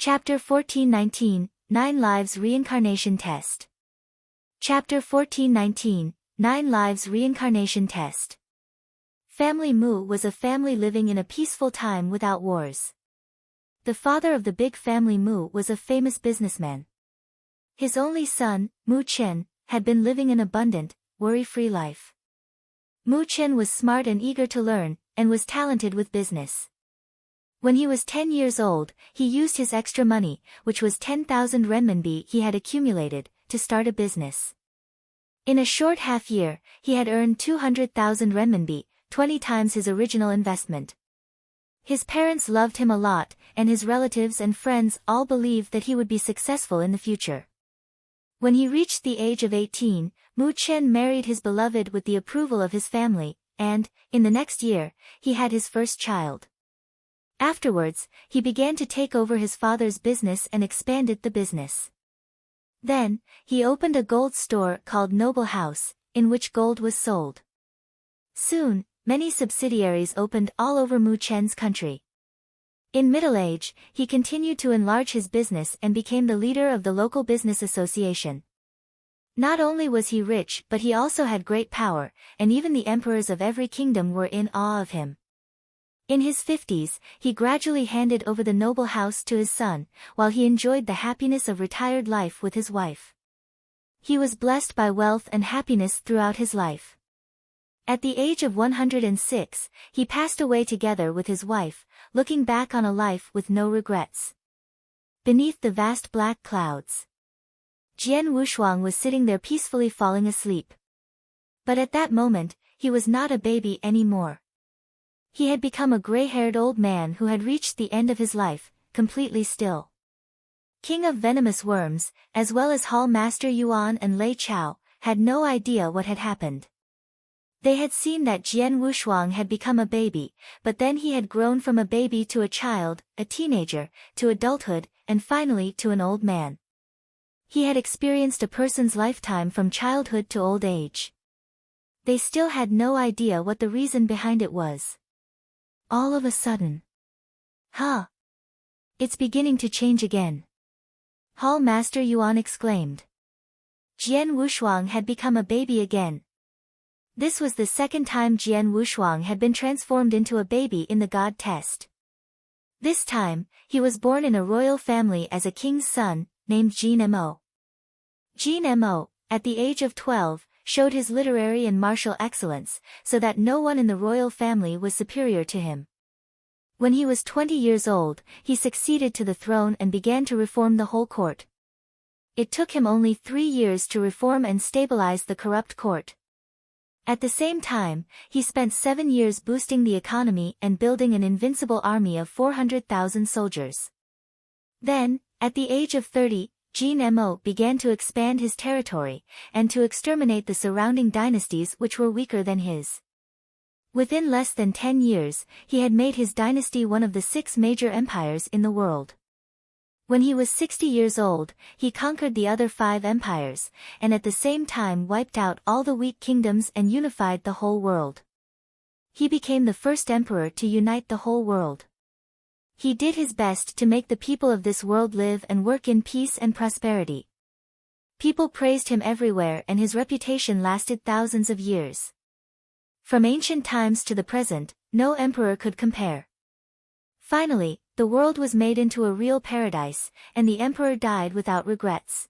Chapter 1419, 9 Lives Reincarnation Test. Chapter 1419, 9 Lives Reincarnation Test. Family Mu was a family living in a peaceful time without wars. The father of the big family Mu was a famous businessman. His only son, Mu Chen, had been living an abundant, worry-free life. Mu Chen was smart and eager to learn, and was talented with business. When he was 10 years old, he used his extra money, which was 10,000 renminbi he had accumulated, to start a business. In a short half-year, he had earned 200,000 renminbi, 20 times his original investment. His parents loved him a lot, and his relatives and friends all believed that he would be successful in the future. When he reached the age of 18, Mu Chen married his beloved with the approval of his family, and, in the next year, he had his first child. Afterwards, he began to take over his father's business and expanded the business. Then, he opened a gold store called Noble House, in which gold was sold. Soon, many subsidiaries opened all over Mu Chen's country. In middle age, he continued to enlarge his business and became the leader of the local business association. Not only was he rich but he also had great power, and even the emperors of every kingdom were in awe of him. In his 50s, he gradually handed over the noble house to his son, while he enjoyed the happiness of retired life with his wife. He was blessed by wealth and happiness throughout his life. At the age of 106, he passed away together with his wife, looking back on a life with no regrets. Beneath the vast black clouds, Jian Wushuang was sitting there peacefully falling asleep. But at that moment, he was not a baby anymore. He had become a gray-haired old man who had reached the end of his life, completely still. King of Venomous Worms, as well as Hall Master Yuan and Lei Chao, had no idea what had happened. They had seen that Jian Wushuang had become a baby, but then he had grown from a baby to a child, a teenager, to adulthood, and finally to an old man. He had experienced a person's lifetime from childhood to old age. They still had no idea what the reason behind it was. All of a sudden. It's beginning to change again. Hall Master Yuan exclaimed. Jian Wushuang had become a baby again. This was the second time Jian Wushuang had been transformed into a baby in the God test. This time, he was born in a royal family as a king's son, named Jin Mo. Jin Mo, at the age of 12, showed his literary and martial excellence, so that no one in the royal family was superior to him. When he was 20 years old, he succeeded to the throne and began to reform the whole court. It took him only 3 years to reform and stabilize the corrupt court. At the same time, he spent 7 years boosting the economy and building an invincible army of 400,000 soldiers. Then, at the age of 30, Jin Mo began to expand his territory, and to exterminate the surrounding dynasties which were weaker than his. Within less than 10 years, he had made his dynasty one of the 6 major empires in the world. When he was 60 years old, he conquered the other 5 empires, and at the same time wiped out all the weak kingdoms and unified the whole world. He became the first emperor to unite the whole world. He did his best to make the people of this world live and work in peace and prosperity. People praised him everywhere and his reputation lasted thousands of years. From ancient times to the present, no emperor could compare. Finally, the world was made into a real paradise, and the emperor died without regrets.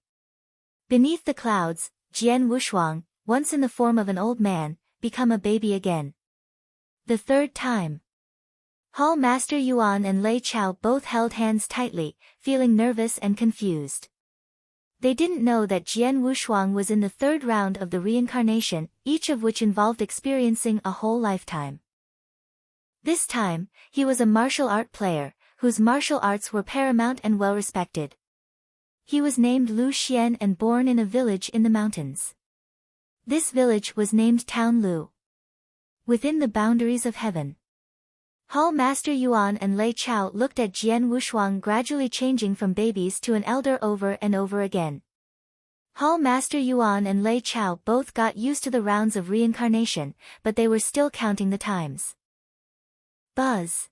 Beneath the clouds, Jian Wushuang, once in the form of an old man, became a baby again. The third time. Hall Master Yuan and Lei Chao both held hands tightly, feeling nervous and confused. They didn't know that Jian Wushuang was in the 3rd round of the reincarnation, each of which involved experiencing a whole lifetime. This time, he was a martial art player, whose martial arts were paramount and well respected. He was named Lu Xian and born in a village in the mountains. This village was named Town Lu. Within the boundaries of heaven. Hall Master Yuan and Lei Chao looked at Jian Wushuang gradually changing from babies to an elder over and over again. Hall Master Yuan and Lei Chao both got used to the rounds of reincarnation, but they were still counting the times. Buzz.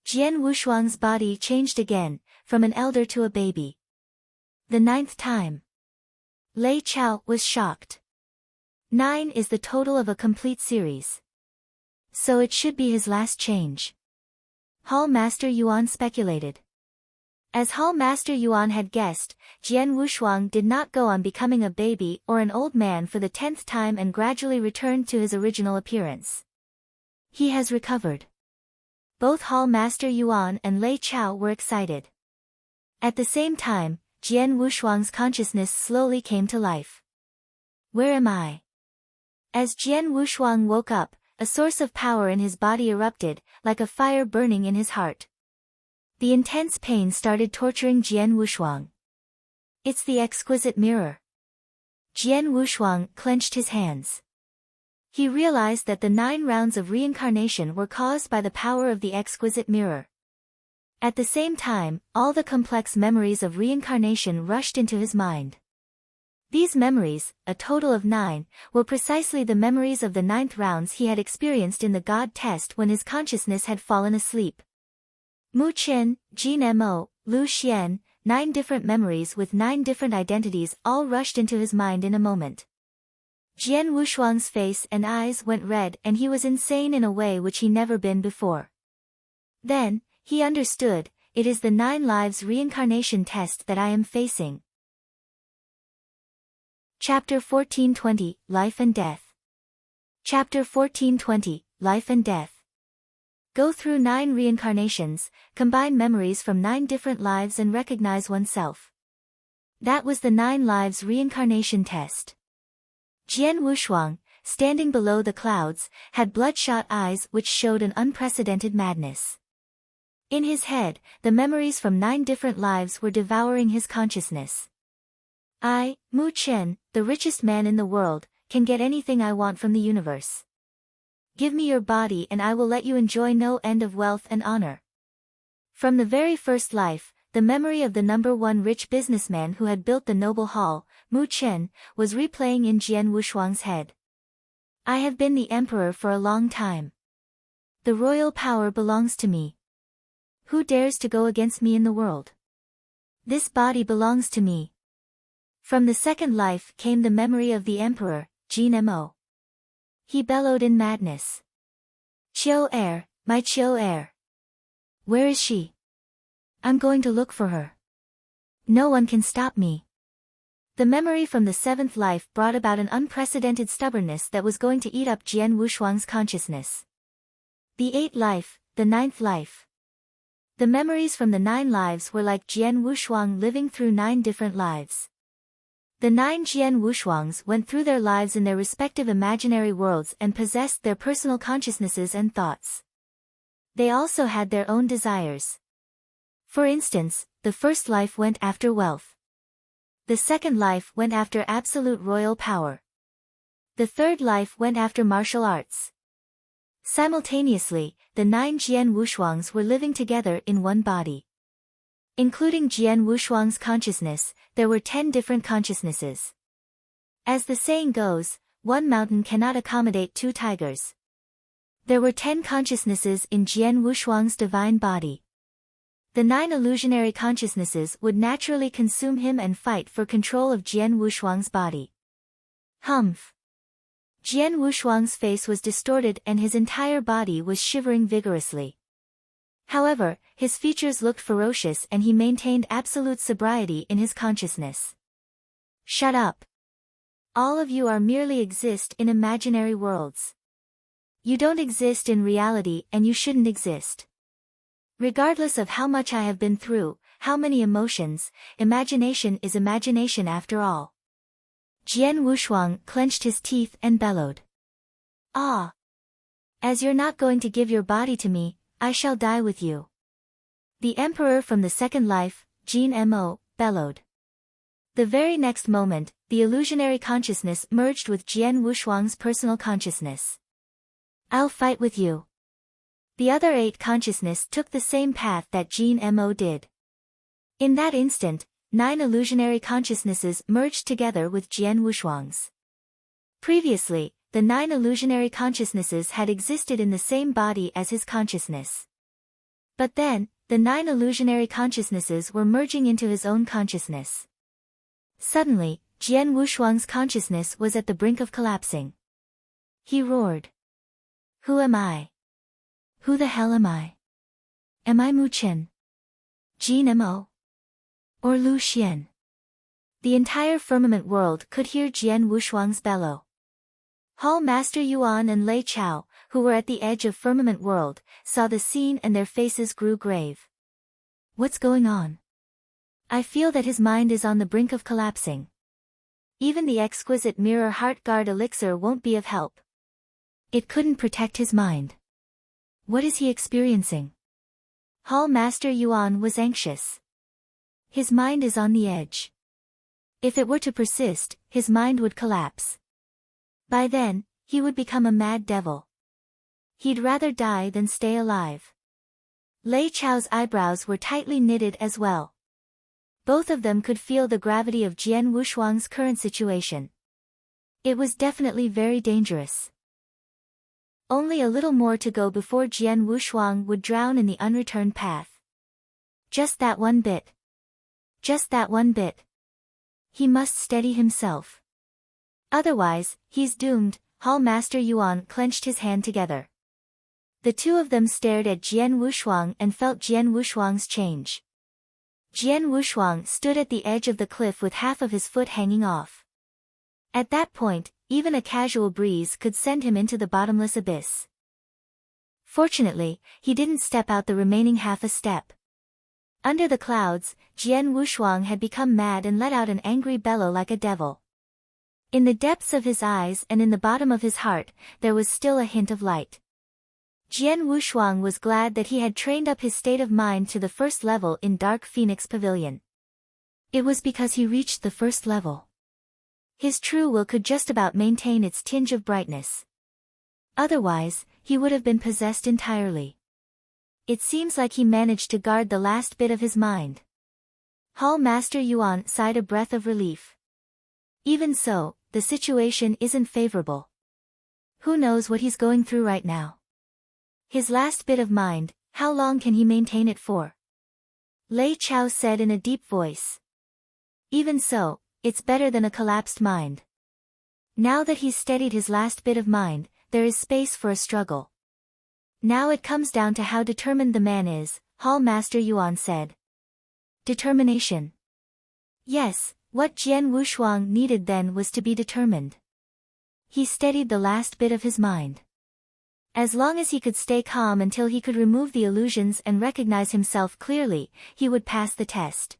Jian Wushuang's body changed again, from an elder to a baby. The 9th time. Lei Chao was shocked. 9 is the total of a complete series. So it should be his last change. Hall Master Yuan speculated. As Hall Master Yuan had guessed, Jian Wushuang did not go on becoming a baby or an old man for the 10th time and gradually returned to his original appearance. He has recovered. Both Hall Master Yuan and Lei Chao were excited. At the same time, Jian Wushuang's consciousness slowly came to life. Where am I? As Jian Wushuang woke up, a source of power in his body erupted, like a fire burning in his heart. The intense pain started torturing Jian Wushuang. It's the exquisite mirror. Jian Wushuang clenched his hands. He realized that the 9 rounds of reincarnation were caused by the power of the exquisite mirror. At the same time, all the complex memories of reincarnation rushed into his mind. These memories, a total of 9, were precisely the memories of the 9th rounds he had experienced in the God test when his consciousness had fallen asleep. Mu Chen, Jin Mo, Lu Xian, 9 different memories with 9 different identities all rushed into his mind in a moment. Jian Wushuang's face and eyes went red and he was insane in a way which he never been before. Then, he understood, it is the 9 lives reincarnation test that I am facing. Chapter 1420, Life and Death. Chapter 1420, Life and Death. Go through 9 reincarnations, combine memories from 9 different lives and recognize oneself. That was the 9 lives reincarnation test. Jian Wushuang, standing below the clouds, had bloodshot eyes which showed an unprecedented madness. In his head, the memories from 9 different lives were devouring his consciousness. I, Mu Chen, the richest man in the world, can get anything I want from the universe. Give me your body and I will let you enjoy no end of wealth and honor. From the very first life, the memory of the number 1 rich businessman who had built the noble hall, Mu Chen, was replaying in Jian Wushuang's head. I have been the emperor for a long time. The royal power belongs to me. Who dares to go against me in the world? This body belongs to me. From the second life came the memory of the emperor, Jin Mo. He bellowed in madness. Qiu Er, my Qiu Er. Where is she? I'm going to look for her. No one can stop me. The memory from the 7th life brought about an unprecedented stubbornness that was going to eat up Jian Wushuang's consciousness. The 8th life, the 9th life. The memories from the 9 lives were like Jian Wushuang living through 9 different lives. The 9 Jian Wushuangs went through their lives in their respective imaginary worlds and possessed their personal consciousnesses and thoughts. They also had their own desires. For instance, the first life went after wealth. The second life went after absolute royal power. The third life went after martial arts. Simultaneously, the 9 Jian Wushuangs were living together in one body. Including Jian Wushuang's consciousness, there were 10 different consciousnesses. As the saying goes, one mountain cannot accommodate 2 tigers. There were 10 consciousnesses in Jian Wushuang's divine body. The 9 illusionary consciousnesses would naturally consume him and fight for control of Jian Wushuang's body. Humph! Jian Wushuang's face was distorted and his entire body was shivering vigorously. However, his features looked ferocious and he maintained absolute sobriety in his consciousness. Shut up! All of you are merely exist in imaginary worlds. You don't exist in reality and you shouldn't exist. Regardless of how much I have been through, how many emotions, imagination is imagination after all. Jian Wushuang clenched his teeth and bellowed. Ah! As you're not going to give your body to me, I shall die with you. The emperor from the second life, Jin Mo, bellowed. The very next moment, the illusionary consciousness merged with Jian Wushuang's personal consciousness. I'll fight with you. The other 8 consciousness took the same path that Jin Mo did. In that instant, 9 illusionary consciousnesses merged together with Jian Wushuang's. Previously, the 9 illusionary consciousnesses had existed in the same body as his consciousness. But then, the 9 illusionary consciousnesses were merging into his own consciousness. Suddenly, Jian Wushuang's consciousness was at the brink of collapsing. He roared. Who am I? Who the hell am I? Am I Mu Qian? Jin Mo? Or Lu Xian? The entire firmament world could hear Jian Wushuang's bellow. Hall Master Yuan and Lei Chao, who were at the edge of firmament world, saw the scene and their faces grew grave. What's going on? I feel that his mind is on the brink of collapsing. Even the exquisite mirror heart guard elixir won't be of help. It couldn't protect his mind. What is he experiencing? Hall Master Yuan was anxious. His mind is on the edge. If it were to persist, his mind would collapse. By then, he would become a mad devil. He'd rather die than stay alive. Lei Chao's eyebrows were tightly knitted as well. Both of them could feel the gravity of Jian Wushuang's current situation. It was definitely very dangerous. Only a little more to go before Jian Wushuang would drown in the unreturned path. Just that one bit. Just that one bit. He must steady himself. Otherwise, he's doomed. Hall Master Yuan clenched his hand together. The two of them stared at Jian Wushuang and felt Jian Wushuang's change. Jian Wushuang stood at the edge of the cliff with half of his foot hanging off. At that point, even a casual breeze could send him into the bottomless abyss. Fortunately, he didn't step out the remaining half a step. Under the clouds, Jian Wushuang had become mad and let out an angry bellow like a devil. In the depths of his eyes and in the bottom of his heart, there was still a hint of light. Jian Wushuang was glad that he had trained up his state of mind to the first level in Dark Phoenix Pavilion. It was because he reached the first level. His true will could just about maintain its tinge of brightness. Otherwise, he would have been possessed entirely. It seems like he managed to guard the last bit of his mind. Hall Master Yuan sighed a breath of relief. Even so, the situation isn't favorable. Who knows what he's going through right now? His last bit of mind, how long can he maintain it for? Lei Chao said in a deep voice. Even so, it's better than a collapsed mind. Now that he's steadied his last bit of mind, there is space for a struggle. Now it comes down to how determined the man is, Hall Master Yuan said. Determination. Yes, what Jian Wushuang needed then was to be determined. He steadied the last bit of his mind. As long as he could stay calm until he could remove the illusions and recognize himself clearly, he would pass the test.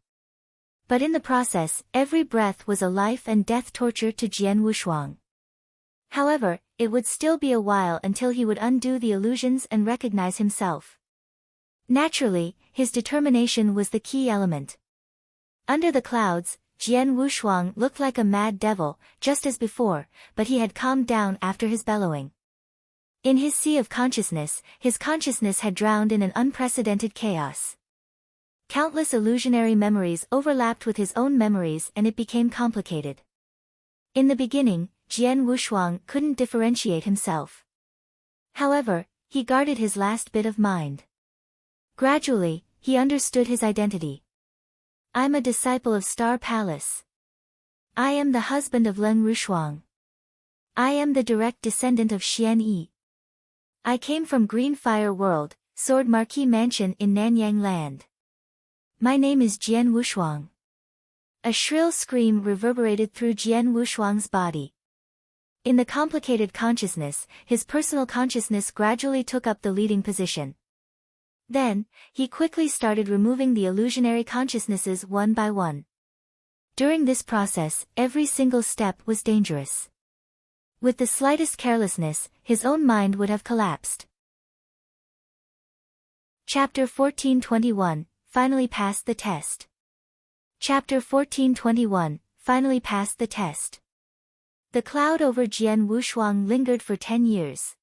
But in the process, every breath was a life and death torture to Jian Wushuang. However, it would still be a while until he would undo the illusions and recognize himself. Naturally, his determination was the key element. Under the clouds, Jian Wushuang looked like a mad devil, just as before, but he had calmed down after his bellowing. In his sea of consciousness, his consciousness had drowned in an unprecedented chaos. Countless illusionary memories overlapped with his own memories and it became complicated. In the beginning, Jian Wushuang couldn't differentiate himself. However, he guarded his last bit of mind. Gradually, he understood his identity. I'm a disciple of Star Palace. I am the husband of Leng Rushuang. I am the direct descendant of Xian Yi. I came from Green Fire World, Sword Marquis Mansion in Nanyang Land. My name is Jian Wushuang. A shrill scream reverberated through Jian Wushuang's body. In the complicated consciousness, his personal consciousness gradually took up the leading position. Then, he quickly started removing the illusionary consciousnesses one by one. During this process, every single step was dangerous. With the slightest carelessness, his own mind would have collapsed. Chapter 1421, Finally passed the test. Chapter 1421, Finally passed the test. The cloud over Jian Wushuang lingered for 10 years.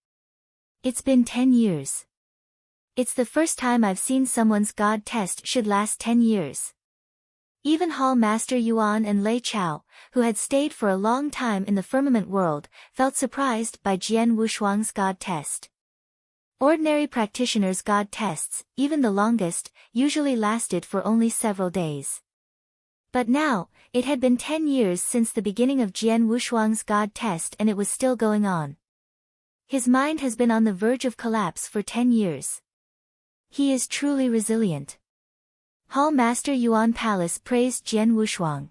It's been 10 years. It's the first time I've seen someone's God test should last 10 years. Even Hall Master Yuan and Lei Chao, who had stayed for a long time in the firmament world, felt surprised by Jian Wushuang's God test. Ordinary practitioners' God tests, even the longest, usually lasted for only several days. But now, it had been 10 years since the beginning of Jian Wushuang's God test and it was still going on. His mind has been on the verge of collapse for 10 years. He is truly resilient. Hall Master Yuan Palace praised Jian Wushuang.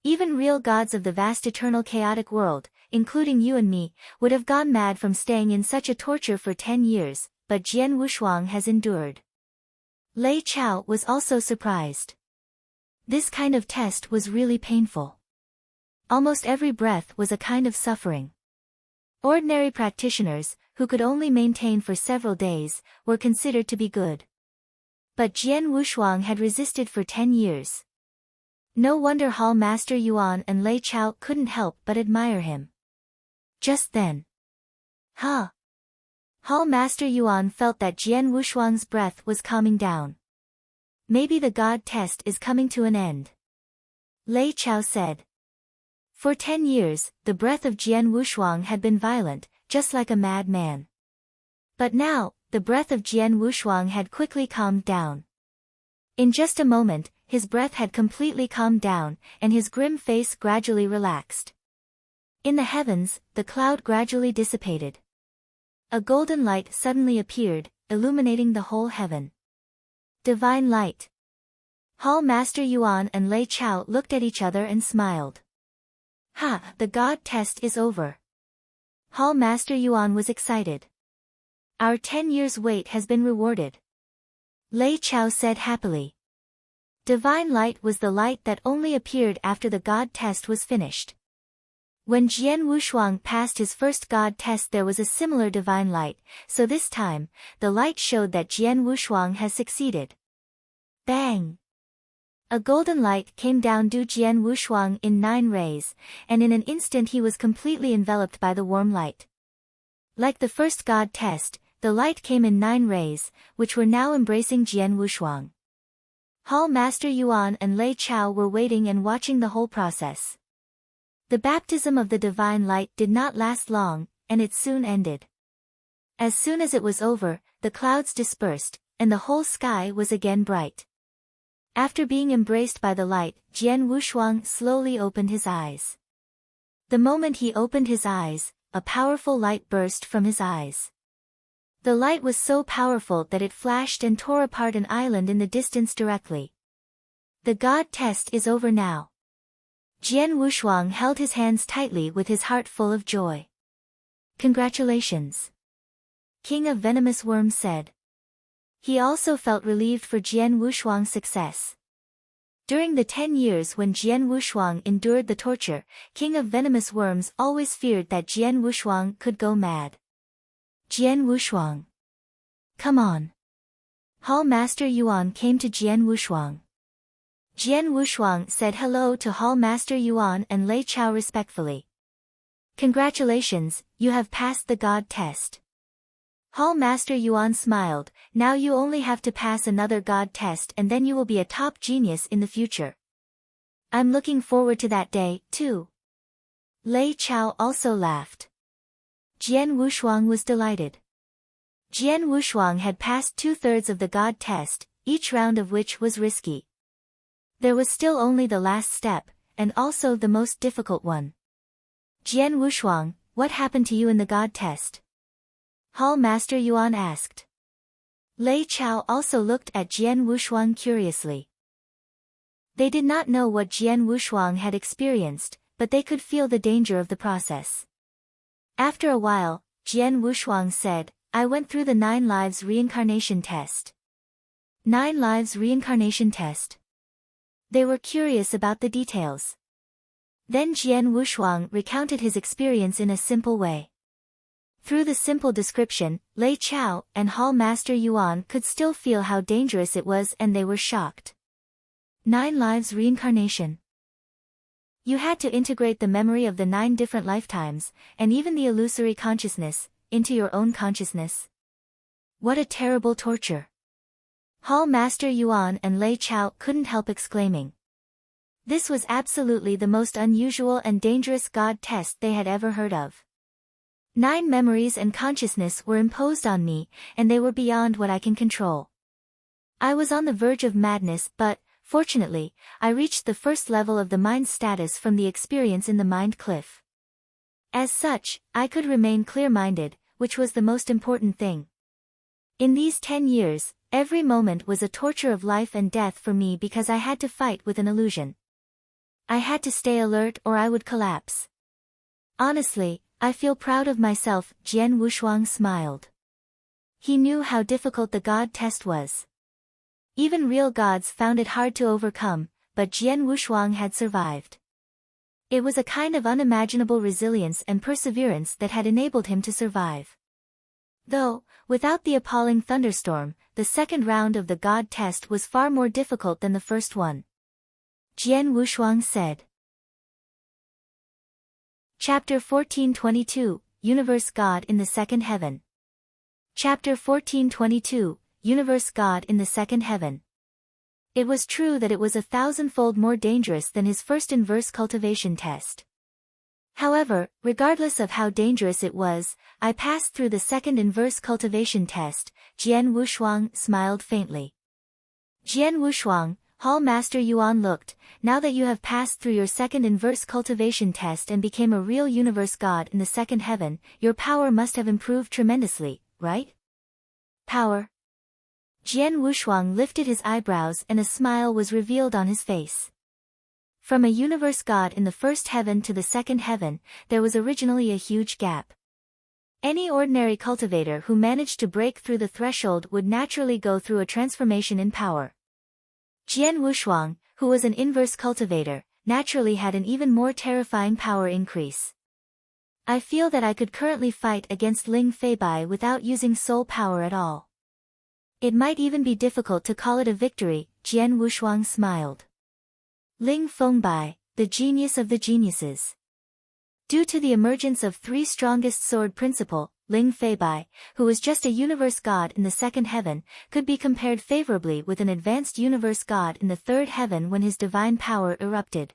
Even real gods of the vast eternal chaotic world, including you and me, would have gone mad from staying in such a torture for 10 years, but Jian Wushuang has endured. Lei Chao was also surprised. This kind of test was really painful. Almost every breath was a kind of suffering. Ordinary practitioners, who could only maintain for several days, were considered to be good. But Jian Wushuang had resisted for 10 years. No wonder Hall Master Yuan and Lei Chao couldn't help but admire him. Just then. Hall Master Yuan felt that Jian Wushuang's breath was calming down. Maybe the God test is coming to an end. Lei Chao said. For 10 years, the breath of Jian Wushuang had been violent, just like a madman. But now, the breath of Jian Wushuang had quickly calmed down. In just a moment, his breath had completely calmed down, and his grim face gradually relaxed. In the heavens, the cloud gradually dissipated. A golden light suddenly appeared, illuminating the whole heaven. Divine light. Hall Master Yuan and Lei Chao looked at each other and smiled. The God test is over. Hall Master Yuan was excited. Our 10 years' wait has been rewarded. Lei Chao said happily. Divine light was the light that only appeared after the God test was finished. When Jian Wushuang passed his first God test there was a similar divine light, so this time, the light showed that Jian Wushuang has succeeded. Bang! A golden light came down due Jian Wushuang in 9 rays, and in an instant he was completely enveloped by the warm light. Like the first God test, the light came in 9 rays, which were now embracing Jian Wushuang. Hall Master Yuan and Lei Chao were waiting and watching the whole process. The baptism of the divine light did not last long, and it soon ended. As soon as it was over, the clouds dispersed, and the whole sky was again bright. After being embraced by the light, Jian Wushuang slowly opened his eyes. The moment he opened his eyes, a powerful light burst from his eyes. The light was so powerful that it flashed and tore apart an island in the distance directly. The God test is over now. Jian Wushuang held his hands tightly with his heart full of joy. Congratulations. King of Venomous Worms said. He also felt relieved for Jian Wushuang's success. During the 10 years when Jian Wushuang endured the torture, King of Venomous Worms always feared that Jian Wushuang could go mad. Jian Wushuang. Come on. Hall Master Yuan came to Jian Wushuang. Jian Wushuang said hello to Hall Master Yuan and Lei Chao respectfully. Congratulations, you have passed the God test. Hall Master Yuan smiled, now you only have to pass another God test and then you will be a top genius in the future. I'm looking forward to that day, too. Lei Chao also laughed. Jian Wushuang was delighted. Jian Wushuang had passed 2/3 of the God test, each round of which was risky. There was still only the last step, and also the most difficult one. Jian Wushuang, what happened to you in the God test? Hall Master Yuan asked. Lei Chao also looked at Jian Wushuang curiously. They did not know what Jian Wushuang had experienced, but they could feel the danger of the process. After a while, Jian Wushuang said, I went through the 9 lives reincarnation test. 9 lives reincarnation test. They were curious about the details. Then Jian Wushuang recounted his experience in a simple way. Through the simple description, Lei Chao and Hall Master Yuan could still feel how dangerous it was and they were shocked. 9 lives reincarnation. You had to integrate the memory of the 9 different lifetimes, and even the illusory consciousness, into your own consciousness. What a terrible torture. Hall Master Yuan and Lei Chao couldn't help exclaiming. This was absolutely the most unusual and dangerous God test they had ever heard of. 9 memories and consciousness were imposed on me, and they were beyond what I can control. I was on the verge of madness, but, fortunately, I reached the first level of the mind status from the experience in the mind cliff. As such, I could remain clear-minded, which was the most important thing. In these 10 years, every moment was a torture of life and death for me because I had to fight with an illusion. I had to stay alert or I would collapse. Honestly, I feel proud of myself, Jian Wushuang smiled. He knew how difficult the God test was. Even real gods found it hard to overcome, but Jian Wushuang had survived. It was a kind of unimaginable resilience and perseverance that had enabled him to survive. Though, without the appalling thunderstorm, the second round of the God test was far more difficult than the first one. Jian Wushuang said. Chapter 1422, Universe God in the Second Heaven. Chapter 1422, Universe God in the Second Heaven. It was true that it was 1,000-fold more dangerous than his first inverse cultivation test. However, regardless of how dangerous it was, I passed through the second inverse cultivation test, Jian Wushuang smiled faintly. Jian Wushuang, Hall Master Yuan looked, now that you have passed through your second inverse cultivation test and became a real universe god in the second heaven, your power must have improved tremendously, right? Power? Jian Wushuang lifted his eyebrows and a smile was revealed on his face. From a universe god in the first heaven to the second heaven, there was originally a huge gap. Any ordinary cultivator who managed to break through the threshold would naturally go through a transformation in power. Jian Wushuang, who was an inverse cultivator, naturally had an even more terrifying power increase. I feel that I could currently fight against Ling Feibai without using soul power at all. It might even be difficult to call it a victory, Jian Wushuang smiled. Ling Fengbai, the genius of the geniuses. Due to the emergence of 3 strongest sword principle, Ling Feibai, who was just a universe god in the second heaven, could be compared favorably with an advanced universe god in the third heaven when his divine power erupted.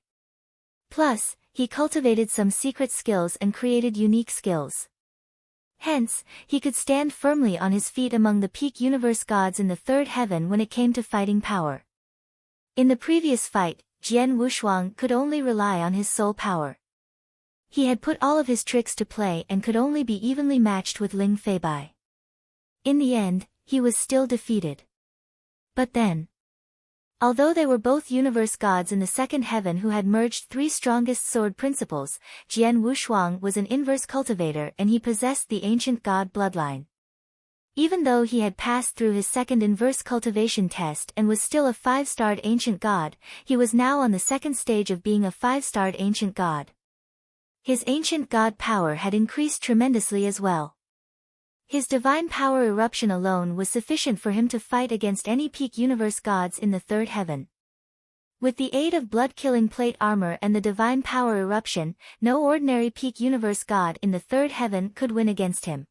Plus, he cultivated some secret skills and created unique skills. Hence, he could stand firmly on his feet among the peak universe gods in the third heaven when it came to fighting power. In the previous fight, Jian Wushuang could only rely on his soul power. He had put all of his tricks to play and could only be evenly matched with Ling Feibai. In the end, he was still defeated. But then, although they were both universe gods in the second heaven who had merged 3 strongest sword principles, Jian Wushuang was an inverse cultivator and he possessed the ancient god bloodline. Even though he had passed through his second inverse cultivation test and was still a 5-starred ancient god, he was now on the second stage of being a 5-starred ancient god. His ancient god power had increased tremendously as well. His divine power eruption alone was sufficient for him to fight against any peak universe gods in the third heaven. With the aid of blood-killing plate armor and the divine power eruption, no ordinary peak universe god in the third heaven could win against him.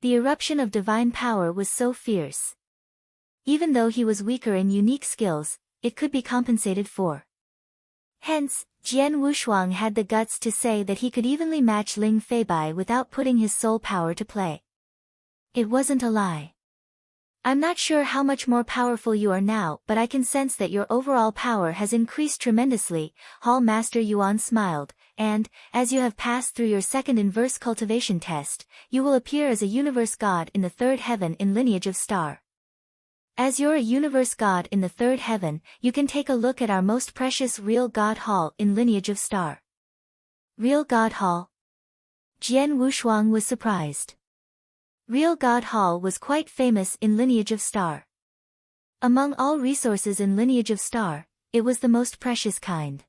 The eruption of divine power was so fierce. Even though he was weaker in unique skills, it could be compensated for. Hence, Jian Wushuang had the guts to say that he could evenly match Ling Feibai without putting his soul power to play. It wasn't a lie. I'm not sure how much more powerful you are now, but I can sense that your overall power has increased tremendously, Hall Master Yuan smiled, and, as you have passed through your second inverse cultivation test, you will appear as a universe god in the third heaven in lineage of star. As you're a universe god in the third heaven, you can take a look at our most precious real god hall in lineage of star. Real god hall? Jian Wushuang was surprised. Real God Hall was quite famous in Lineage of Star. Among all resources in Lineage of Star, it was the most precious kind.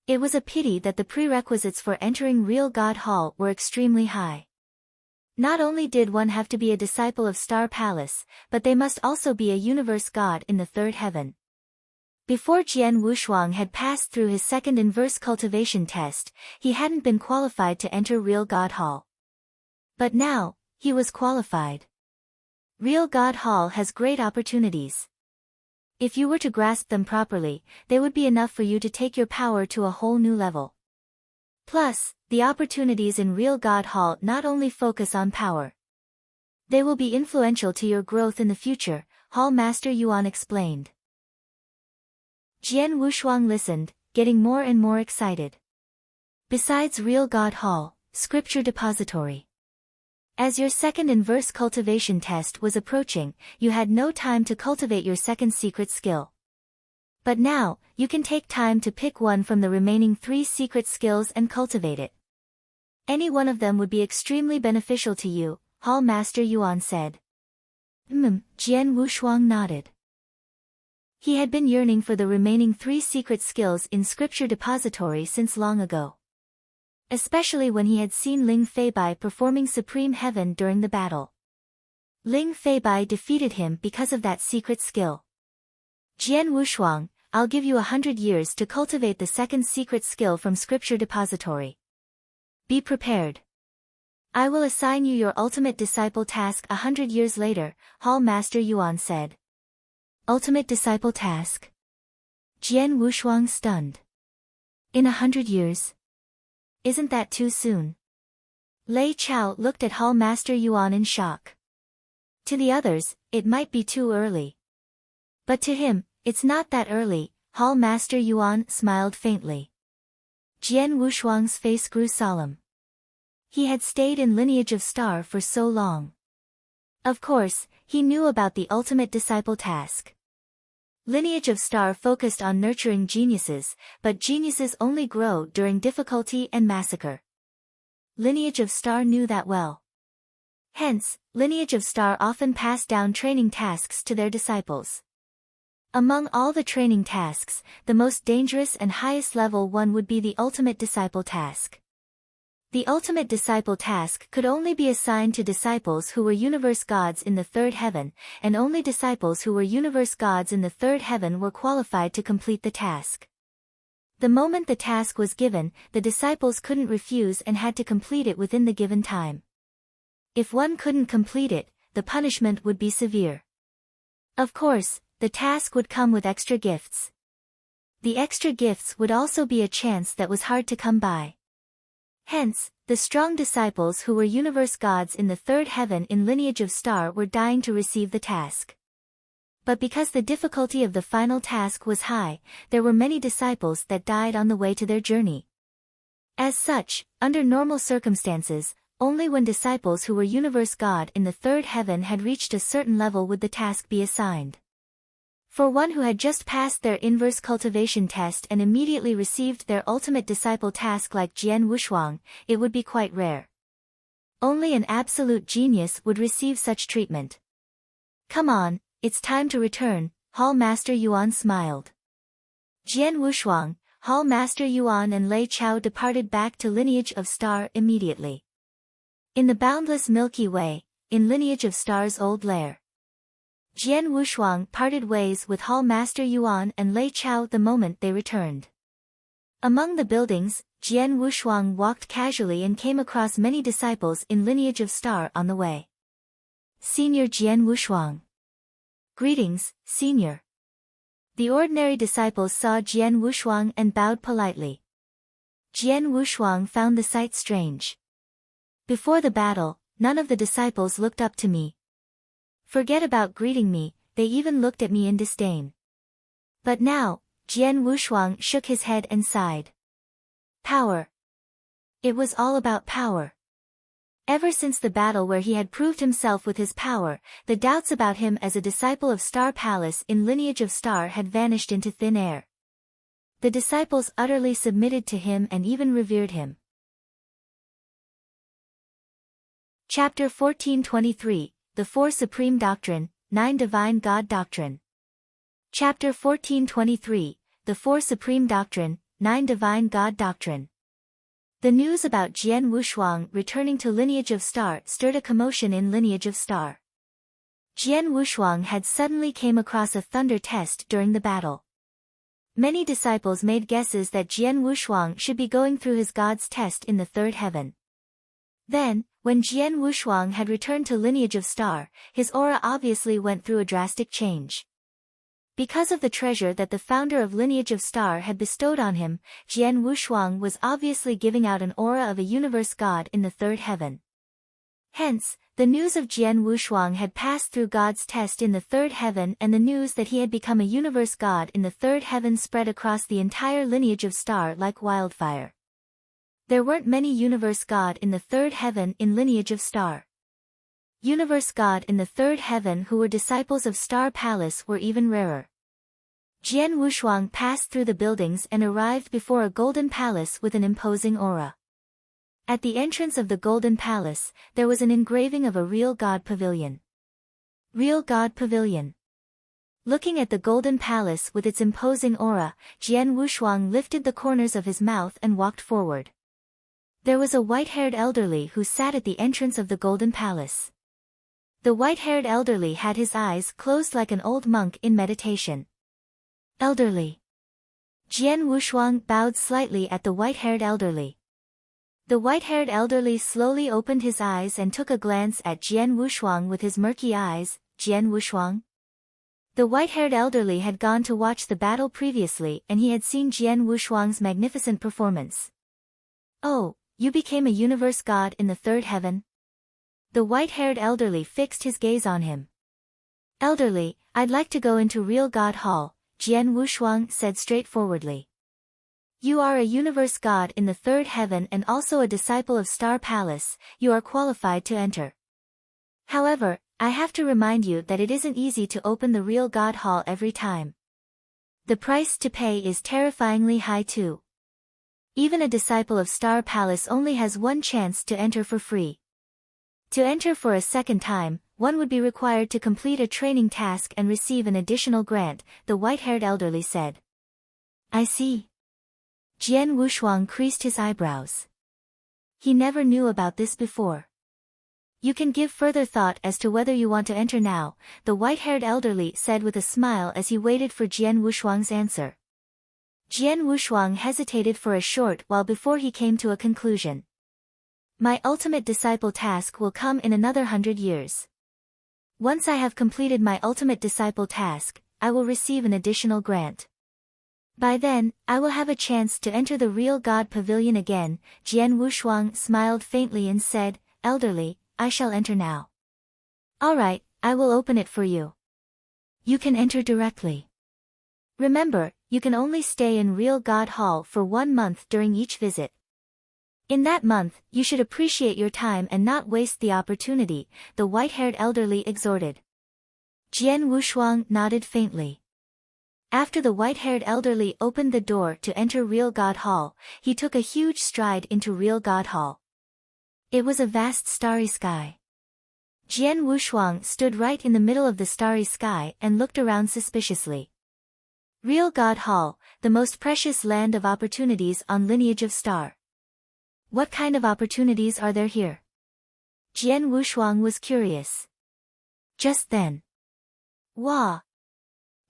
It was a pity that the prerequisites for entering Real God Hall were extremely high. Not only did one have to be a disciple of Star Palace, but they must also be a universe god in the third heaven. Before Jian Wushuang had passed through his second inverse cultivation test, he hadn't been qualified to enter Real God Hall. But now, he was qualified. Real God Hall has great opportunities. If you were to grasp them properly, they would be enough for you to take your power to a whole new level. Plus, the opportunities in Real God Hall not only focus on power. They will be influential to your growth in the future, Hall Master Yuan explained. Jian Wushuang listened, getting more and more excited. Besides Real God Hall, Scripture Depository. As your second inverse cultivation test was approaching, you had no time to cultivate your second secret skill. But now, you can take time to pick one from the remaining 3 secret skills and cultivate it. Any one of them would be extremely beneficial to you, Hall Master Yuan said. Jian Wushuang nodded. He had been yearning for the remaining 3 secret skills in Scripture Depository since long ago. Especially when he had seen Ling Feibai performing Supreme Heaven during the battle. Ling Feibai defeated him because of that secret skill. Jian Wushuang, I'll give you 100 years to cultivate the second secret skill from Scripture Depository. Be prepared. I will assign you your ultimate disciple task 100 years later, Hall Master Yuan said. Ultimate disciple task? Jian Wushuang stunned. In 100 years? Isn't that too soon? Lei Chao looked at Hall Master Yuan in shock. To the others, it might be too early. But to him, it's not that early, Hall Master Yuan smiled faintly. Jian Wushuang's face grew solemn. He had stayed in Lineage of Star for so long. Of course, he knew about the ultimate disciple task. Lineage of Star focused on nurturing geniuses, but geniuses only grow during difficulty and massacre. Lineage of Star knew that well. Hence, Lineage of Star often passed down training tasks to their disciples. Among all the training tasks, the most dangerous and highest level one would be the ultimate disciple task. The ultimate disciple task could only be assigned to disciples who were universe gods in the third heaven, and only disciples who were universe gods in the third heaven were qualified to complete the task. The moment the task was given, the disciples couldn't refuse and had to complete it within the given time. If one couldn't complete it, the punishment would be severe. Of course, the task would come with extra gifts. The extra gifts would also be a chance that was hard to come by. Hence, the strong disciples who were universe gods in the third heaven in Lineage of Star were dying to receive the task. But because the difficulty of the final task was high, there were many disciples that died on the way to their journey. As such, under normal circumstances, only when disciples who were universe god in the third heaven had reached a certain level would the task be assigned. For one who had just passed their inverse cultivation test and immediately received their ultimate disciple task like Jian Wushuang, it would be quite rare. Only an absolute genius would receive such treatment. Come on, it's time to return, Hall Master Yuan smiled. Jian Wushuang, Hall Master Yuan and Lei Chao departed back to Lineage of Star immediately. In the boundless Milky Way, in Lineage of Star's old lair. Jian Wushuang parted ways with Hall Master Yuan and Lei Chao the moment they returned. Among the buildings, Jian Wushuang walked casually and came across many disciples in Lineage of Star on the way. Senior Jian Wushuang. Greetings, Senior. The ordinary disciples saw Jian Wushuang and bowed politely. Jian Wushuang found the sight strange. Before the battle, none of the disciples looked up to me. Forget about greeting me, they even looked at me in disdain. But now, Jian Wushuang shook his head and sighed. Power. It was all about power. Ever since the battle where he had proved himself with his power, the doubts about him as a disciple of Star Palace in Lineage of Star had vanished into thin air. The disciples utterly submitted to him and even revered him. Chapter 1423, The Four Supreme Doctrine, 9 Divine God Doctrine. Chapter 1423, The Four Supreme Doctrine, 9 Divine God Doctrine. The news about Jian Wushuang returning to Lineage of Star stirred a commotion in Lineage of Star. Jian Wushuang had suddenly came across a thunder test during the battle. Many disciples made guesses that Jian Wushuang should be going through his God's test in the third heaven. Then, when Jian Wushuang had returned to Lineage of Star, his aura obviously went through a drastic change. Because of the treasure that the founder of Lineage of Star had bestowed on him, Jian Wushuang was obviously giving out an aura of a universe god in the third heaven. Hence, the news of Jian Wushuang had passed through God's test in the third heaven, and the news that he had become a universe god in the third heaven spread across the entire Lineage of Star like wildfire. There weren't many universe god in the third heaven in Lineage of Star. Universe god in the third heaven who were disciples of Star Palace were even rarer. Jian Wushuang passed through the buildings and arrived before a golden palace with an imposing aura. At the entrance of the golden palace, there was an engraving of a real god pavilion. Real god pavilion. Looking at the golden palace with its imposing aura, Jian Wushuang lifted the corners of his mouth and walked forward. There was a white-haired elderly who sat at the entrance of the golden palace. The white-haired elderly had his eyes closed like an old monk in meditation. Elderly. Jian Wushuang bowed slightly at the white-haired elderly. The white-haired elderly slowly opened his eyes and took a glance at Jian Wushuang with his murky eyes. Jian Wushuang? The white-haired elderly had gone to watch the battle previously and he had seen Jian Wushuang's magnificent performance. Oh, you became a universe god in the third heaven? The white-haired elderly fixed his gaze on him. Elderly, I'd like to go into Real God Hall, Jian Wushuang said straightforwardly. You are a universe god in the third heaven and also a disciple of Star Palace, you are qualified to enter. However, I have to remind you that it isn't easy to open the Real God Hall every time. The price to pay is terrifyingly high too. Even a disciple of Star Palace only has one chance to enter for free. To enter for a second time, one would be required to complete a training task and receive an additional grant, the white-haired elderly said. I see. Jian Wushuang creased his eyebrows. He never knew about this before. You can give further thought as to whether you want to enter now, the white-haired elderly said with a smile as he waited for Jian Wushuang's answer. Jian Wushuang hesitated for a short while before he came to a conclusion. My ultimate disciple task will come in another 100 years. Once I have completed my ultimate disciple task, I will receive an additional grant. By then, I will have a chance to enter the Real God Pavilion again. Jian Wushuang smiled faintly and said, Elderly, I shall enter now. All right, I will open it for you. You can enter directly. Remember, you can only stay in Real God Hall for 1 month during each visit. In that month, you should appreciate your time and not waste the opportunity, the white-haired elderly exhorted. Jian Wushuang nodded faintly. After the white-haired elderly opened the door to enter Real God Hall, he took a huge stride into Real God Hall. It was a vast starry sky. Jian Wushuang stood right in the middle of the starry sky and looked around suspiciously. Real God Hall, the most precious land of opportunities on Lineage of Star. What kind of opportunities are there here? Jian Wushuang was curious. Just then. Wah!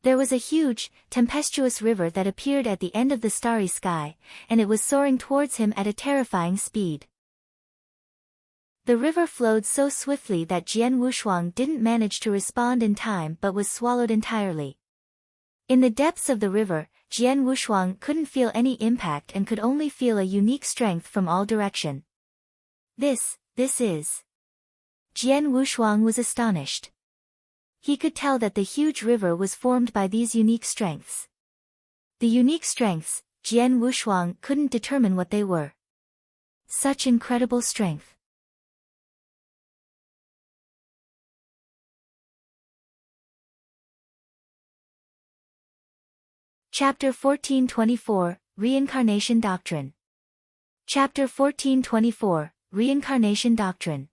There was a huge, tempestuous river that appeared at the end of the starry sky, and it was soaring towards him at a terrifying speed. The river flowed so swiftly that Jian Wushuang didn't manage to respond in time but was swallowed entirely. In the depths of the river, Jian Wushuang couldn't feel any impact and could only feel a unique strength from all direction. This is... Jian Wushuang was astonished. He could tell that the huge river was formed by these unique strengths. The unique strengths, Jian Wushuang couldn't determine what they were. Such incredible strength. Chapter 1424, Reincarnation Doctrine. Chapter 1424, Reincarnation Doctrine.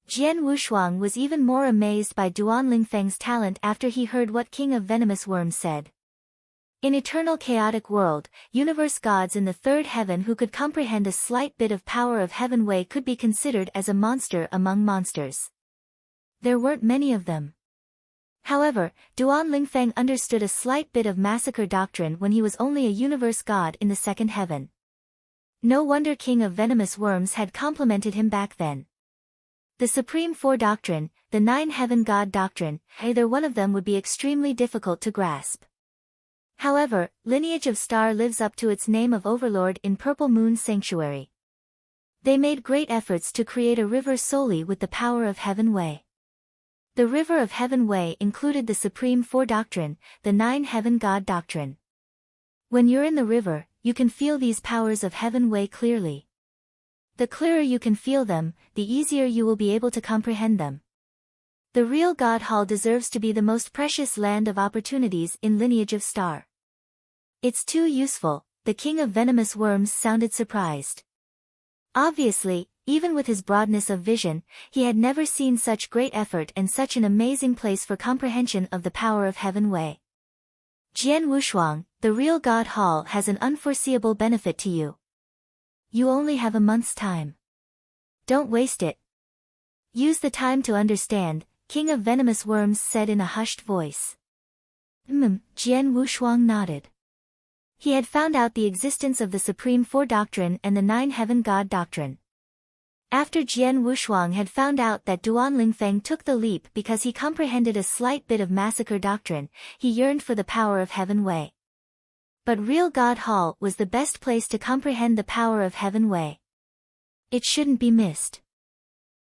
Jian Wushuang was even more amazed by Duan Lingfeng's talent after he heard what King of Venomous Worms said. In eternal chaotic world, universe gods in the third heaven who could comprehend a slight bit of power of heaven way could be considered as a monster among monsters. There weren't many of them. However, Duan Lingfeng understood a slight bit of massacre doctrine when he was only a universe god in the second heaven. No wonder King of Venomous Worms had complimented him back then. The Supreme Four Doctrine, the Nine Heaven God Doctrine, either one of them would be extremely difficult to grasp. However, Lineage of Star lives up to its name of Overlord in Purple Moon Sanctuary. They made great efforts to create a river solely with the power of Heaven Way. The River of Heaven Way included the Supreme Four Doctrine, the Nine Heaven God Doctrine. When you're in the river, you can feel these powers of Heaven Way clearly. The clearer you can feel them, the easier you will be able to comprehend them. The real God Hall deserves to be the most precious land of opportunities in Lineage of Star. It's too useful, the King of Venomous Worms sounded surprised. Obviously, even with his broadness of vision, he had never seen such great effort and such an amazing place for comprehension of the power of Heaven Way. Jian Wushuang, the real God Hall has an unforeseeable benefit to you. You only have a month's time. Don't waste it. Use the time to understand, King of Venomous Worms said in a hushed voice. Jian Wushuang nodded. He had found out the existence of the Supreme Four Doctrine and the Nine Heaven God Doctrine. After Jian Wushuang had found out that Duan Lingfeng took the leap because he comprehended a slight bit of Massacre Doctrine, he yearned for the power of Heaven Way. But real God Hall was the best place to comprehend the power of Heaven Way. It shouldn't be missed.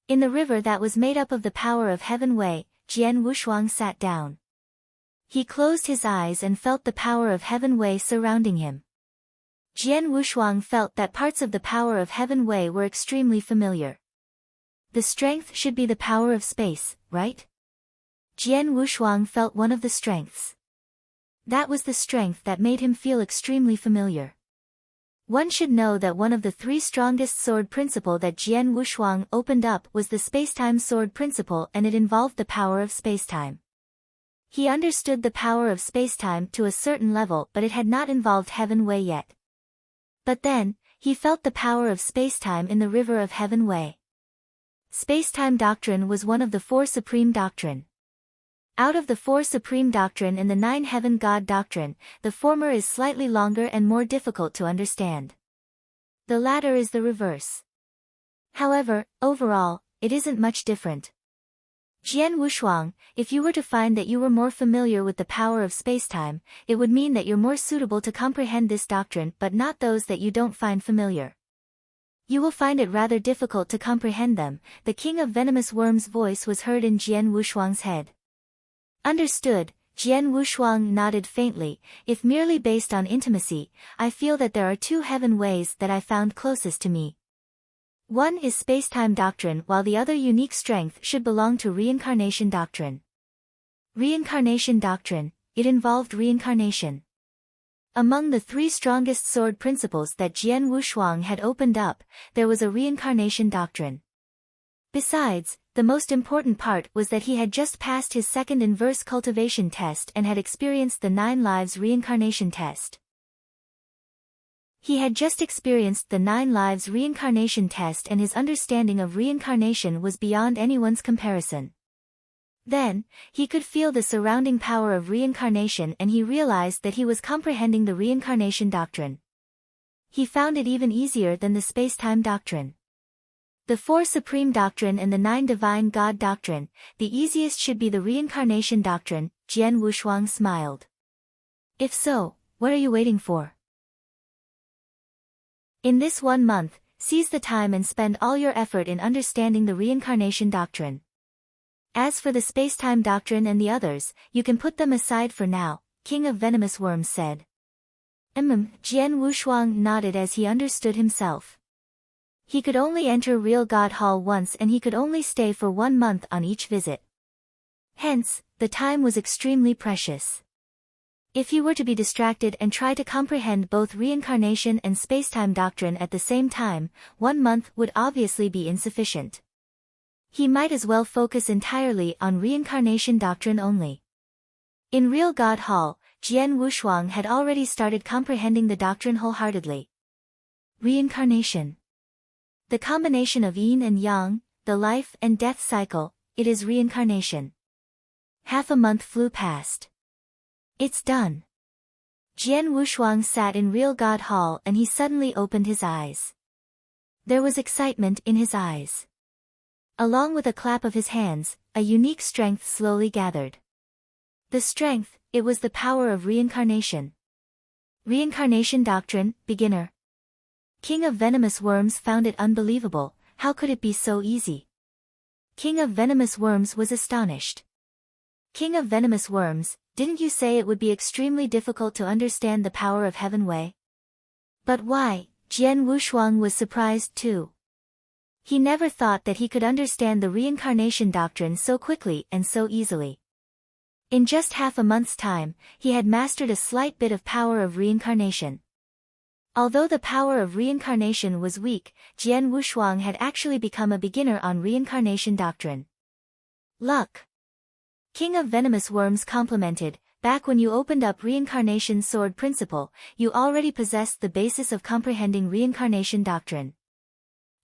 In the river that was made up of the power of Heaven Way, Jian Wushuang sat down. He closed his eyes and felt the power of Heaven Way surrounding him. Jian Wushuang felt that parts of the power of Heaven Way were extremely familiar. The strength should be the power of space, right? Jian Wushuang felt one of the strengths. That was the strength that made him feel extremely familiar. One should know that one of the three strongest sword principle that Jian Wushuang opened up was the spacetime sword principle, and it involved the power of spacetime. He understood the power of spacetime to a certain level, but it had not involved Heaven Way yet. But then, he felt the power of spacetime in the river of Heaven Way. Spacetime doctrine was one of the four supreme doctrine. Out of the four supreme doctrine and the Nine Heaven God Doctrine, the former is slightly longer and more difficult to understand. The latter is the reverse. However, overall, it isn't much different. Jian Wushuang, if you were to find that you were more familiar with the power of spacetime, it would mean that you're more suitable to comprehend this doctrine, but not those that you don't find familiar. You will find it rather difficult to comprehend them. The King of Venomous Worms' voice was heard in Jian Wushuang's head. Understood, Jian Wushuang nodded faintly. If merely based on intimacy, I feel that there are two Heaven Ways that I found closest to me. One is spacetime doctrine, while the other unique strength should belong to reincarnation doctrine. Reincarnation doctrine, it involved reincarnation. Among the three strongest sword principles that Jian Wushuang had opened up, there was a reincarnation doctrine. Besides, the most important part was that he had just passed his second inverse cultivation test and had experienced the 9 lives reincarnation test. He had just experienced the 9 lives reincarnation test, and his understanding of reincarnation was beyond anyone's comparison. Then, he could feel the surrounding power of reincarnation, and he realized that he was comprehending the reincarnation doctrine. He found it even easier than the spacetime doctrine. The 4 supreme doctrine and the 9 divine God doctrine, the easiest should be the reincarnation doctrine. Jian Wushuang smiled. If so, what are you waiting for? In this 1 month, seize the time and spend all your effort in understanding the reincarnation doctrine. As for the spacetime doctrine and the others, you can put them aside for now, King of Venomous Worms said. Jian Wushuang nodded as he understood himself. He could only enter Real God Hall once, and he could only stay for 1 month on each visit. Hence, the time was extremely precious. If he were to be distracted and try to comprehend both reincarnation and spacetime doctrine at the same time, 1 month would obviously be insufficient. He might as well focus entirely on reincarnation doctrine only. In Real God Hall, Jian Wushuang had already started comprehending the doctrine wholeheartedly. Reincarnation. The combination of yin and yang, the life and death cycle, it is reincarnation. Half a month flew past. It's done. Jian Wushuang sat in Real God Hall, and he suddenly opened his eyes. There was excitement in his eyes. Along with a clap of his hands, a unique strength slowly gathered. The strength, it was the power of reincarnation. Reincarnation doctrine, beginner. King of Venomous Worms found it unbelievable. How could it be so easy? King of Venomous Worms was astonished. King of Venomous Worms, didn't you say it would be extremely difficult to understand the power of Heaven Way? But why? Jian Wushuang was surprised too. He never thought that he could understand the reincarnation doctrine so quickly and so easily. In just half a month's time, he had mastered a slight bit of power of reincarnation. Although the power of reincarnation was weak, Jian Wushuang had actually become a beginner on reincarnation doctrine. Luck. King of Venomous Worms complimented, back when you opened up reincarnation sword principle, you already possessed the basis of comprehending reincarnation doctrine.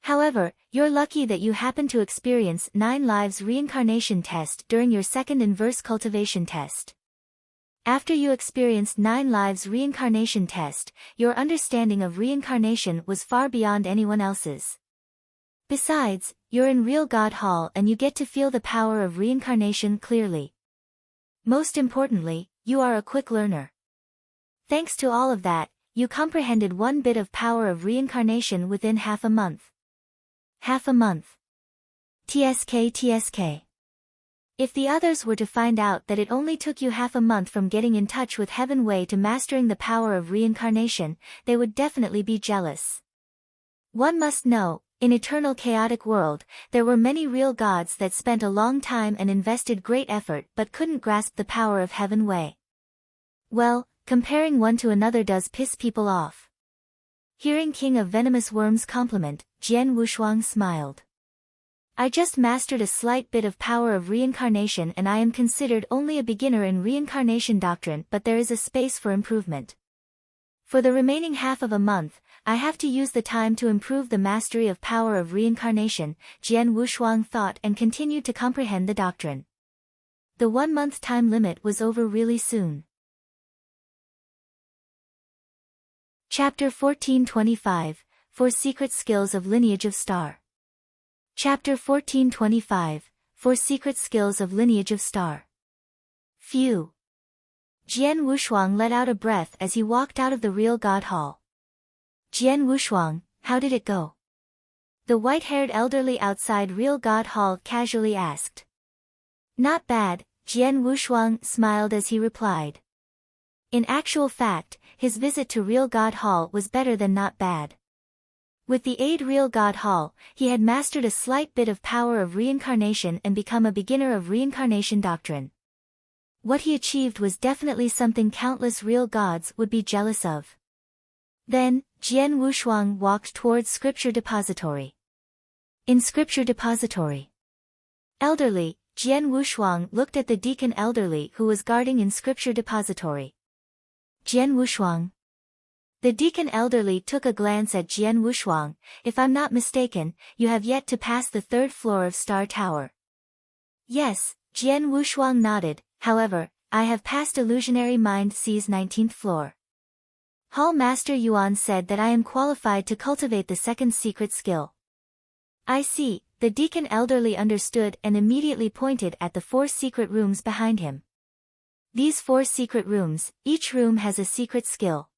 However, you're lucky that you happened to experience 9 lives reincarnation test during your second inverse cultivation test. After you experienced 9 lives reincarnation test, your understanding of reincarnation was far beyond anyone else's. Besides, you're in real God Hall and you get to feel the power of reincarnation clearly. Most importantly, you are a quick learner. Thanks to all of that, you comprehended 1 bit of power of reincarnation within half a month. Half a month. TSK. If the others were to find out that it only took you half a month from getting in touch with Heaven Way to mastering the power of reincarnation, they would definitely be jealous. One must know, in eternal chaotic world, there were many real gods that spent a long time and invested great effort but couldn't grasp the power of Heaven Way. Well, comparing one to another does piss people off. Hearing King of Venomous Worms compliment, Jian Wushuang smiled. I just mastered a slight bit of power of reincarnation and I am considered only a beginner in reincarnation doctrine, but there is a space for improvement. For the remaining half of a month, I have to use the time to improve the mastery of power of reincarnation, Jian Wushuang thought and continued to comprehend the doctrine. The 1-month time limit was over really soon. Chapter 1425, 4 Secret Skills of Lineage of Star. Chapter 1425, 4 Secret Skills of Lineage of Star. Phew. Jian Wushuang let out a breath as he walked out of the real God Hall. Jian Wushuang, how did it go? The white-haired elderly outside real God Hall casually asked. Not bad, Jian Wushuang smiled as he replied. In actual fact, his visit to real God Hall was better than not bad. With the aid real God Hall, he had mastered a slight bit of power of reincarnation and become a beginner of reincarnation doctrine. What he achieved was definitely something countless real gods would be jealous of. Then, Jian Wushuang walked towards Scripture Depository. In Scripture Depository. Elderly, Jian Wushuang looked at the deacon elderly who was guarding in Scripture Depository. Jian Wushuang. The deacon elderly took a glance at Jian Wushuang. If I'm not mistaken, you have yet to pass the 3rd floor of Star Tower. Yes, Jian Wushuang nodded, however, I have passed Illusionary Mind C's 19th floor. Hall Master Yuan said that I am qualified to cultivate the 2nd secret skill. I see, the deacon elderly understood and immediately pointed at the 4 secret rooms behind him. These 4 secret rooms, each room has a secret skill.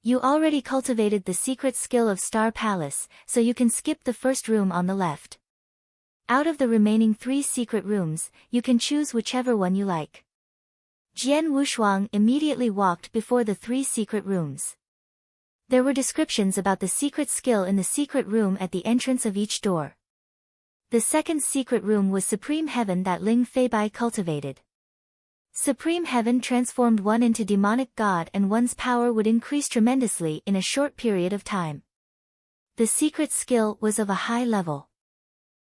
You already cultivated the secret skill of Star Palace, so you can skip the first room on the left. Out of the remaining 3 secret rooms, you can choose whichever one you like. Jian Wushuang immediately walked before the 3 secret rooms. There were descriptions about the secret skill in the secret room at the entrance of each door. The 2nd secret room was Supreme Heaven that Ling Feibai cultivated. Supreme Heaven transformed one into demonic god and one's power would increase tremendously in a short period of time. The secret skill was of a high level.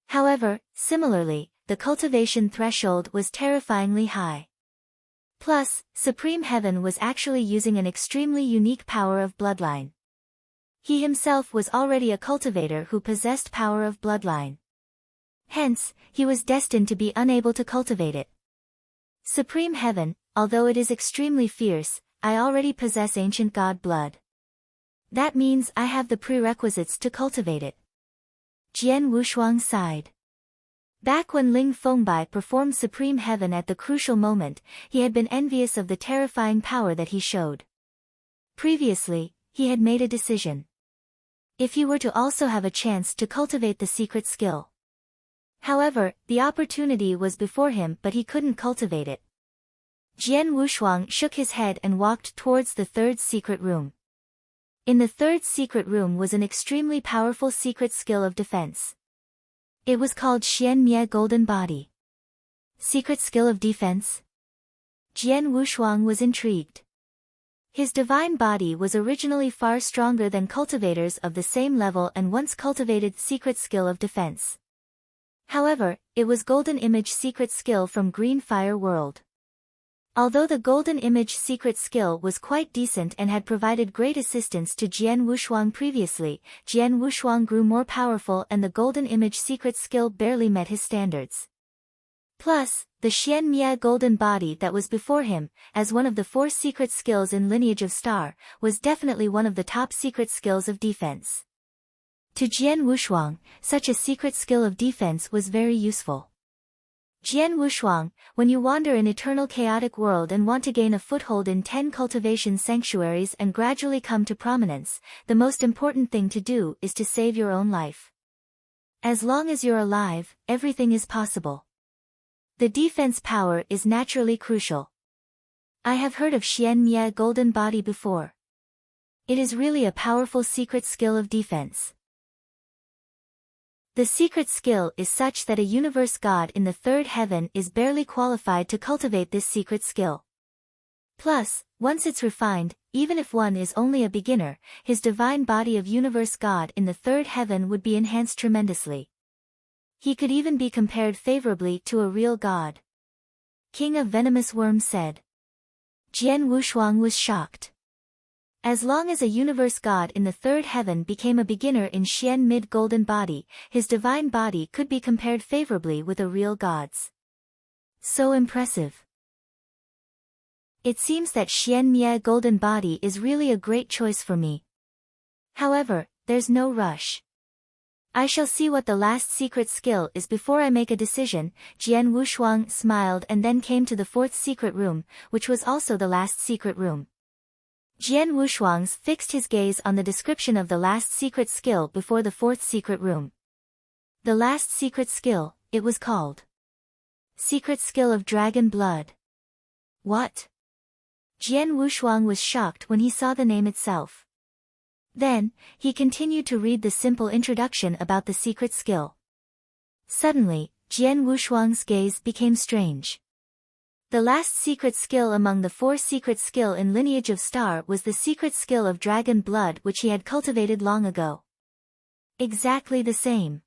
However, similarly, the cultivation threshold was terrifyingly high. Plus, Supreme Heaven was actually using an extremely unique power of bloodline. He himself was already a cultivator who possessed power of bloodline. Hence, he was destined to be unable to cultivate it. Supreme Heaven, although it is extremely fierce, I already possess ancient god blood. That means I have the prerequisites to cultivate it. Jian Wushuang sighed. Back when Ling Fengbai performed Supreme Heaven at the crucial moment, he had been envious of the terrifying power that he showed. Previously, he had made a decision. If he were to also have a chance to cultivate the secret skill. However, the opportunity was before him but he couldn't cultivate it. Jian Wushuang shook his head and walked towards the third secret room. In the third secret room was an extremely powerful secret skill of defense. It was called Xian Mie Golden Body. Secret skill of defense? Jian Wushuang was intrigued. His divine body was originally far stronger than cultivators of the same level and once cultivated secret skill of defense. However, it was Golden Image secret skill from Green Fire World. Although the Golden Image secret skill was quite decent and had provided great assistance to Jian Wushuang previously, Jian Wushuang grew more powerful and the Golden Image secret skill barely met his standards. Plus, the Xian Mie Golden Body that was before him, as one of the 4 secret skills in Lineage of Star, was definitely one of the top secret skills of defense. To Jian Wushuang, such a secret skill of defense was very useful. Jian Wushuang, when you wander in eternal chaotic world and want to gain a foothold in 10 cultivation sanctuaries and gradually come to prominence, the most important thing to do is to save your own life. As long as you're alive, everything is possible. The defense power is naturally crucial. I have heard of Xian Mie Golden Body before. It is really a powerful secret skill of defense. The secret skill is such that a universe god in the third heaven is barely qualified to cultivate this secret skill. Plus, once it's refined, even if one is only a beginner, his divine body of universe god in the third heaven would be enhanced tremendously. He could even be compared favorably to a real god. King of Venomous Worms said. Jian Wushuang was shocked. As long as a universe god in the third heaven became a beginner in Xian Mid Golden Body, his divine body could be compared favorably with a real god's. So impressive. It seems that Xian Mie Golden Body is really a great choice for me. However, there's no rush. I shall see what the last secret skill is before I make a decision. Jian Wushuang smiled and then came to the fourth secret room, which was also the last secret room. Jian Wushuang fixed his gaze on the description of the last secret skill before the fourth secret room. The last secret skill, it was called Secret Skill of Dragon Blood. What? Jian Wushuang was shocked when he saw the name itself. Then, he continued to read the simple introduction about the secret skill. Suddenly, Jian Wushuang's gaze became strange. The last secret skill among the 4 secret skill in Lineage of Star was the secret skill of Dragon Blood which he had cultivated long ago. Exactly the same.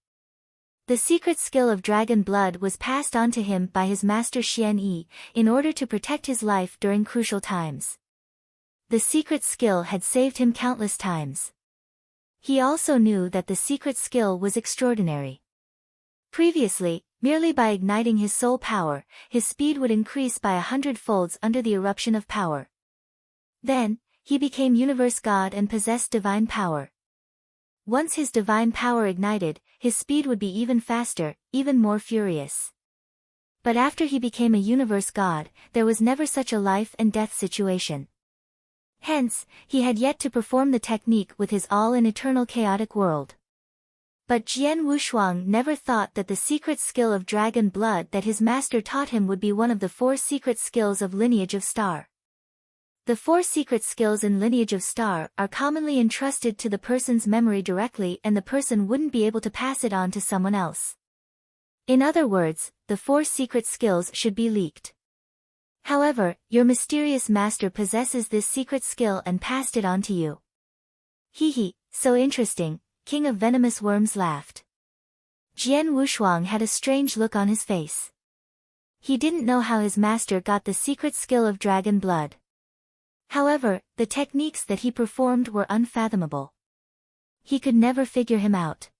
The secret skill of Dragon Blood was passed on to him by his master Xian Yi, in order to protect his life during crucial times. The secret skill had saved him countless times. He also knew that the secret skill was extraordinary. Previously, merely by igniting his soul power, his speed would increase by 100 folds under the eruption of power. Then, he became universe god and possessed divine power. Once his divine power ignited, his speed would be even faster, even more furious. But after he became a universe god, there was never such a life and death situation. Hence, he had yet to perform the technique with his all in eternal chaotic world. But Jian Wushuang never thought that the secret skill of Dragon Blood that his master taught him would be one of the 4 secret skills of Lineage of Star. The 4 secret skills in Lineage of Star are commonly entrusted to the person's memory directly and the person wouldn't be able to pass it on to someone else. In other words, the 4 secret skills should be leaked. However, your mysterious master possesses this secret skill and passed it on to you. Hee, so interesting, King of Venomous Worms laughed. Jian Wushuang had a strange look on his face. He didn't know how his master got the secret skill of Dragon Blood. However, the techniques that he performed were unfathomable. He could never figure him out.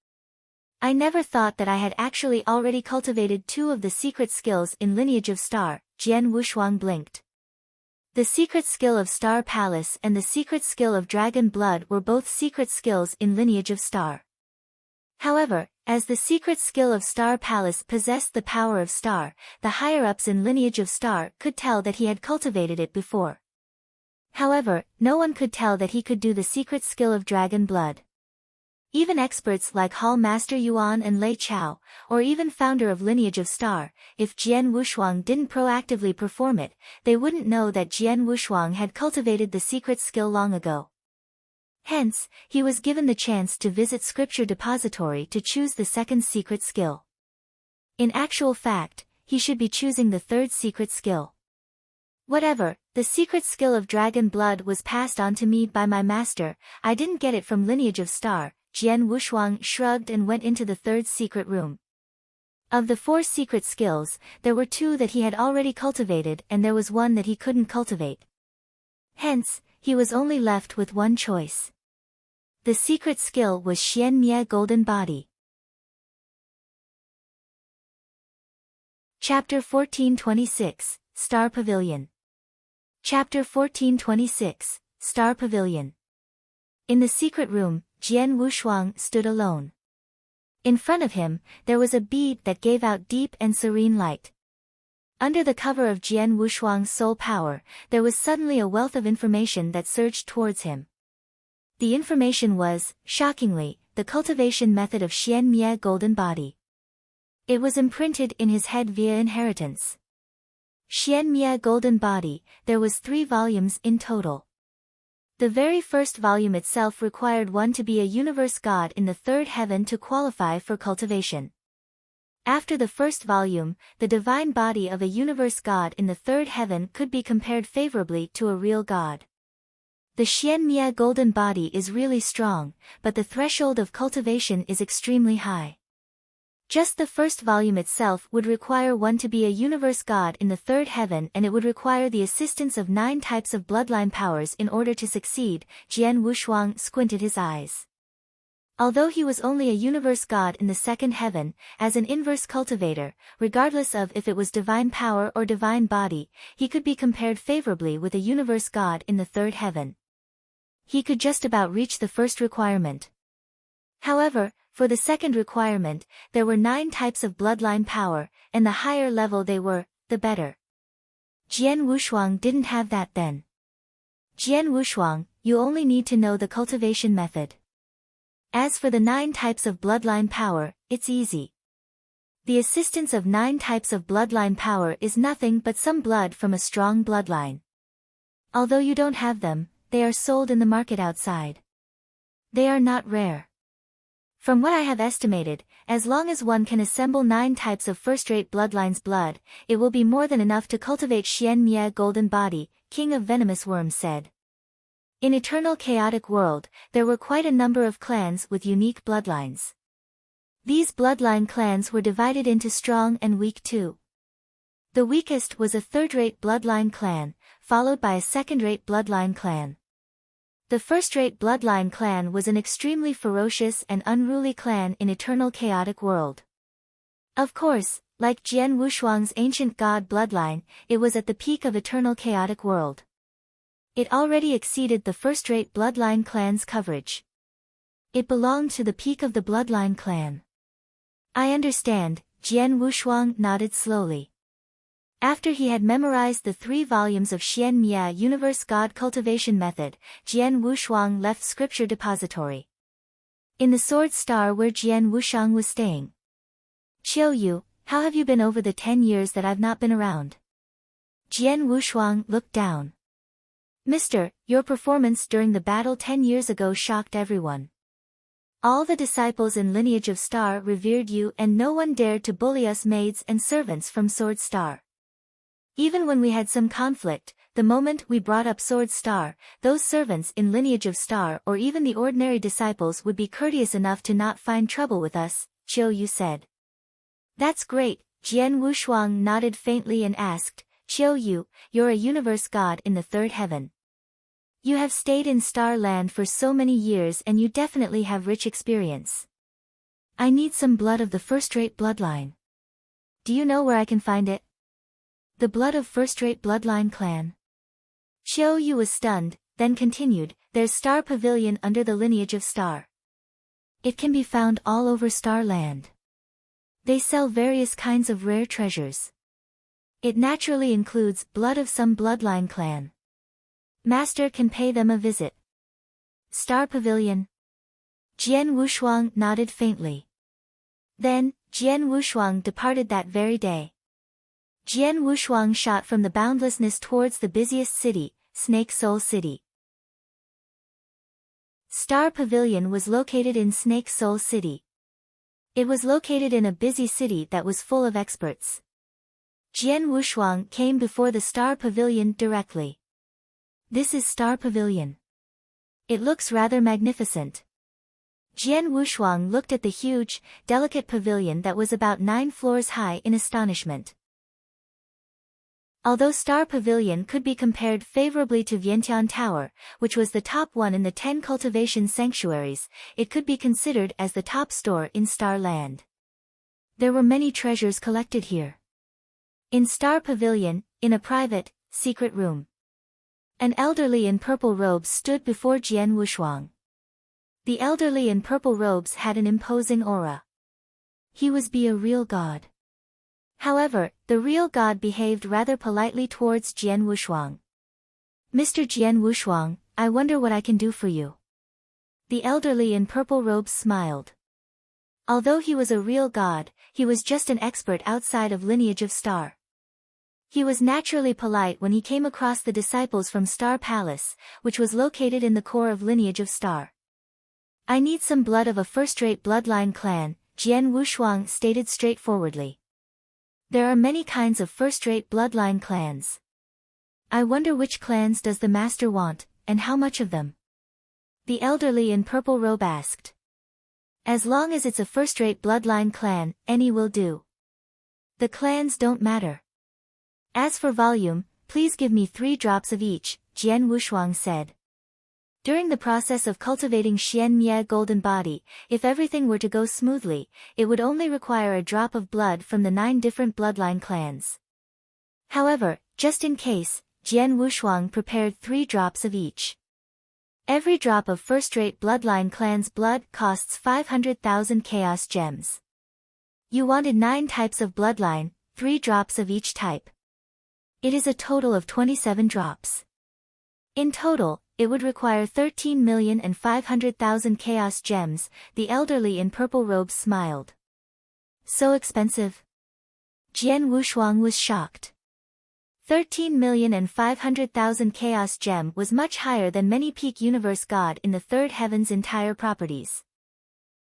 I never thought that I had actually already cultivated 2 of the secret skills in Lineage of Star, Jian Wushuang blinked. The secret skill of Star Palace and the secret skill of Dragon Blood were both secret skills in Lineage of Star. However, As the secret skill of Star Palace possessed the power of Star, the higher-ups in lineage of Star could tell that he had cultivated it before. However, no one could tell that he could do the secret skill of Dragon Blood. Even experts like Hall Master Yuan and Lei Chao, or even founder of Lineage of Star, if Jian Wushuang didn't proactively perform it, they wouldn't know that Jian Wushuang had cultivated the secret skill long ago. Hence, he was given the chance to visit Scripture Depository to choose the second secret skill. In actual fact, he should be choosing the third secret skill. Whatever, the secret skill of Dragon Blood was passed on to me by my master, I didn't get it from Lineage of Star. Jian Wushuang shrugged and went into the third secret room. Of the 4 secret skills, there were 2 that he had already cultivated and there was one that he couldn't cultivate. Hence, he was only left with one choice. The secret skill was Xian Mie Golden Body. Chapter 1426, Star Pavilion. Chapter 1426, Star Pavilion. In the secret room, Jian Wushuang stood alone. In front of him, there was a bead that gave out deep and serene light. Under the cover of Jian Wushuang's soul power, there was suddenly a wealth of information that surged towards him. The information was, shockingly, the cultivation method of Xian Mie Golden Body. It was imprinted in his head via inheritance. Xian Mie Golden Body, there was 3 volumes in total. The very first volume itself required one to be a universe god in the 3rd heaven to qualify for cultivation. After the first volume, the divine body of a universe god in the 3rd heaven could be compared favorably to a real god. The Xian Mie Golden Body is really strong, but the threshold of cultivation is extremely high. Just the first volume itself would require one to be a universe god in the 3rd heaven, and it would require the assistance of 9 types of bloodline powers in order to succeed. Jian Wushuang squinted his eyes. Although he was only a universe god in the 2nd heaven, as an inverse cultivator, regardless of if it was divine power or divine body, he could be compared favorably with a universe god in the 3rd heaven. He could just about reach the first requirement. However, for the second requirement, there were 9 types of bloodline power, and the higher level they were, the better. Jian Wushuang didn't have that then. Jian Wushuang, you only need to know the cultivation method. As for the 9 types of bloodline power, it's easy. The assistance of 9 types of bloodline power is nothing but some blood from a strong bloodline. Although you don't have them, they are sold in the market outside. They are not rare. From what I have estimated, as long as one can assemble 9 types of first-rate bloodline's blood, it will be more than enough to cultivate Xian Mie Golden Body, King of Venomous Worms said. In Eternal Chaotic World, there were quite a number of clans with unique bloodlines. These bloodline clans were divided into strong and weak too. The weakest was a 3rd-rate bloodline clan, followed by a 2nd-rate bloodline clan. The 1st-rate bloodline clan was an extremely ferocious and unruly clan in Eternal Chaotic World. Of course, like Jian Wushuang's ancient god bloodline, it was at the peak of Eternal Chaotic World. It already exceeded the 1st-rate bloodline clan's coverage. It belonged to the peak of the bloodline clan. I understand, Jian Wushuang nodded slowly. After he had memorized the 3 volumes of Xian Mie Universe God Cultivation Method, Jian Wushuang left Scripture Depository. In the Sword Star where Jian Wushuang was staying. Qiu Yu, how have you been over the 10 years that I've not been around? Jian Wushuang looked down. Mister, your performance during the battle 10 years ago shocked everyone. All the disciples in Lineage of Star revered you and no one dared to bully us maids and servants from Sword Star. Even when we had some conflict, the moment we brought up Sword Star, those servants in Lineage of Star or even the ordinary disciples would be courteous enough to not find trouble with us, Qiu Yu said. That's great, Jian Wushuang nodded faintly and asked, Qiu Yu, you're a universe god in the 3rd heaven. You have stayed in Star Land for so many years and you definitely have rich experience. I need some blood of the 1st-rate bloodline. Do you know where I can find it? The blood of 1st-rate bloodline clan. Qiu Yu was stunned, then continued, there's Star Pavilion under the Lineage of Star. It can be found all over Starland. They sell various kinds of rare treasures. It naturally includes blood of some bloodline clan. Master can pay them a visit. Star Pavilion. Jian Wushuang nodded faintly. Then, Jian Wushuang departed that very day. Jian Wushuang shot from the boundlessness towards the busiest city, Snake Soul City. Star Pavilion was located in Snake Soul City. It was located in a busy city that was full of experts. Jian Wushuang came before the Star Pavilion directly. This is Star Pavilion. It looks rather magnificent. Jian Wushuang looked at the huge, delicate pavilion that was about 9 floors high in astonishment. Although Star Pavilion could be compared favorably to Vientiane Tower, which was the top one in the 10 cultivation sanctuaries, it could be considered as the top store in Starland. There were many treasures collected here. In Star Pavilion, in a private, secret room, an elderly in purple robes stood before Jian Wushuang. The elderly in purple robes had an imposing aura. He was a real god. However, the real god behaved rather politely towards Jian Wushuang. Mr. Jian Wushuang, I wonder what I can do for you. The elderly in purple robes smiled. Although he was a real god, he was just an expert outside of lineage of Star. He was naturally polite when he came across the disciples from Star Palace, which was located in the core of lineage of Star. I need some blood of a first-rate bloodline clan, Jian Wushuang stated straightforwardly. There are many kinds of first-rate bloodline clans. I wonder which clans does the master want, and how much of them? The elderly in purple robe asked. As long as it's a first-rate bloodline clan, any will do. The clans don't matter. As for volume, please give me 3 drops of each, Jian Wushuang said. During the process of cultivating Xian Mie golden body, if everything were to go smoothly, it would only require a drop of blood from the 9 different bloodline clans. However, just in case, Jian Wushuang prepared 3 drops of each. Every drop of first-rate bloodline clan's blood costs 500,000 chaos gems. You wanted 9 types of bloodline, 3 drops of each type. It is a total of 27 drops. In total, it would require 13,500,000 chaos gems, the elderly in purple robes smiled. So expensive? Jian Wushuang was shocked. 13,500,000 chaos gem was much higher than many peak universe god in the third heaven's entire properties.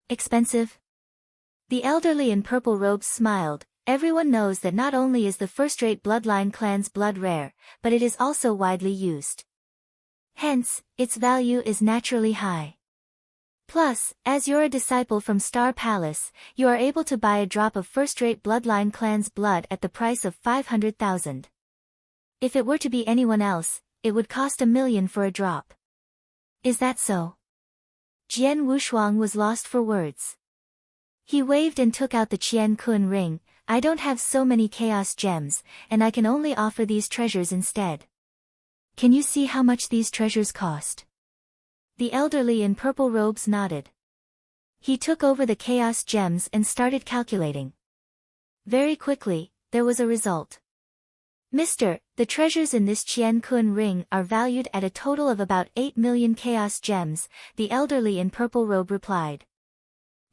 Expensive? The elderly in purple robes smiled. Everyone knows that not only is the first-rate bloodline clan's blood rare, but it is also widely used. Hence, its value is naturally high. Plus, as you're a disciple from Star Palace, you are able to buy a drop of first-rate bloodline clan's blood at the price of 500,000. If it were to be anyone else, it would cost 1 million for a drop. Is that so? Jian Wushuang was lost for words. He waved and took out the Qian Kun ring. I don't have so many chaos gems, and I can only offer these treasures instead. Can you see how much these treasures cost? The elderly in purple robes nodded. He took over the chaos gems and started calculating. Very quickly, there was a result. Mister, the treasures in this Qian Kun ring are valued at a total of about 8 million chaos gems, the elderly in purple robe replied.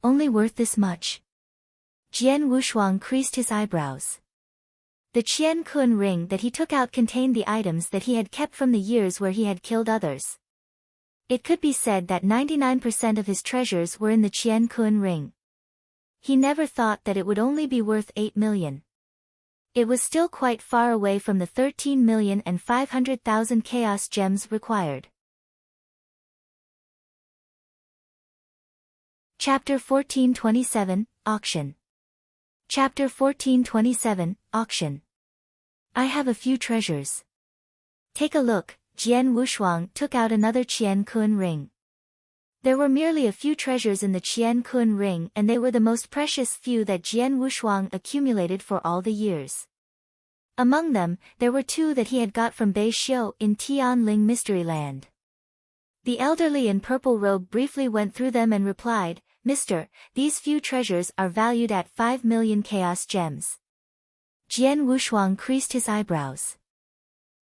Only worth this much? Jian Wushuang creased his eyebrows. The Qian Kun ring that he took out contained the items that he had kept from the years where he had killed others. It could be said that 99% of his treasures were in the Qian Kun ring. He never thought that it would only be worth 8 million. It was still quite far away from the 13,500,000 chaos gems required. Chapter 1427, Auction. Chapter 1427, Auction. I have a few treasures. Take a look. Jian Wushuang took out another Qian Kun ring. There were merely a few treasures in the Qian Kun ring, and they were the most precious few that Jian Wushuang accumulated for all the years. Among them, there were 2 that he had got from Bei Xiu in Tianling Mystery Land. The elderly in purple robe briefly went through them and replied, "Mister, these few treasures are valued at 5 million chaos gems." Jian Wushuang creased his eyebrows.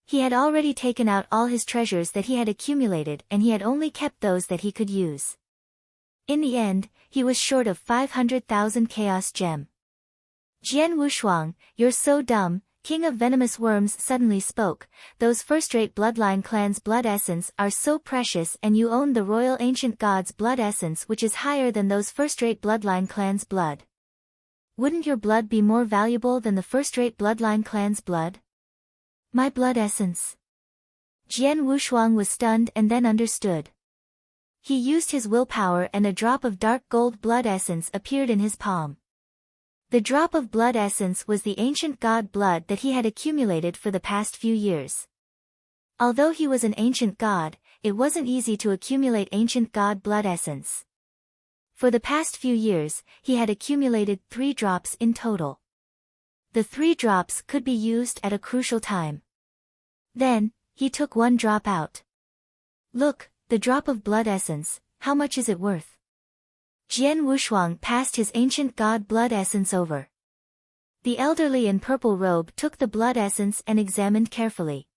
He had already taken out all his treasures that he had accumulated and he had only kept those that he could use. In the end, he was short of 500,000 chaos gem. "Jian Wushuang, you're so dumb," King of Venomous Worms suddenly spoke. "Those first-rate bloodline clans' blood essence are so precious and you own the royal ancient god's blood essence which is higher than those first-rate bloodline clans' blood. Wouldn't your blood be more valuable than the first-rate bloodline clan's blood?" "My blood essence." Jian Wushuang was stunned and then understood. He used his willpower and a drop of dark gold blood essence appeared in his palm. The drop of blood essence was the ancient god blood that he had accumulated for the past few years. Although he was an ancient god, it wasn't easy to accumulate ancient god blood essence. For the past few years, he had accumulated 3 drops in total. The 3 drops could be used at a crucial time. Then, he took 1 drop out. "Look, the drop of blood essence, how much is it worth?" Jian Wushuang passed his ancient god blood essence over. The elderly in purple robe took the blood essence and examined carefully.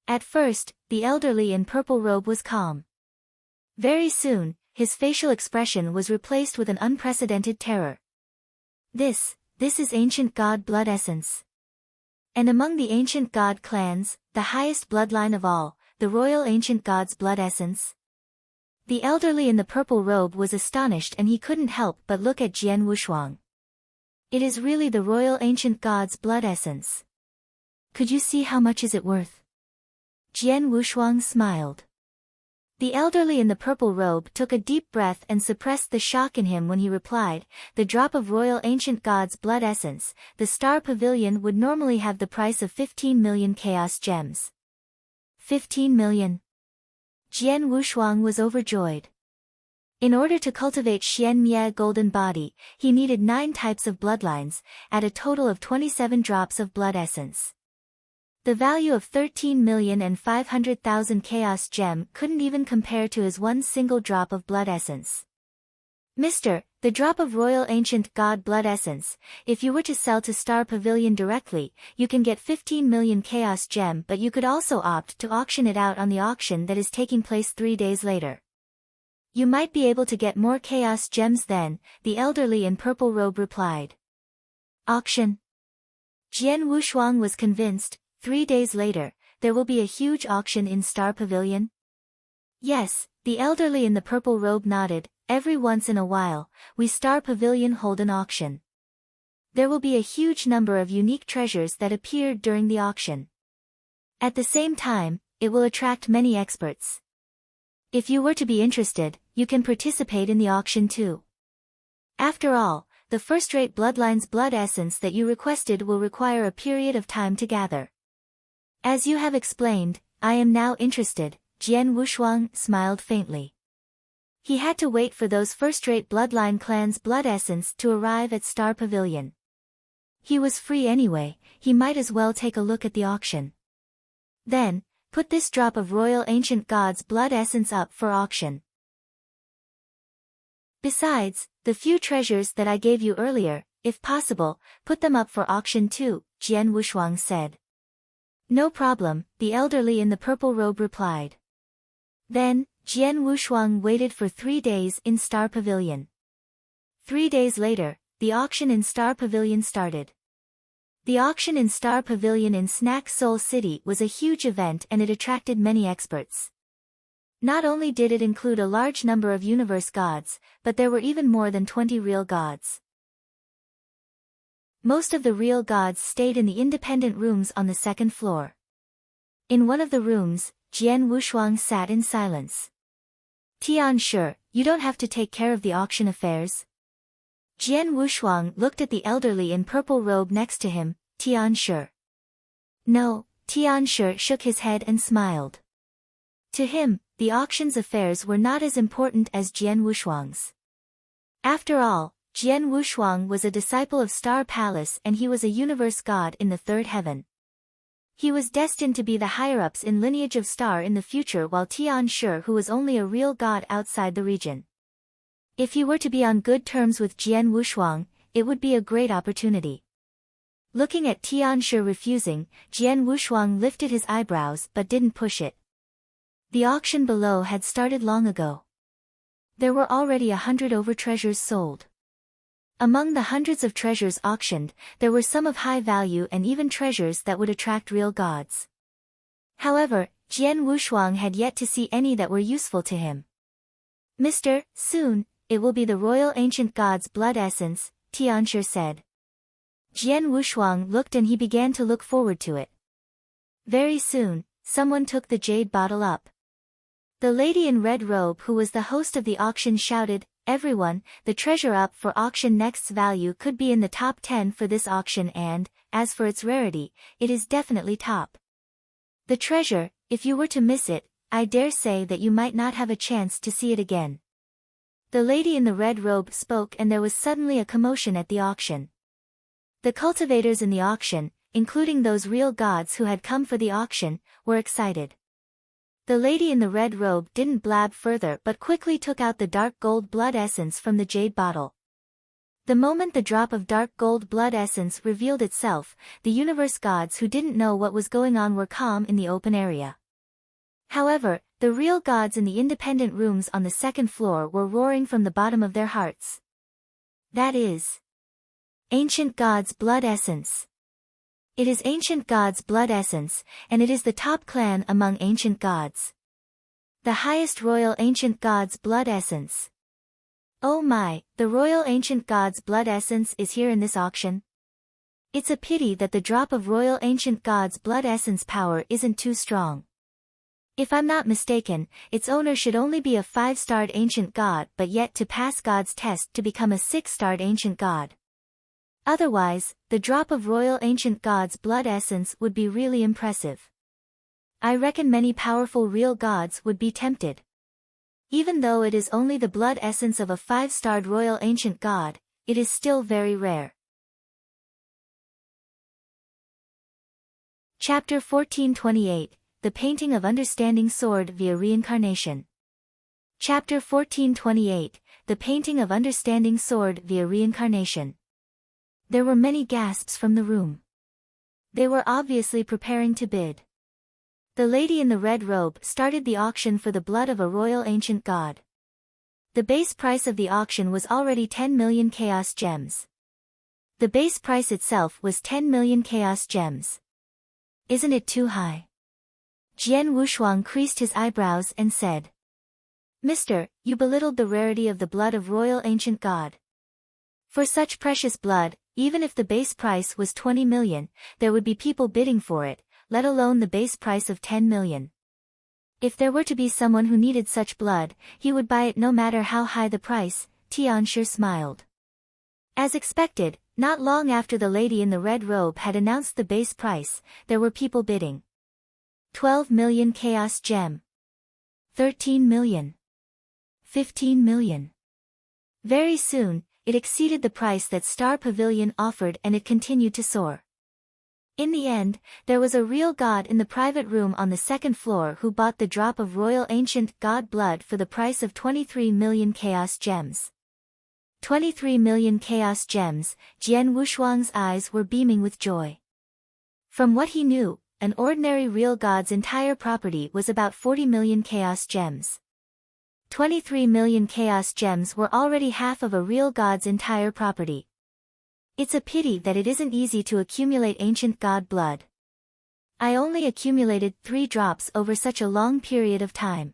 At first, the elderly in purple robe was calm. Very soon, his facial expression was replaced with an unprecedented terror. This is ancient god blood essence. And among the ancient god clans, the highest bloodline of all, the royal ancient god's blood essence? The elderly in the purple robe was astonished and he couldn't help but look at Jian Wushuang. "It is really the royal ancient god's blood essence. Could you see how much is it worth?" Jian Wushuang smiled. The elderly in the purple robe took a deep breath and suppressed the shock in him when he replied, "The drop of royal ancient god's blood essence, the Star Pavilion would normally have the price of 15 million chaos gems." 15 million. Jian Wushuang was overjoyed. In order to cultivate Xian Mie golden body, he needed 9 types of bloodlines, at a total of 27 drops of blood essence. The value of 13,500,000 chaos gem couldn't even compare to his 1 single drop of blood essence. "Mister, the drop of royal ancient god blood essence, if you were to sell to Star Pavilion directly, you can get 15 million chaos gem, but you could also opt to auction it out on the auction that is taking place 3 days later. You might be able to get more chaos gems then," the elderly in purple robe replied. "Auction?" Jian Wushuang was convinced. 3 days later, there will be a huge auction in Star Pavilion? Yes, the elderly in the purple robe nodded. "Every once in a while, we Star Pavilion hold an auction. There will be a huge number of unique treasures that appeared during the auction. At the same time, it will attract many experts. If you were to be interested, you can participate in the auction too. After all, the first-rate bloodline's blood essence that you requested will require a period of time to gather. As you have explained, I am now interested." Jian Wushuang smiled faintly. He had to wait for those first-rate bloodline clans' blood essence to arrive at Star Pavilion. He was free anyway, he might as well take a look at the auction. Then, put this drop of royal ancient god's blood essence up for auction. Besides, the few treasures that I gave you earlier, if possible, put them up for auction too, Jian Wushuang said. "No problem," the elderly in the purple robe replied. Then, Jian Wushuang waited for 3 days in Star Pavilion. 3 days later, the auction in Star Pavilion started. The auction in Star Pavilion in Snack Soul City was a huge event and it attracted many experts. Not only did it include a large number of universe gods, but there were even more than 20 real gods. Most of the real gods stayed in the independent rooms on the 2nd floor. In one of the rooms, Jian Wushuang sat in silence. "Tian Shi, you don't have to take care of the auction affairs?" Jian Wushuang looked at the elderly in purple robe next to him, Tian Shi. "No," Tian Shi shook his head and smiled. To him, the auction's affairs were not as important as Jian Wushuang's. After all, Jian Wushuang was a disciple of Star Palace and he was a universe god in the 3rd heaven. He was destined to be the higher-ups in lineage of Star in the future while Tian Shi who was only a real god outside the region. If he were to be on good terms with Jian Wushuang, it would be a great opportunity. Looking at Tianshi refusing, Jian Wushuang lifted his eyebrows but didn't push it. The auction below had started long ago. There were already 100 over treasures sold. Among the hundreds of treasures auctioned, there were some of high value and even treasures that would attract real gods. However, Jian Wushuang had yet to see any that were useful to him. "Mr. Soon, it will be the Royal Ancient God's blood essence," Tianshi said. Jian Wushuang looked and he began to look forward to it. Very soon, someone took the jade bottle up. The lady in red robe who was the host of the auction shouted, "Everyone, the treasure up for auction next's value could be in the top 10 for this auction and, as for its rarity, it is definitely top. The treasure, if you were to miss it, I dare say that you might not have a chance to see it again." The lady in the red robe spoke and there was suddenly a commotion at the auction. The cultivators in the auction, including those real gods who had come for the auction, were excited. The lady in the red robe didn't blab further but quickly took out the dark gold blood essence from the jade bottle. The moment the drop of dark gold blood essence revealed itself, the universe gods who didn't know what was going on were calm in the open area. However, the real gods in the independent rooms on the second floor were roaring from the bottom of their hearts. "That is Ancient God's blood essence. It is Ancient God's blood essence, and it is the top clan among ancient gods. The highest Royal Ancient God's blood essence. Oh my, the Royal Ancient God's blood essence is here in this auction? It's a pity that the drop of Royal Ancient God's blood essence power isn't too strong. If I'm not mistaken, its owner should only be a 5-starred ancient god but yet to pass God's test to become a 6-starred ancient god. Otherwise, the drop of Royal Ancient God's blood essence would be really impressive. I reckon many powerful real gods would be tempted. Even though it is only the blood essence of a 5-starred Royal Ancient God, it is still very rare." Chapter 1428, The Painting of Understanding Sword via Reincarnation. Chapter 1428, The Painting of Understanding Sword via Reincarnation. There were many gasps from the room. They were obviously preparing to bid. The lady in the red robe started the auction for the blood of a royal ancient god. The base price of the auction was already 10 million chaos gems. The base price itself was 10 million chaos gems. Isn't it too high? Jian Wushuang creased his eyebrows and said, "Mister, you belittled the rarity of the blood of royal ancient god. For such precious blood, even if the base price was 20 million, there would be people bidding for it, let alone the base price of 10 million. If there were to be someone who needed such blood, he would buy it no matter how high the price." Tianshi smiled. As expected, not long after the lady in the red robe had announced the base price, there were people bidding. 12 million chaos gem. 13 million. 15 million. Very soon, it exceeded the price that Star Pavilion offered and it continued to soar. In the end, there was a real god in the private room on the second floor who bought the drop of royal ancient god blood for the price of 23 million chaos gems. 23 million chaos gems, Jian Wushuang's eyes were beaming with joy. From what he knew, an ordinary real god's entire property was about 40 million chaos gems. 23 million chaos gems were already half of a real god's entire property. It's a pity that it isn't easy to accumulate ancient god blood. I only accumulated 3 drops over such a long period of time.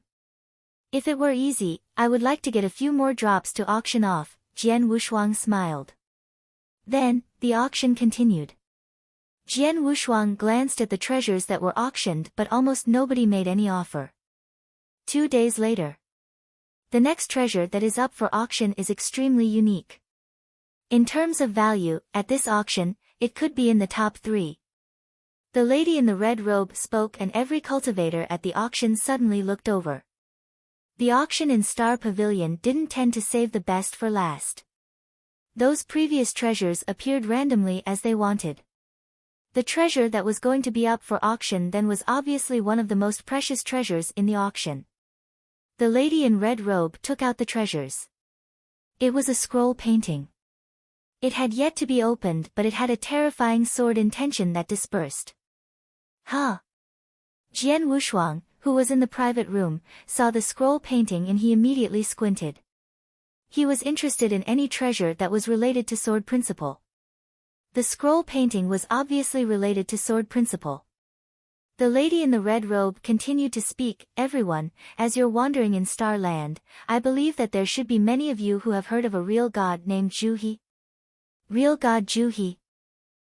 If it were easy, I would like to get a few more drops to auction off, Jian Wushuang smiled. Then, the auction continued. Jian Wushuang glanced at the treasures that were auctioned but almost nobody made any offer. 2 days later. The next treasure that is up for auction is extremely unique. In terms of value, at this auction, it could be in the top 3. The lady in the red robe spoke and every cultivator at the auction suddenly looked over. The auction in Star Pavilion didn't tend to save the best for last. Those previous treasures appeared randomly as they wanted. The treasure that was going to be up for auction then was obviously one of the most precious treasures in the auction. The lady in red robe took out the treasures. It was a scroll painting. It had yet to be opened, but it had a terrifying sword intention that dispersed. Huh? Jian Wushuang, who was in the private room, saw the scroll painting and he immediately squinted. He was interested in any treasure that was related to sword principle. The scroll painting was obviously related to sword principle. The lady in the red robe continued to speak. Everyone, as you're wandering in Star Land, I believe that there should be many of you who have heard of a real god named Zhu. Real god Zhu.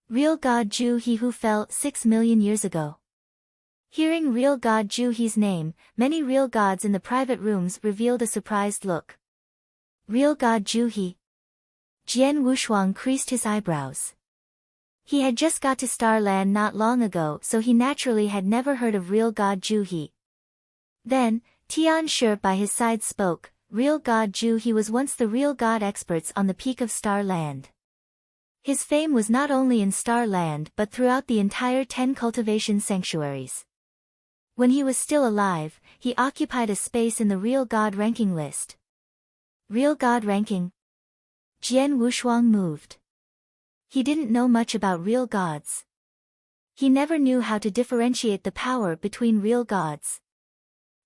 Real god Zhu who fell 6 million years ago. Hearing real god Zhu's name, many real gods in the private rooms revealed a surprised look. Real god Zhu. Jian Wushuang creased his eyebrows. He had just got to Star Land not long ago, so he naturally had never heard of real god Zhu. Then, Tian Shi by his side spoke. Real god Zhu was once the real god experts on the peak of Star Land. His fame was not only in Star Land but throughout the entire 10 cultivation sanctuaries. When he was still alive, he occupied a space in the real god ranking list. Real god ranking? Jian Wushuang moved. He didn't know much about real gods. He never knew how to differentiate the power between real gods.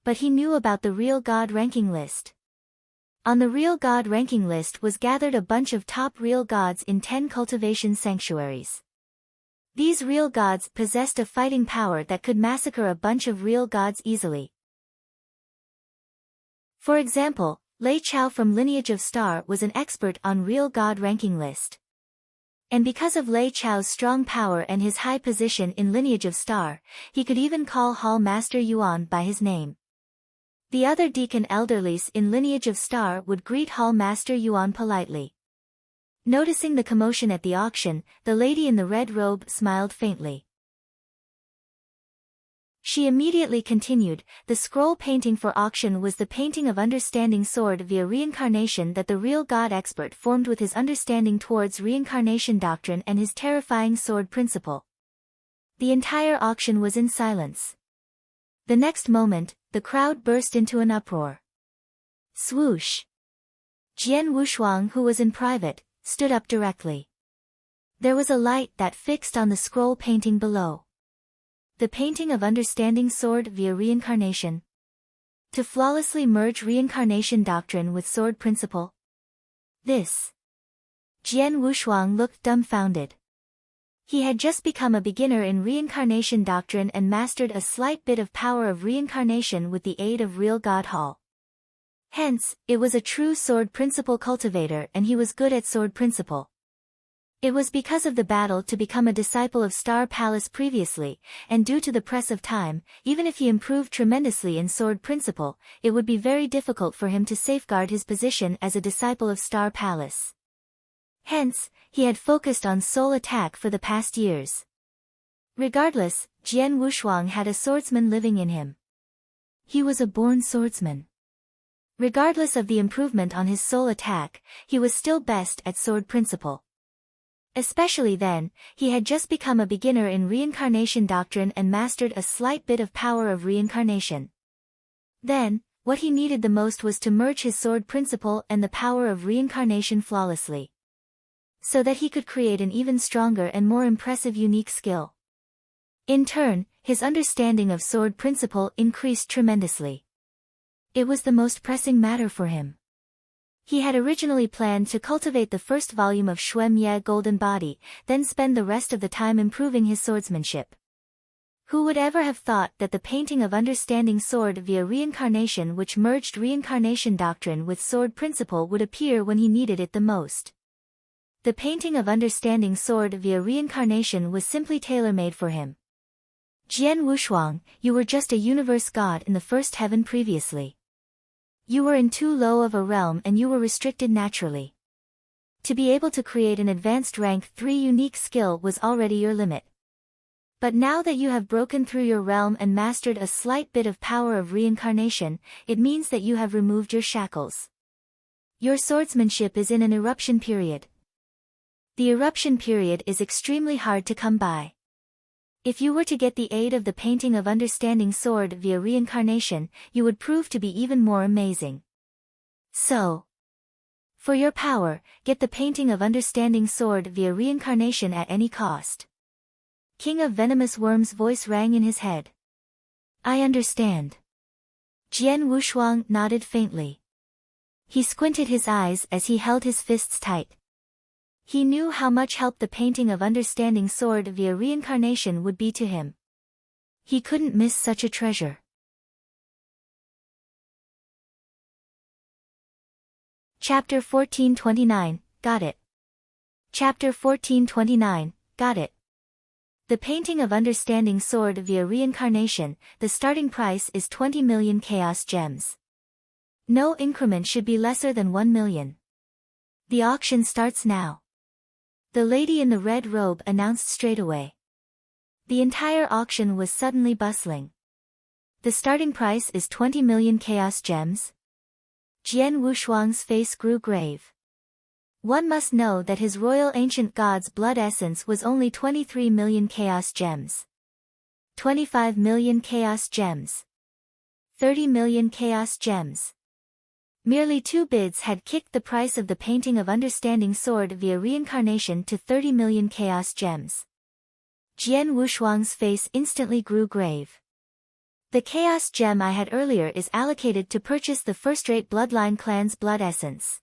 But he knew about the real god ranking list. On the real god ranking list was gathered a bunch of top real gods in 10 cultivation sanctuaries. These real gods possessed a fighting power that could massacre a bunch of real gods easily. For example, Lei Chao from Lineage of Star was an expert on real god ranking list. And because of Lei Chao's strong power and his high position in Lineage of Star, he could even call Hall Master Yuan by his name. The other deacon elderlies in Lineage of Star would greet Hall Master Yuan politely. Noticing the commotion at the auction, the lady in the red robe smiled faintly. She immediately continued, the scroll painting for auction was the painting of understanding sword via reincarnation that the real god expert formed with his understanding towards reincarnation doctrine and his terrifying sword principle. The entire auction was in silence. The next moment, the crowd burst into an uproar. Swoosh! Jian Wushuang, who was in private, stood up directly. There was a light that fixed on the scroll painting below. The painting of understanding sword via reincarnation. To flawlessly merge reincarnation doctrine with sword principle. This. Jian Wushuang looked dumbfounded. He had just become a beginner in reincarnation doctrine and mastered a slight bit of power of reincarnation with the aid of real God Hall. Hence, it was a true sword principle cultivator and he was good at sword principle. It was because of the battle to become a disciple of Star Palace previously, and due to the press of time, even if he improved tremendously in sword principle, it would be very difficult for him to safeguard his position as a disciple of Star Palace. Hence, he had focused on soul attack for the past years. Regardless, Jian Wushuang had a swordsman living in him. He was a born swordsman. Regardless of the improvement on his soul attack, he was still best at sword principle. Especially then, he had just become a beginner in reincarnation doctrine and mastered a slight bit of power of reincarnation. Then, what he needed the most was to merge his sword principle and the power of reincarnation flawlessly. So that he could create an even stronger and more impressive unique skill. In turn, his understanding of sword principle increased tremendously. It was the most pressing matter for him. He had originally planned to cultivate the first volume of Xuan Ye Golden Body, then spend the rest of the time improving his swordsmanship. Who would ever have thought that the painting of understanding sword via reincarnation which merged reincarnation doctrine with sword principle would appear when he needed it the most? The painting of understanding sword via reincarnation was simply tailor-made for him. Jian Wushuang, you were just a universe god in the first heaven previously. You were in too low of a realm and you were restricted naturally. To be able to create an advanced rank 3 unique skill was already your limit. But now that you have broken through your realm and mastered a slight bit of power of reincarnation, it means that you have removed your shackles. Your swordsmanship is in an eruption period. The eruption period is extremely hard to come by. If you were to get the aid of the painting of understanding sword via reincarnation, you would prove to be even more amazing. So, For your power, get the painting of understanding sword via reincarnation at any cost. King of Venomous Worm's voice rang in his head. I understand. Jian Wushuang nodded faintly. He squinted his eyes as he held his fists tight. He knew how much help the painting of understanding sword via reincarnation would be to him. He couldn't miss such a treasure. Chapter 1429, got it. Chapter 1429, got it. The painting of understanding sword via reincarnation, the starting price is 20 million chaos gems. No increment should be lesser than 1 million. The auction starts now. The lady in the red robe announced straight away. The entire auction was suddenly bustling. The starting price is 20 million chaos gems? Jian Wushuang's face grew grave. One must know that his royal ancient god's blood essence was only 23 million chaos gems. 25 million chaos gems. 30 million chaos gems. Merely 2 bids had kicked the price of the painting of understanding sword via reincarnation to 30 million chaos gems. Jian Wushuang's face instantly grew grave. The chaos gem I had earlier is allocated to purchase the first-rate bloodline clan's blood essence.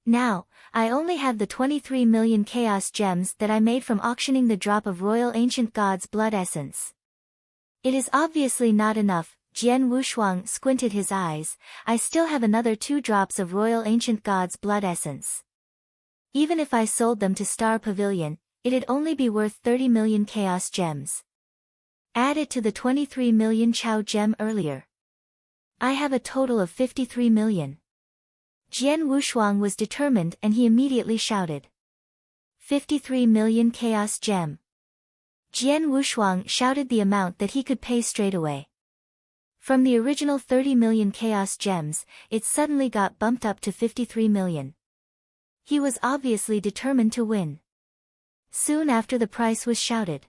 Now, I only have the 23 million chaos gems that I made from auctioning the drop of royal ancient god's blood essence. It is obviously not enough. Jian Wushuang squinted his eyes. I still have another 2 drops of royal ancient god's blood essence. Even if I sold them to Star Pavilion, it'd only be worth 30 million chaos gems. Add it to the 23 million Chao gem earlier. I have a total of 53 million. Jian Wushuang was determined and he immediately shouted. 53 million chaos gem. Jian Wushuang shouted the amount that he could pay straight away. From the original 30 million chaos gems, it suddenly got bumped up to 53 million. He was obviously determined to win. Soon after the price was shouted.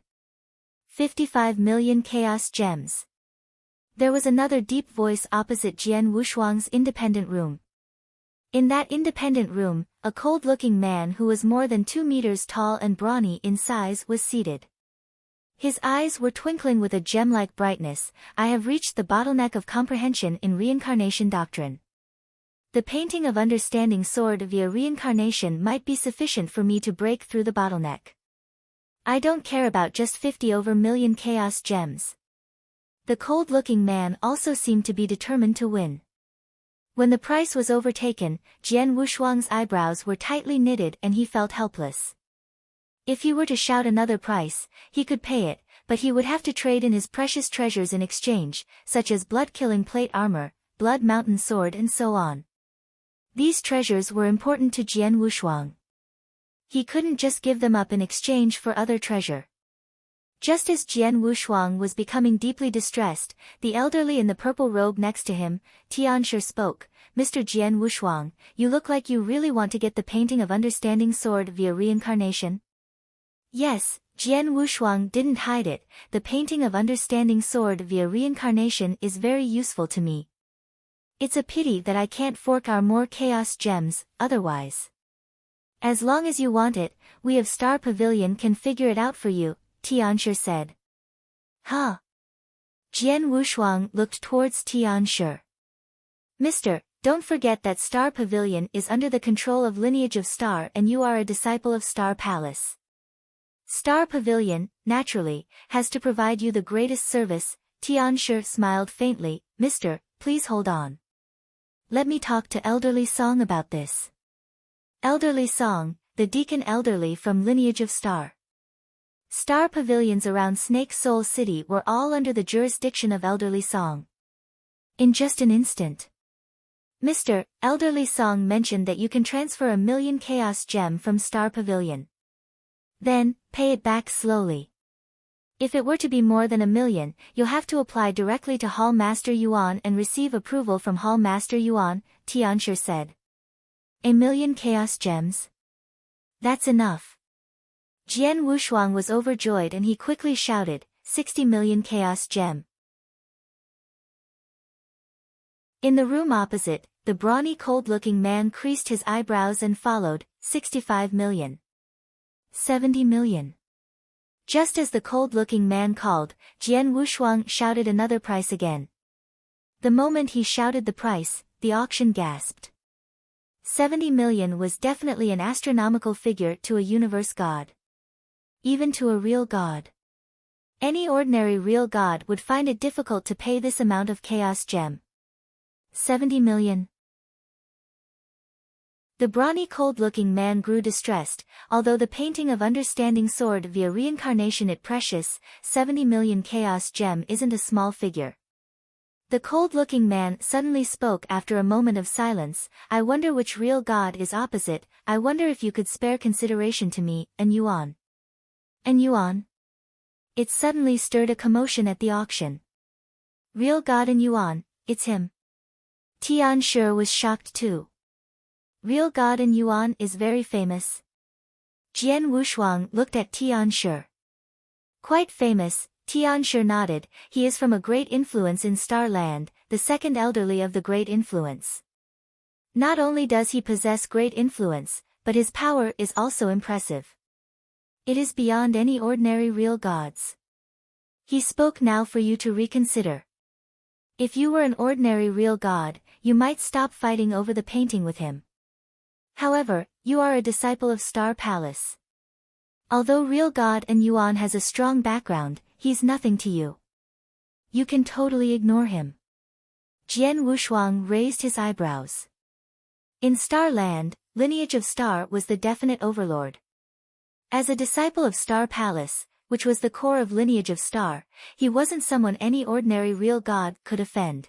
55 million chaos gems. There was another deep voice opposite Jian Wushuang's independent room. In that independent room, a cold-looking man who was more than 2 meters tall and brawny in size was seated. His eyes were twinkling with a gem-like brightness. I have reached the bottleneck of comprehension in reincarnation doctrine. The painting of understanding sword via reincarnation might be sufficient for me to break through the bottleneck. I don't care about just 50 over million chaos gems. The cold-looking man also seemed to be determined to win. When the price was overtaken, Jian Wushuang's eyebrows were tightly knitted and he felt helpless. If he were to shout another price, he could pay it, but he would have to trade in his precious treasures in exchange, such as blood-killing plate armor, blood mountain sword and so on. These treasures were important to Jian Wushuang. He couldn't just give them up in exchange for other treasure. Just as Jian Wushuang was becoming deeply distressed, the elderly in the purple robe next to him, Tianshi, spoke. Mr. Jian Wushuang, you look like you really want to get the painting of understanding sword via reincarnation? Yes, Jian Wushuang didn't hide it. The painting of understanding sword via reincarnation is very useful to me. It's a pity that I can't fork our more chaos gems, otherwise. As long as you want it, we of Star Pavilion can figure it out for you, Tianshi said. Huh? Jian Wushuang looked towards Tianshi. Mister, don't forget that Star Pavilion is under the control of Lineage of Star and you are a disciple of Star Palace. Star Pavilion, naturally, has to provide you the greatest service. Tianshi smiled faintly. Mister, please hold on. Let me talk to Elderly Song about this. Elderly Song, the Deacon Elderly from Lineage of Star. Star Pavilions around Snake Soul City were all under the jurisdiction of Elderly Song. In just an instant. Mr. Elderly Song mentioned that you can transfer 1 million chaos gem from Star Pavilion. Then, pay it back slowly. If it were to be more than 1 million, you'll have to apply directly to Hall Master Yuan and receive approval from Hall Master Yuan, Tianshi said. 1 million chaos gems? That's enough. Jian Wushuang was overjoyed and he quickly shouted, 60 million chaos gem. In the room opposite, The brawny cold-looking man creased his eyebrows and followed, 65 million. 70 million. Just as the cold-looking man called, Jian Wushuang shouted another price again. The moment he shouted the price, the auction gasped. 70 million was definitely an astronomical figure to a universe god. Even to a real god. Any ordinary real god would find it difficult to pay this amount of chaos gem. 70 million. The brawny cold-looking man grew distressed, although the painting of understanding sword via reincarnation it precious, 70 million chaos gem isn't a small figure. The cold-looking man suddenly spoke after a moment of silence, I wonder which real god is opposite, I wonder if you could spare consideration to me, An Yuan. An Yuan? It suddenly stirred a commotion at the auction. Real god An Yuan, it's him. Tian Shi was shocked too. Real god An Yuan is very famous. Jian Wushuang looked at Tian Shi. Quite famous, Tian Shi nodded, he is from a great influence in Star Land, the second elderly of the great influence. Not only does he possess great influence, but his power is also impressive. It is beyond any ordinary real gods. He spoke now for you to reconsider. If you were an ordinary real god, you might stop fighting over the painting with him. However, you are a disciple of Star Palace. Although real god An Yuan has a strong background, he's nothing to you. You can totally ignore him. Jian Wushuang raised his eyebrows. In Star Land, lineage of Star was the definite overlord. As a disciple of Star Palace, which was the core of lineage of Star, he wasn't someone any ordinary real god could offend.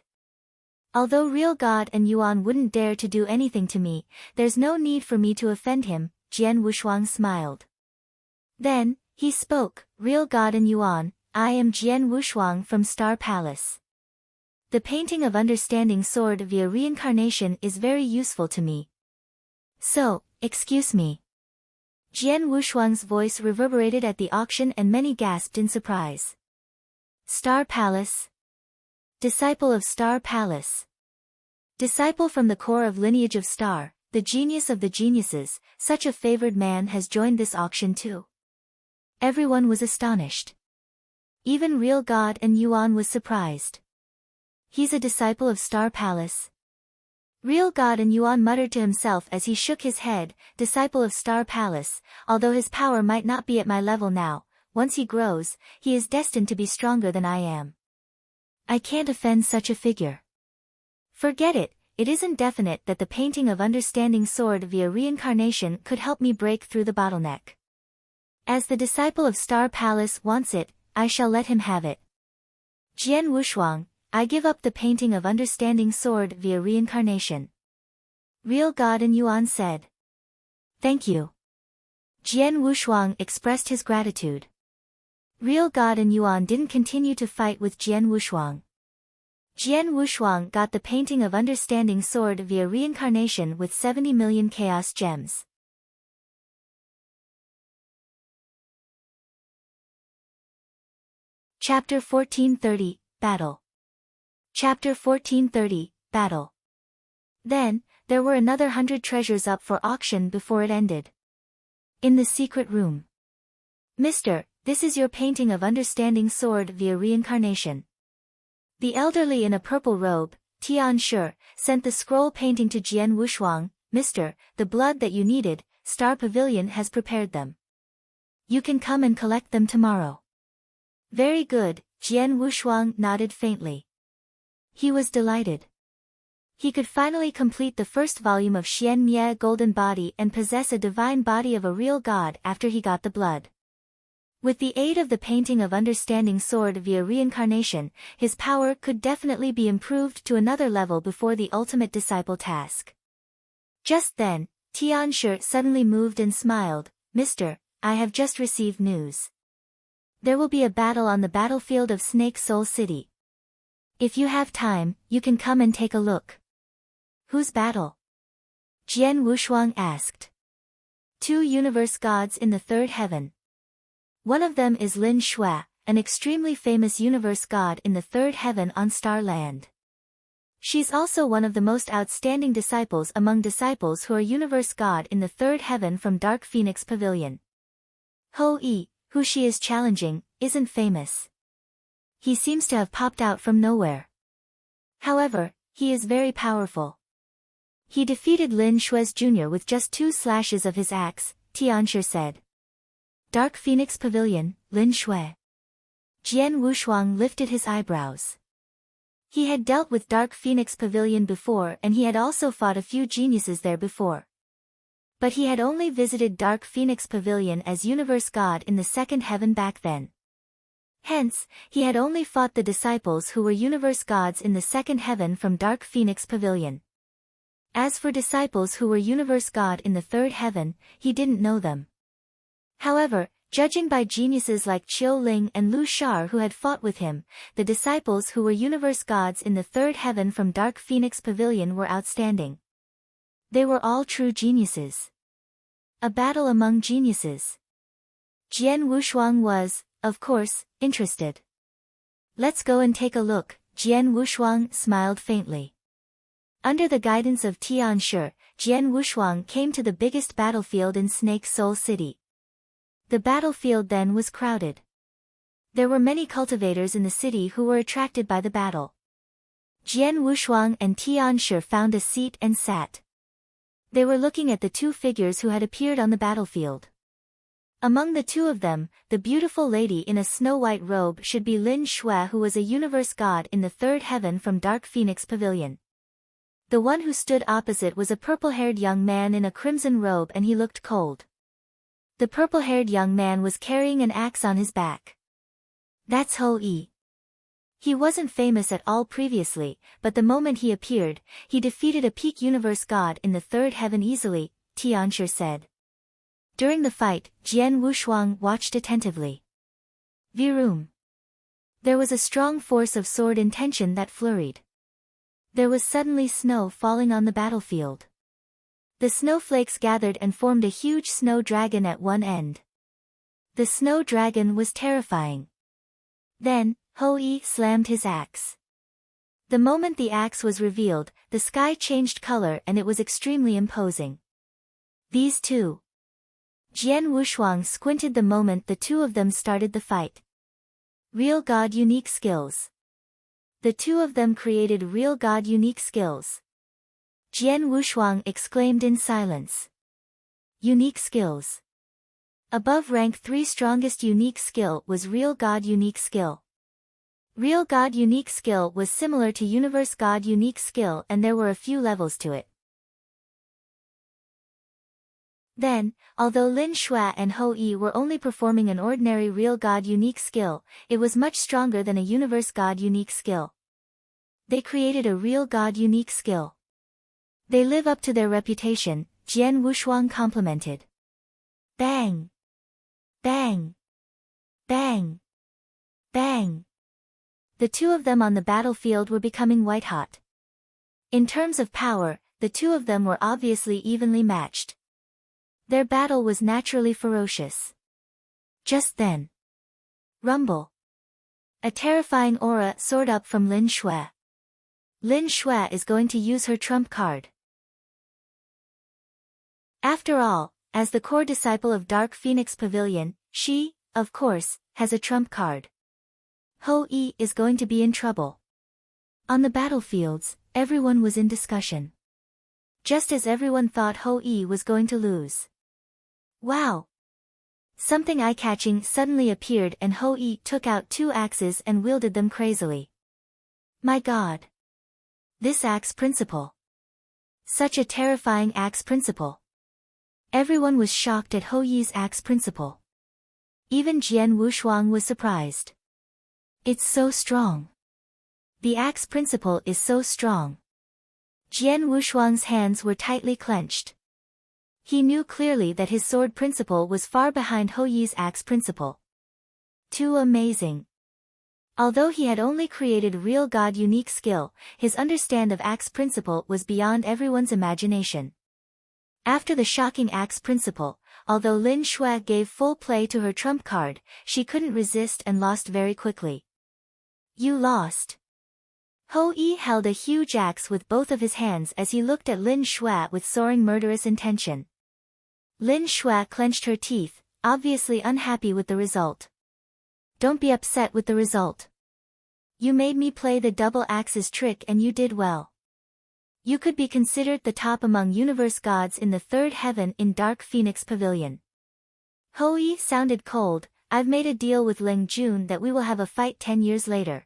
Although real god An Yuan wouldn't dare to do anything to me, there's no need for me to offend him, Jian Wushuang smiled. Then, he spoke, real god An Yuan, I am Jian Wushuang from Star Palace. The painting of understanding sword via reincarnation is very useful to me. So, excuse me. Jian Wushuang's voice reverberated at the auction and many gasped in surprise. Star Palace? Disciple of Star Palace. Disciple from the core of lineage of Star, the genius of the geniuses, such a favored man has joined this auction too. Everyone was astonished. Even real god An Yuan was surprised. He's a disciple of Star Palace. Real god An Yuan muttered to himself as he shook his head, disciple of Star Palace, although his power might not be at my level now, once he grows, he is destined to be stronger than I am. I can't offend such a figure. Forget it, it isn't definite that the painting of understanding sword via reincarnation could help me break through the bottleneck. As the disciple of Star Palace wants it, I shall let him have it. Jian Wushuang, I give up the painting of understanding sword via reincarnation. Real god An Yuan said. Thank you. Jian Wushuang expressed his gratitude. Real god An Yuan didn't continue to fight with Jian Wushuang. Jian Wushuang got the painting of understanding sword via reincarnation with 70 million chaos gems. Chapter 1430, Battle. Chapter 1430, Battle. Then, there were another 100 treasures up for auction before it ended. In the secret room. Mister, this is your painting of understanding sword via reincarnation. The elderly in a purple robe, Tian Shi, sent the scroll painting to Jian Wushuang, Mister, the blood that you needed, Star Pavilion has prepared them. You can come and collect them tomorrow. Very good, Jian Wushuang nodded faintly. He was delighted. He could finally complete the first volume of Xian Mie Golden Body and possess a divine body of a real god after he got the blood. With the aid of the painting of understanding sword via reincarnation, his power could definitely be improved to another level before the ultimate disciple task. Just then, Tian Shi suddenly moved and smiled, Mister, I have just received news. There will be a battle on the battlefield of Snake Soul City. If you have time, you can come and take a look. Whose battle? Jian Wushuang asked. 2 universe gods in the third heaven. One of them is Lin Shui, an extremely famous universe god in the third heaven on Star Land. She's also one of the most outstanding disciples among disciples who are Universe God in the third heaven from Dark Phoenix Pavilion. Ho-E, who she is challenging, isn't famous. He seems to have popped out from nowhere. However, he is very powerful. He defeated Lin Shue's Jr. with just 2 slashes of his axe, Tianshi said. Dark Phoenix Pavilion, Lin Shui. Jian Wushuang lifted his eyebrows. He had dealt with Dark Phoenix Pavilion before and he had also fought a few geniuses there before. But he had only visited Dark Phoenix Pavilion as Universe God in the second heaven back then. Hence, he had only fought the disciples who were Universe Gods in the second heaven from Dark Phoenix Pavilion. As for disciples who were Universe God in the third heaven, he didn't know them. However, judging by geniuses like Qiu Ling and Lu Shar who had fought with him, the disciples who were Universe Gods in the third heaven from Dark Phoenix Pavilion were outstanding. They were all true geniuses. A battle among geniuses. Jian Wushuang was, of course, interested. Let's go and take a look, Jian Wushuang smiled faintly. Under the guidance of Tianshi, Jian Wushuang came to the biggest battlefield in Snake Soul City. The battlefield then was crowded. There were many cultivators in the city who were attracted by the battle. Jian Wushuang and Tianshi found a seat and sat. They were looking at the 2 figures who had appeared on the battlefield. Among the 2 of them, the beautiful lady in a snow-white robe should be Lin Shui, who was a Universe God in the third heaven from Dark Phoenix Pavilion. The one who stood opposite was a purple-haired young man in a crimson robe and he looked cold. The purple-haired young man was carrying an axe on his back. That's Ho-E. He wasn't famous at all previously, but the moment he appeared, he defeated a peak Universe God in the third heaven easily, Tianshi said. During the fight, Jian Wushuang watched attentively. Virum. There was a strong force of sword intention that flurried. There was suddenly snow falling on the battlefield. The snowflakes gathered and formed a huge snow dragon at one end. The snow dragon was terrifying. Then, Ho-E slammed his axe. The moment the axe was revealed, the sky changed color and it was extremely imposing. These 2. Jian Wushuang squinted the moment the 2 of them started the fight. Real God unique skills. The 2 of them created real God unique skills. Jian Wushuang exclaimed in silence. Unique skills. Above rank 3 strongest unique skill was Real God unique skill. Real God unique skill was similar to Universe God unique skill and there were a few levels to it. Then, although Lin Shui and Ho-E were only performing an ordinary Real God unique skill, it was much stronger than a Universe God unique skill. They created a Real God unique skill. They live up to their reputation, Jian Wushuang complimented. Bang! Bang! Bang! Bang! The 2 of them on the battlefield were becoming white-hot. In terms of power, the 2 of them were obviously evenly matched. Their battle was naturally ferocious. Just then. Rumble. A terrifying aura soared up from Lin Shui. Lin Shui is going to use her trump card. After all, as the core disciple of Dark Phoenix Pavilion, she, of course, has a trump card. Ho-E is going to be in trouble. On the battlefields, everyone was in discussion. Just as everyone thought Ho-E was going to lose. Wow! Something eye-catching suddenly appeared and Ho-E took out 2 axes and wielded them crazily. My God! This axe principle! Such a terrifying axe principle! Everyone was shocked at Ho-Yi's axe principle. Even Jian Wushuang was surprised. It's so strong. The axe principle is so strong. Jian Wushuang's hands were tightly clenched. He knew clearly that his sword principle was far behind Ho-Yi's axe principle. Too amazing. Although he had only created Real God unique skill, his understand of axe principle was beyond everyone's imagination. After the shocking axe principle, although Lin Shui gave full play to her trump card, she couldn't resist and lost very quickly. You lost. Ho Yi held a huge axe with both of his hands as he looked at Lin Shui with soaring murderous intention. Lin Shui clenched her teeth, obviously unhappy with the result. Don't be upset with the result. You made me play the double axes trick and you did well. You could be considered the top among universe gods in the third heaven in Dark Phoenix Pavilion. Ho Yi sounded cold. I've made a deal with Ling Jun that we will have a fight 10 years later.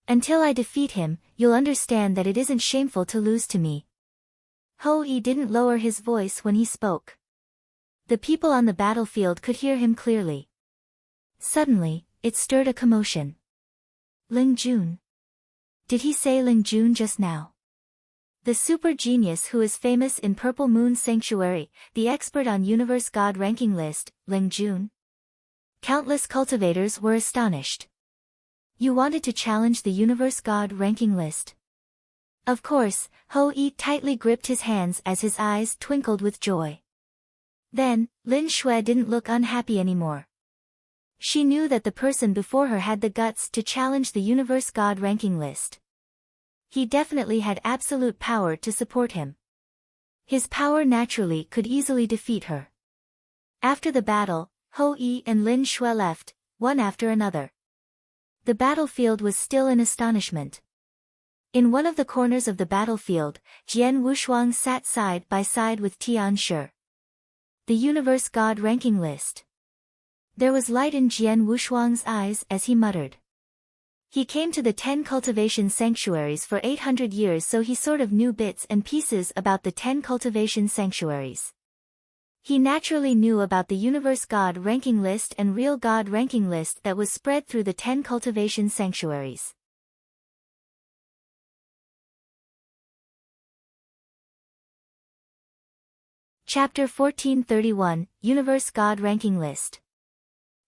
Until I defeat him, you'll understand that it isn't shameful to lose to me. Ho Yi didn't lower his voice when he spoke. The people on the battlefield could hear him clearly. Suddenly, it stirred a commotion. Ling Jun. Did he say Ling Jun just now? The super genius who is famous in Purple Moon Sanctuary, the expert on Universe God ranking list, Ling Jun? Countless cultivators were astonished. You wanted to challenge the Universe God ranking list? Of course, Ho Yi tightly gripped his hands as his eyes twinkled with joy. Then, Lin Shui didn't look unhappy anymore. She knew that the person before her had the guts to challenge the Universe God ranking list. He definitely had absolute power to support him. His power naturally could easily defeat her. After the battle, Ho Yi and Lin Shui left, one after another. The battlefield was still in astonishment. In one of the corners of the battlefield, Jian Wushuang sat side by side with Tian Shi. The Universe God ranking list. There was light in Jian Wushuang's eyes as he muttered. He came to the 10 cultivation sanctuaries for 800 years, so he sort of knew bits and pieces about the 10 cultivation sanctuaries. He naturally knew about the Universe God ranking list and Real God ranking list that was spread through the 10 cultivation sanctuaries. Chapter 1431, Universe God ranking list.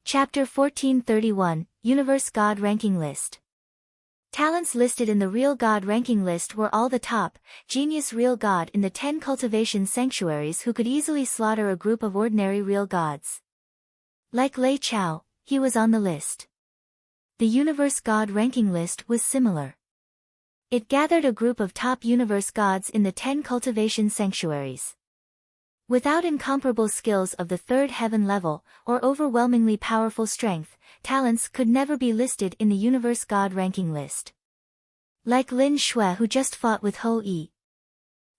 Chapter 1431, Universe God ranking list. Talents listed in the Real God ranking list were all the top, genius Real God in the 10 cultivation sanctuaries who could easily slaughter a group of ordinary Real Gods. Like Lei Chao, he was on the list. The Universe God ranking list was similar. It gathered a group of top Universe Gods in the 10 cultivation sanctuaries. Without incomparable skills of the third heaven level, or overwhelmingly powerful strength, talents could never be listed in the Universe God ranking list. Like Lin Shui who just fought with Ho Yi.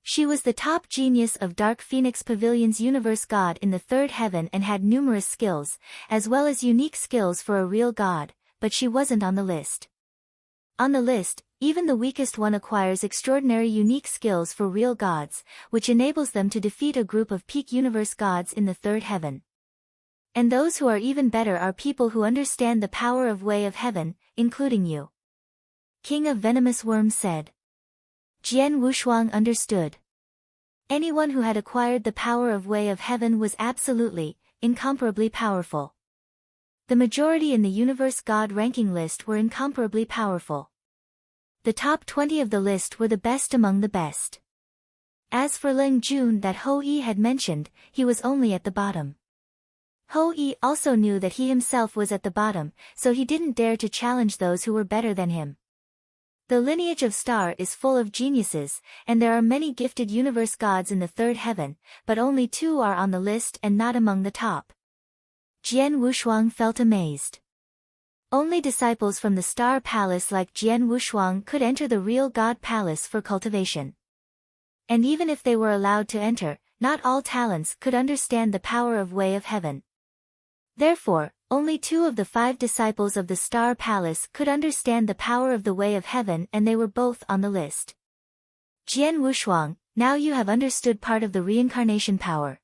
She was the top genius of Dark Phoenix Pavilion's Universe God in the third heaven and had numerous skills, as well as unique skills for a real god, but she wasn't on the list. On the list, even the weakest one acquires extraordinary unique skills for real gods, which enables them to defeat a group of peak universe gods in the third heaven. And those who are even better are people who understand the power of Way of Heaven, including you. King of Venomous Worms said. Jian Wushuang understood. Anyone who had acquired the power of Way of Heaven was absolutely, incomparably powerful. The majority in the Universe God ranking list were incomparably powerful. The top 20 of the list were the best among the best. As for Ling Jun that Ho Yi had mentioned, he was only at the bottom. Ho Yi also knew that he himself was at the bottom, so he didn't dare to challenge those who were better than him. The lineage of Star is full of geniuses, and there are many gifted universe gods in the third heaven, but only 2 are on the list and not among the top. Jian Wushuang felt amazed. Only disciples from the Star Palace like Jian Wushuang could enter the Real God Palace for cultivation. And even if they were allowed to enter, not all talents could understand the power of Way of Heaven. Therefore, only 2 of the 5 disciples of the Star Palace could understand the power of the Way of Heaven, and they were both on the list. Jian Wushuang, now you have understood part of the reincarnation power.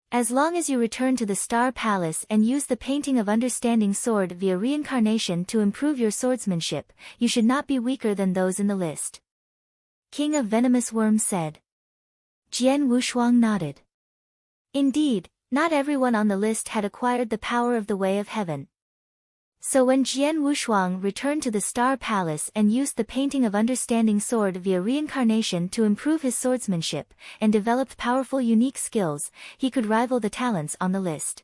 As long as you return to the Star Palace and use the Painting of Understanding sword via reincarnation to improve your swordsmanship, you should not be weaker than those in the list. King of Venomous Worms said. Jian Wushuang nodded. Indeed, not everyone on the list had acquired the power of the Way of Heaven. So when Jian Wushuang returned to the Star Palace and used the Painting of Understanding sword via reincarnation to improve his swordsmanship, and developed powerful unique skills, he could rival the talents on the list.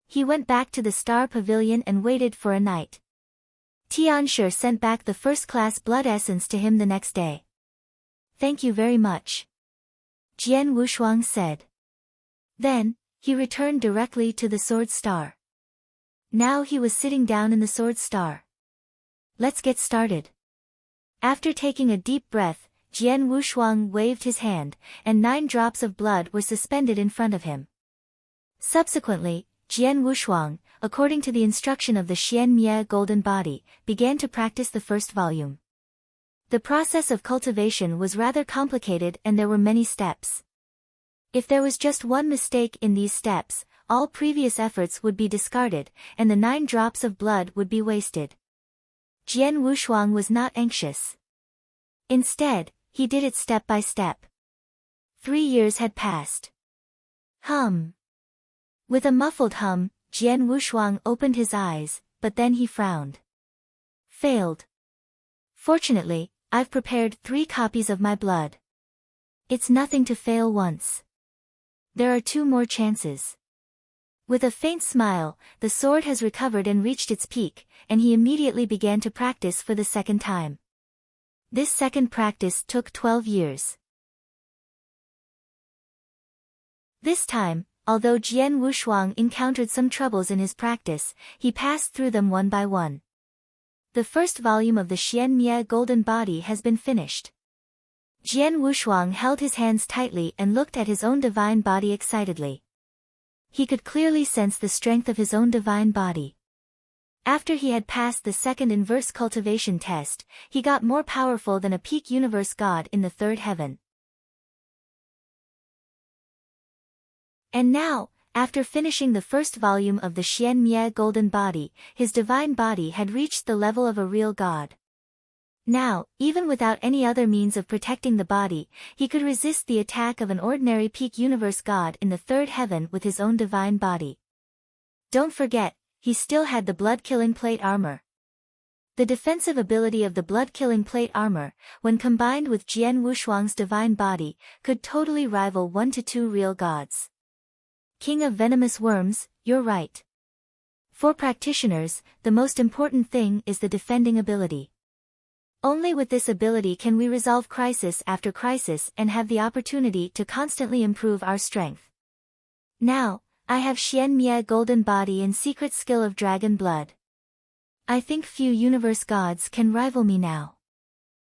He went back to the Star Pavilion and waited for a night. Tianshi sent back the first-class blood essence to him the next day. "Thank you very much," Jian Wushuang said. Then, he returned directly to the Sword Star. Now he was sitting down in the Sword Star. "Let's get started." After taking a deep breath, Jian Wushuang waved his hand, and 9 drops of blood were suspended in front of him. Subsequently, Jian Wushuang, according to the instruction of the Xian Mie Golden Body, began to practice the first volume. The process of cultivation was rather complicated and there were many steps. If there was just one mistake in these steps, all previous efforts would be discarded, and the 9 drops of blood would be wasted. Jian Wushuang was not anxious. Instead, he did it step by step. 3 years had passed. Hum. With a muffled hum, Jian Wushuang opened his eyes, but then he frowned. Failed. Fortunately, I've prepared 3 copies of my blood. It's nothing to fail once. There are 2 more chances. With a faint smile, the sword has recovered and reached its peak, and he immediately began to practice for the second time. This second practice took 12 years. This time, although Jian Wushuang encountered some troubles in his practice, he passed through them one by one. The first volume of the Xian Mie Golden Body has been finished. Jian Wushuang held his hands tightly and looked at his own divine body excitedly. He could clearly sense the strength of his own divine body. After he had passed the second inverse cultivation test, he got more powerful than a peak universe god in the 3rd heaven. And now, after finishing the first volume of the Xian Mie Golden Body, his divine body had reached the level of a real god. Now, even without any other means of protecting the body, he could resist the attack of an ordinary peak universe god in the 3rd heaven with his own divine body. Don't forget, he still had the blood-killing plate armor. The defensive ability of the blood-killing plate armor, when combined with Jian Wushuang's divine body, could totally rival 1 to 2 real gods. King of venomous worms, you're right. For practitioners, the most important thing is the defending ability. Only with this ability can we resolve crisis after crisis and have the opportunity to constantly improve our strength. Now, I have Xian Mie Golden Body and secret skill of dragon blood. I think few universe gods can rival me now.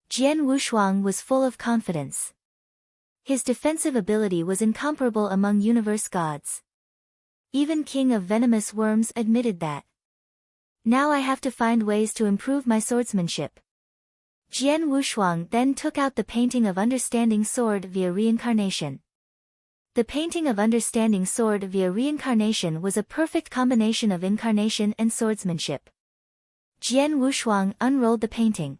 Jian Wushuang was full of confidence. His defensive ability was incomparable among universe gods. Even King of Venomous Worms admitted that. Now I have to find ways to improve my swordsmanship. Jian Wushuang then took out the Painting of Understanding Sword via Reincarnation. The Painting of Understanding Sword via Reincarnation was a perfect combination of incarnation and swordsmanship. Jian Wushuang unrolled the painting.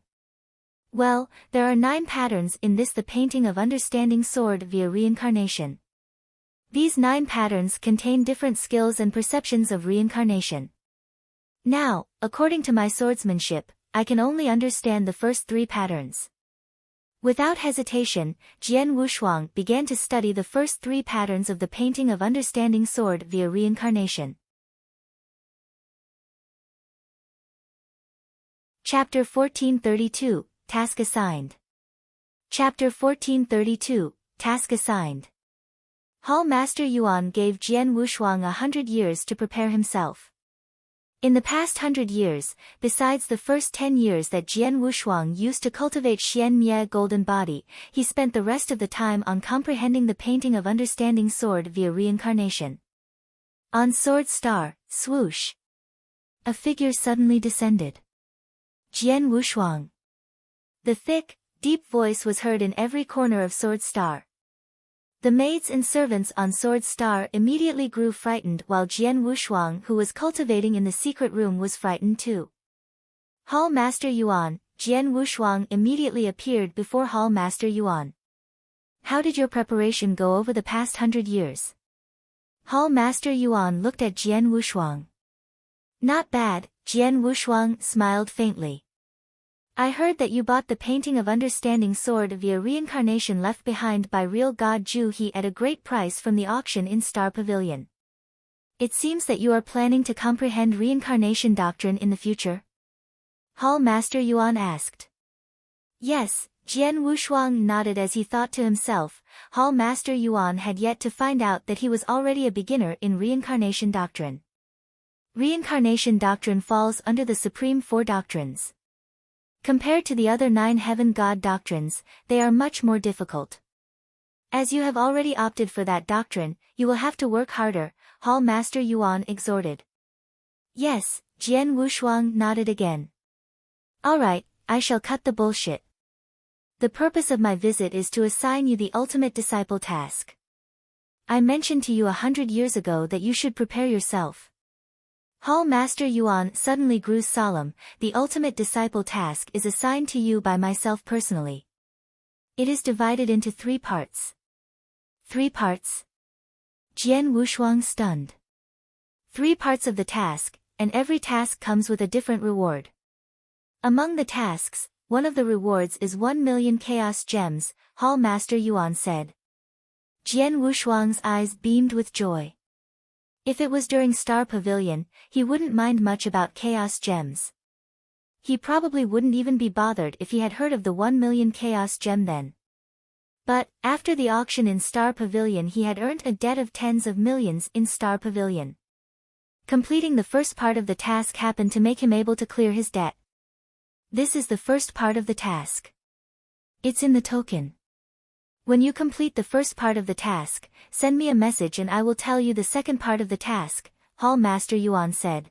Well, there are 9 patterns in this, the Painting of Understanding Sword via Reincarnation. These 9 patterns contain different skills and perceptions of reincarnation. Now, according to my swordsmanship, I can only understand the first 3 patterns. Without hesitation, Jian Wushuang began to study the first 3 patterns of the Painting of Understanding Sword via Reincarnation. Chapter 1432, Task Assigned. Chapter 1432, Task Assigned. Hall Master Yuan gave Jian Wushuang 100 years to prepare himself. In the past 100 years, besides the first 10 years that Jian Wushuang used to cultivate Xian Mie Golden Body, he spent the rest of the time on comprehending the Painting of Understanding Sword via Reincarnation. On Sword Star, swoosh. A figure suddenly descended. Jian Wushuang. The thick, deep voice was heard in every corner of Sword Star. The maids and servants on Sword Star immediately grew frightened, while Jian Wushuang, who was cultivating in the secret room, was frightened too. Hall Master Yuan. Jian Wushuang immediately appeared before Hall Master Yuan. How did your preparation go over the past 100 years? Hall Master Yuan looked at Jian Wushuang. Not bad, Jian Wushuang smiled faintly. I heard that you bought the Painting of Understanding Sword via Reincarnation left behind by real god Zhu He at a great price from the auction in Star Pavilion. It seems that you are planning to comprehend reincarnation doctrine in the future. Hall Master Yuan asked. Yes, Jian Wushuang nodded as he thought to himself. Hall Master Yuan had yet to find out that he was already a beginner in reincarnation doctrine. Reincarnation doctrine falls under the Supreme Four Doctrines. Compared to the other 9 heaven god doctrines, they are much more difficult. As you have already opted for that doctrine, you will have to work harder, Hall Master Yuan exhorted. Yes, Jian Wushuang nodded again. Alright, I shall cut the bullshit. The purpose of my visit is to assign you the ultimate disciple task. I mentioned to you 100 years ago that you should prepare yourself. Hall Master Yuan suddenly grew solemn. The ultimate disciple task is assigned to you by myself personally. It is divided into 3 parts. 3 parts? Jian Wushuang stunned. 3 parts of the task, and every task comes with a different reward. Among the tasks, one of the rewards is 1 million chaos gems, Hall Master Yuan said. Jian Wushuang's eyes beamed with joy. If it was during Star Pavilion, he wouldn't mind much about chaos gems. He probably wouldn't even be bothered if he had heard of the 1 million chaos gem then. But, after the auction in Star Pavilion, he had earned a debt of tens of millions in Star Pavilion. Completing the first part of the task happened to make him able to clear his debt. This is the first part of the task. It's in the token. When you complete the first part of the task, send me a message and I will tell you the second part of the task, Hall Master Yuan said.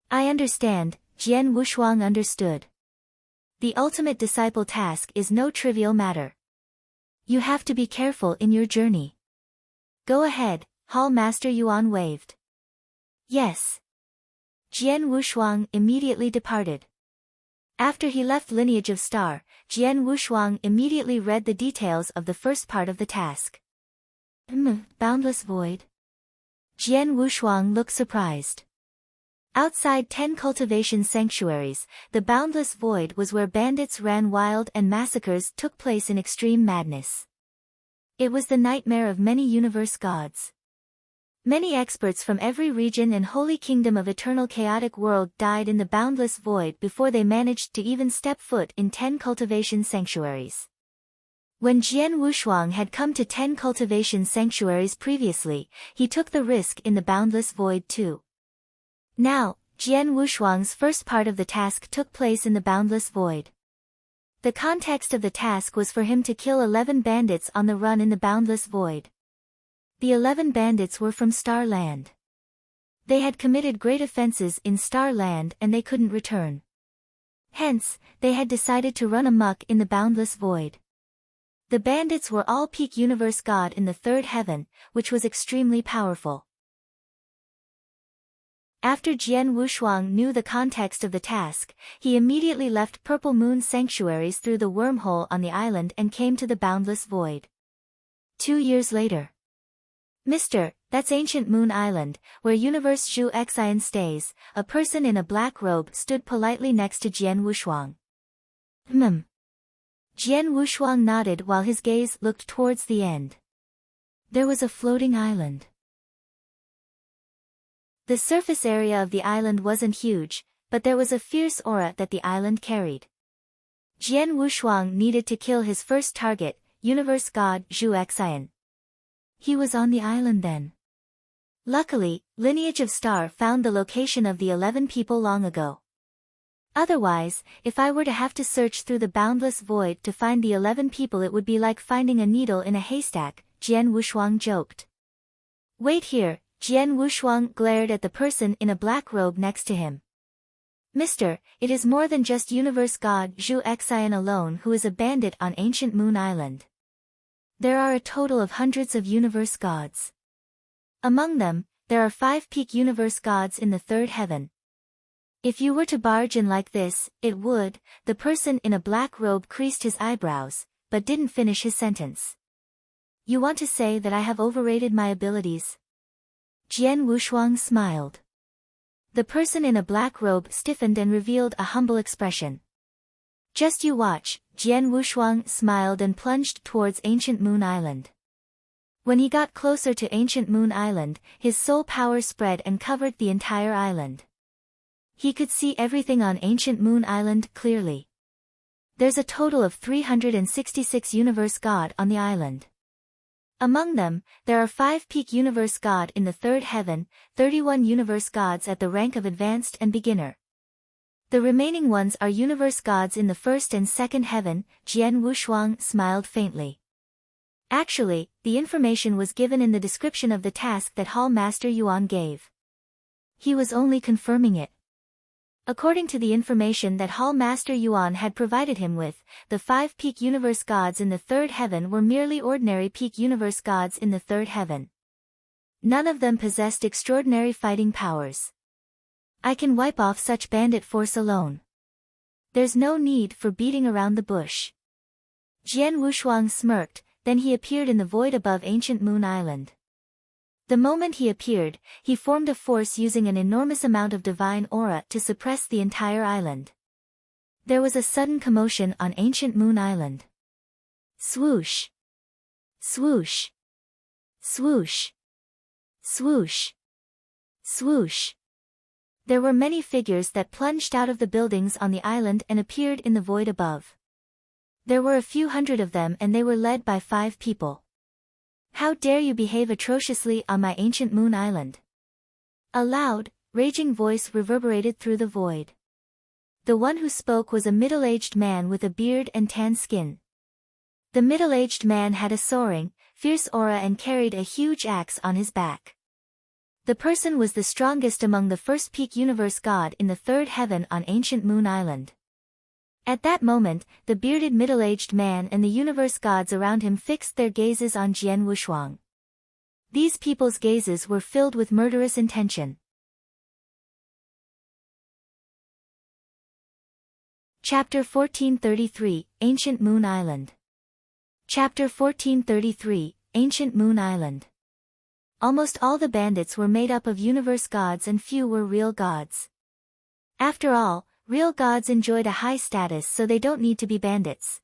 I understand, Jian Wushuang understood. The ultimate disciple task is no trivial matter. You have to be careful in your journey. Go ahead, Hall Master Yuan waved. Yes. Jian Wushuang immediately departed. After he left Lineage of Star, Jian Wushuang immediately read the details of the first part of the task. Boundless Void? Jian Wushuang looked surprised. Outside 10 cultivation sanctuaries, the Boundless Void was where bandits ran wild and massacres took place in extreme madness. It was the nightmare of many universe gods. Many experts from every region and holy kingdom of eternal chaotic world died in the Boundless Void before they managed to even step foot in 10 cultivation sanctuaries. When Jian Wushuang had come to 10 cultivation sanctuaries previously, he took the risk in the Boundless Void too. Now, Jian Wushuang's first part of the task took place in the Boundless Void. The context of the task was for him to kill 11 bandits on the run in the Boundless Void. The 11 bandits were from Star Land. They had committed great offenses in Star Land and they couldn't return. Hence, they had decided to run amok in the Boundless Void. The bandits were all peak universe god in the 3rd heaven, which was extremely powerful. After Jian Wushuang knew the context of the task, he immediately left Purple Moon sanctuaries through the wormhole on the island and came to the Boundless Void. 2 years later. Mister, that's Ancient Moon Island, where Universe Zhu Xian stays. A person in a black robe stood politely next to Jian Wushuang. Jian Wushuang nodded while his gaze looked towards the end. There was a floating island. The surface area of the island wasn't huge, but there was a fierce aura that the island carried. Jian Wushuang needed to kill his first target, Universe God Zhu Xian. He was on the island then. Luckily, Lineage of Star found the location of the 11 people long ago. Otherwise, if I were to have to search through the Boundless Void to find the 11 people, it would be like finding a needle in a haystack, Jian Wushuang joked. Wait here, Jian Wushuang glared at the person in a black robe next to him. Mister, it is more than just Universe God Zhu Xian alone who is a bandit on Ancient Moon Island. There are a total of hundreds of universe gods. Among them, there are 5 peak universe gods in the 3rd heaven. If you were to barge in like this, it would. The person in a black robe creased his eyebrows, but didn't finish his sentence. You want to say that I have overrated my abilities? Jian Wushuang smiled. The person in a black robe stiffened and revealed a humble expression. Just you watch, Jian Wushuang smiled and plunged towards Ancient Moon Island. When he got closer to Ancient Moon Island, his soul power spread and covered the entire island. He could see everything on Ancient Moon Island clearly. There's a total of 366 universe god on the island. Among them, there are 5 peak universe god in the 3rd heaven, 31 universe gods at the rank of advanced and beginner. The remaining ones are universe gods in the 1st and 2nd heaven. Jian Wushuang smiled faintly. Actually, the information was given in the description of the task that Hall Master Yuan gave. He was only confirming it. According to the information that Hall Master Yuan had provided him with, the 5 peak universe gods in the 3rd heaven were merely ordinary peak universe gods in the 3rd heaven. None of them possessed extraordinary fighting powers. I can wipe off such bandit force alone. There's no need for beating around the bush. Jian Wushuang smirked, then he appeared in the void above Ancient Moon Island. The moment he appeared, he formed a force using an enormous amount of divine aura to suppress the entire island. There was a sudden commotion on Ancient Moon Island. Swoosh! Swoosh! Swoosh! Swoosh! Swoosh! There were many figures that plunged out of the buildings on the island and appeared in the void above. There were a few hundred of them and they were led by 5 people. How dare you behave atrociously on my Ancient Moon Island? A loud, raging voice reverberated through the void. The one who spoke was a middle-aged man with a beard and tan skin. The middle-aged man had a soaring, fierce aura and carried a huge axe on his back. The person was the strongest among the 1st peak universe god in the 3rd heaven on Ancient Moon Island. At that moment, the bearded middle-aged man and the universe gods around him fixed their gazes on Jian Wushuang. These people's gazes were filled with murderous intention. Chapter 1433, Ancient Moon Island. Chapter 1433, Ancient Moon Island. Almost all the bandits were made up of universe gods and few were real gods. After all, real gods enjoyed a high status so they don't need to be bandits.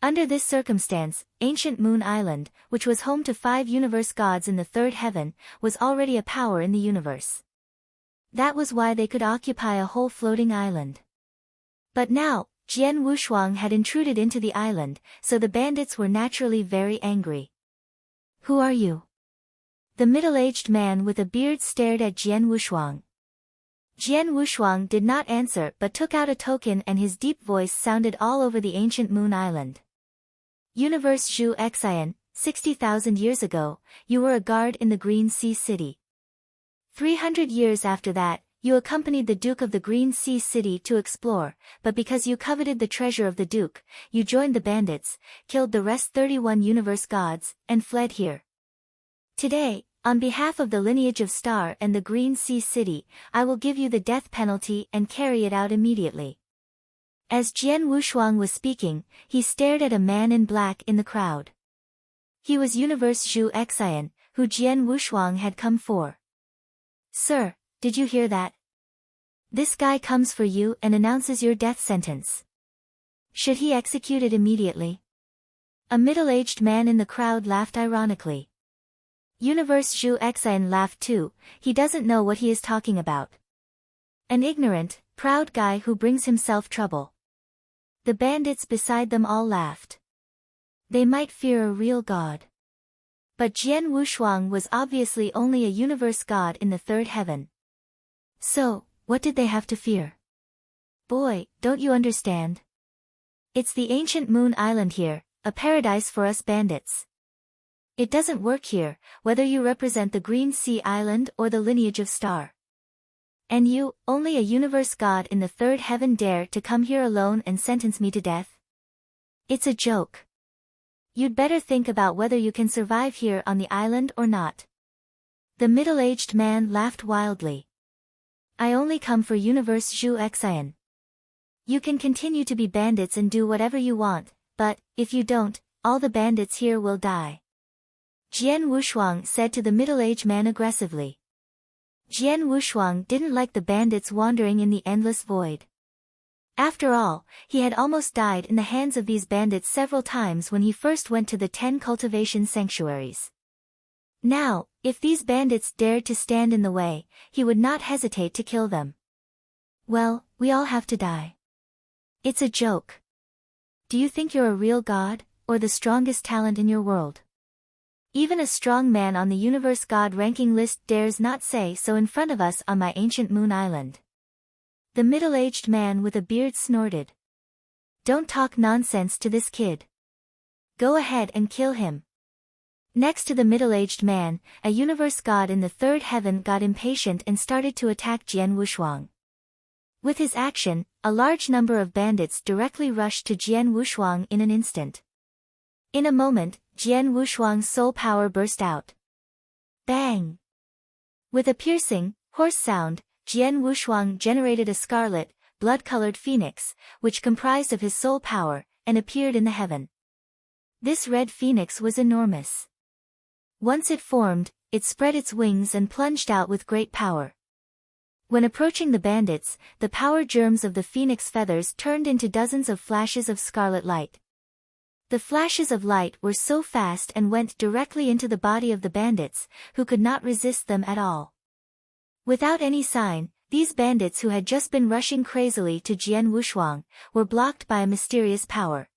Under this circumstance, Ancient Moon Island, which was home to 5 universe gods in the 3rd heaven, was already a power in the universe. That was why they could occupy a whole floating island. But now, Jian Wushuang had intruded into the island, so the bandits were naturally very angry. Who are you? The middle-aged man with a beard stared at Jian Wushuang. Jian Wushuang did not answer but took out a token and his deep voice sounded all over the Ancient Moon Island. Universe Zhu Xian, 60,000 years ago, you were a guard in the Green Sea City. 300 years after that, you accompanied the Duke of the Green Sea City to explore, but because you coveted the treasure of the Duke, you joined the bandits, killed the rest 31 universe gods, and fled here. Today, on behalf of the lineage of Star and the Green Sea City, I will give you the death penalty and carry it out immediately. As Jian Wushuang was speaking, he stared at a man in black in the crowd. He was Universe Zhu Xian, who Jian Wushuang had come for. Sir, did you hear that? This guy comes for you and announces your death sentence. Should he execute it immediately? A middle-aged man in the crowd laughed ironically. Universe Zhu Xian laughed too, he doesn't know what he is talking about. An ignorant, proud guy who brings himself trouble. The bandits beside them all laughed. They might fear a real god. But Jian Wushuang was obviously only a universe god in the 3rd heaven. So, what did they have to fear? Boy, don't you understand? It's the Ancient Moon Island here, a paradise for us bandits. It doesn't work here, whether you represent the Green Sea Island or the lineage of Star. And you, only a universe god in the 3rd heaven, dare to come here alone and sentence me to death? It's a joke. You'd better think about whether you can survive here on the island or not. The middle-aged man laughed wildly. I only come for Universe Zhu Xian. You can continue to be bandits and do whatever you want, but, if you don't, all the bandits here will die. Jian Wushuang said to the middle-aged man aggressively. Jian Wushuang didn't like the bandits wandering in the endless void. After all, he had almost died in the hands of these bandits several times when he first went to the 10 cultivation sanctuaries. Now, if these bandits dared to stand in the way, he would not hesitate to kill them. Well, we all have to die. It's a joke. Do you think you're a real god, or the strongest talent in your world? Even a strong man on the universe god ranking list dares not say so in front of us on my ancient moon island. The middle-aged man with a beard snorted. Don't talk nonsense to this kid. Go ahead and kill him. Next to the middle-aged man, a universe god in the third heaven got impatient and started to attack Jian Wushuang. With his action, a large number of bandits directly rushed to Jian Wushuang in an instant. In a moment, Jian Wushuang's soul power burst out. Bang! With a piercing, hoarse sound, Jian Wushuang generated a scarlet, blood-colored phoenix, which comprised of his soul power, and appeared in the heaven. This red phoenix was enormous. Once it formed, it spread its wings and plunged out with great power. When approaching the bandits, the power germs of the phoenix feathers turned into dozens of flashes of scarlet light. The flashes of light were so fast and went directly into the body of the bandits, who could not resist them at all. Without any sign, these bandits who had just been rushing crazily to Jian Wushuang, were blocked by a mysterious power.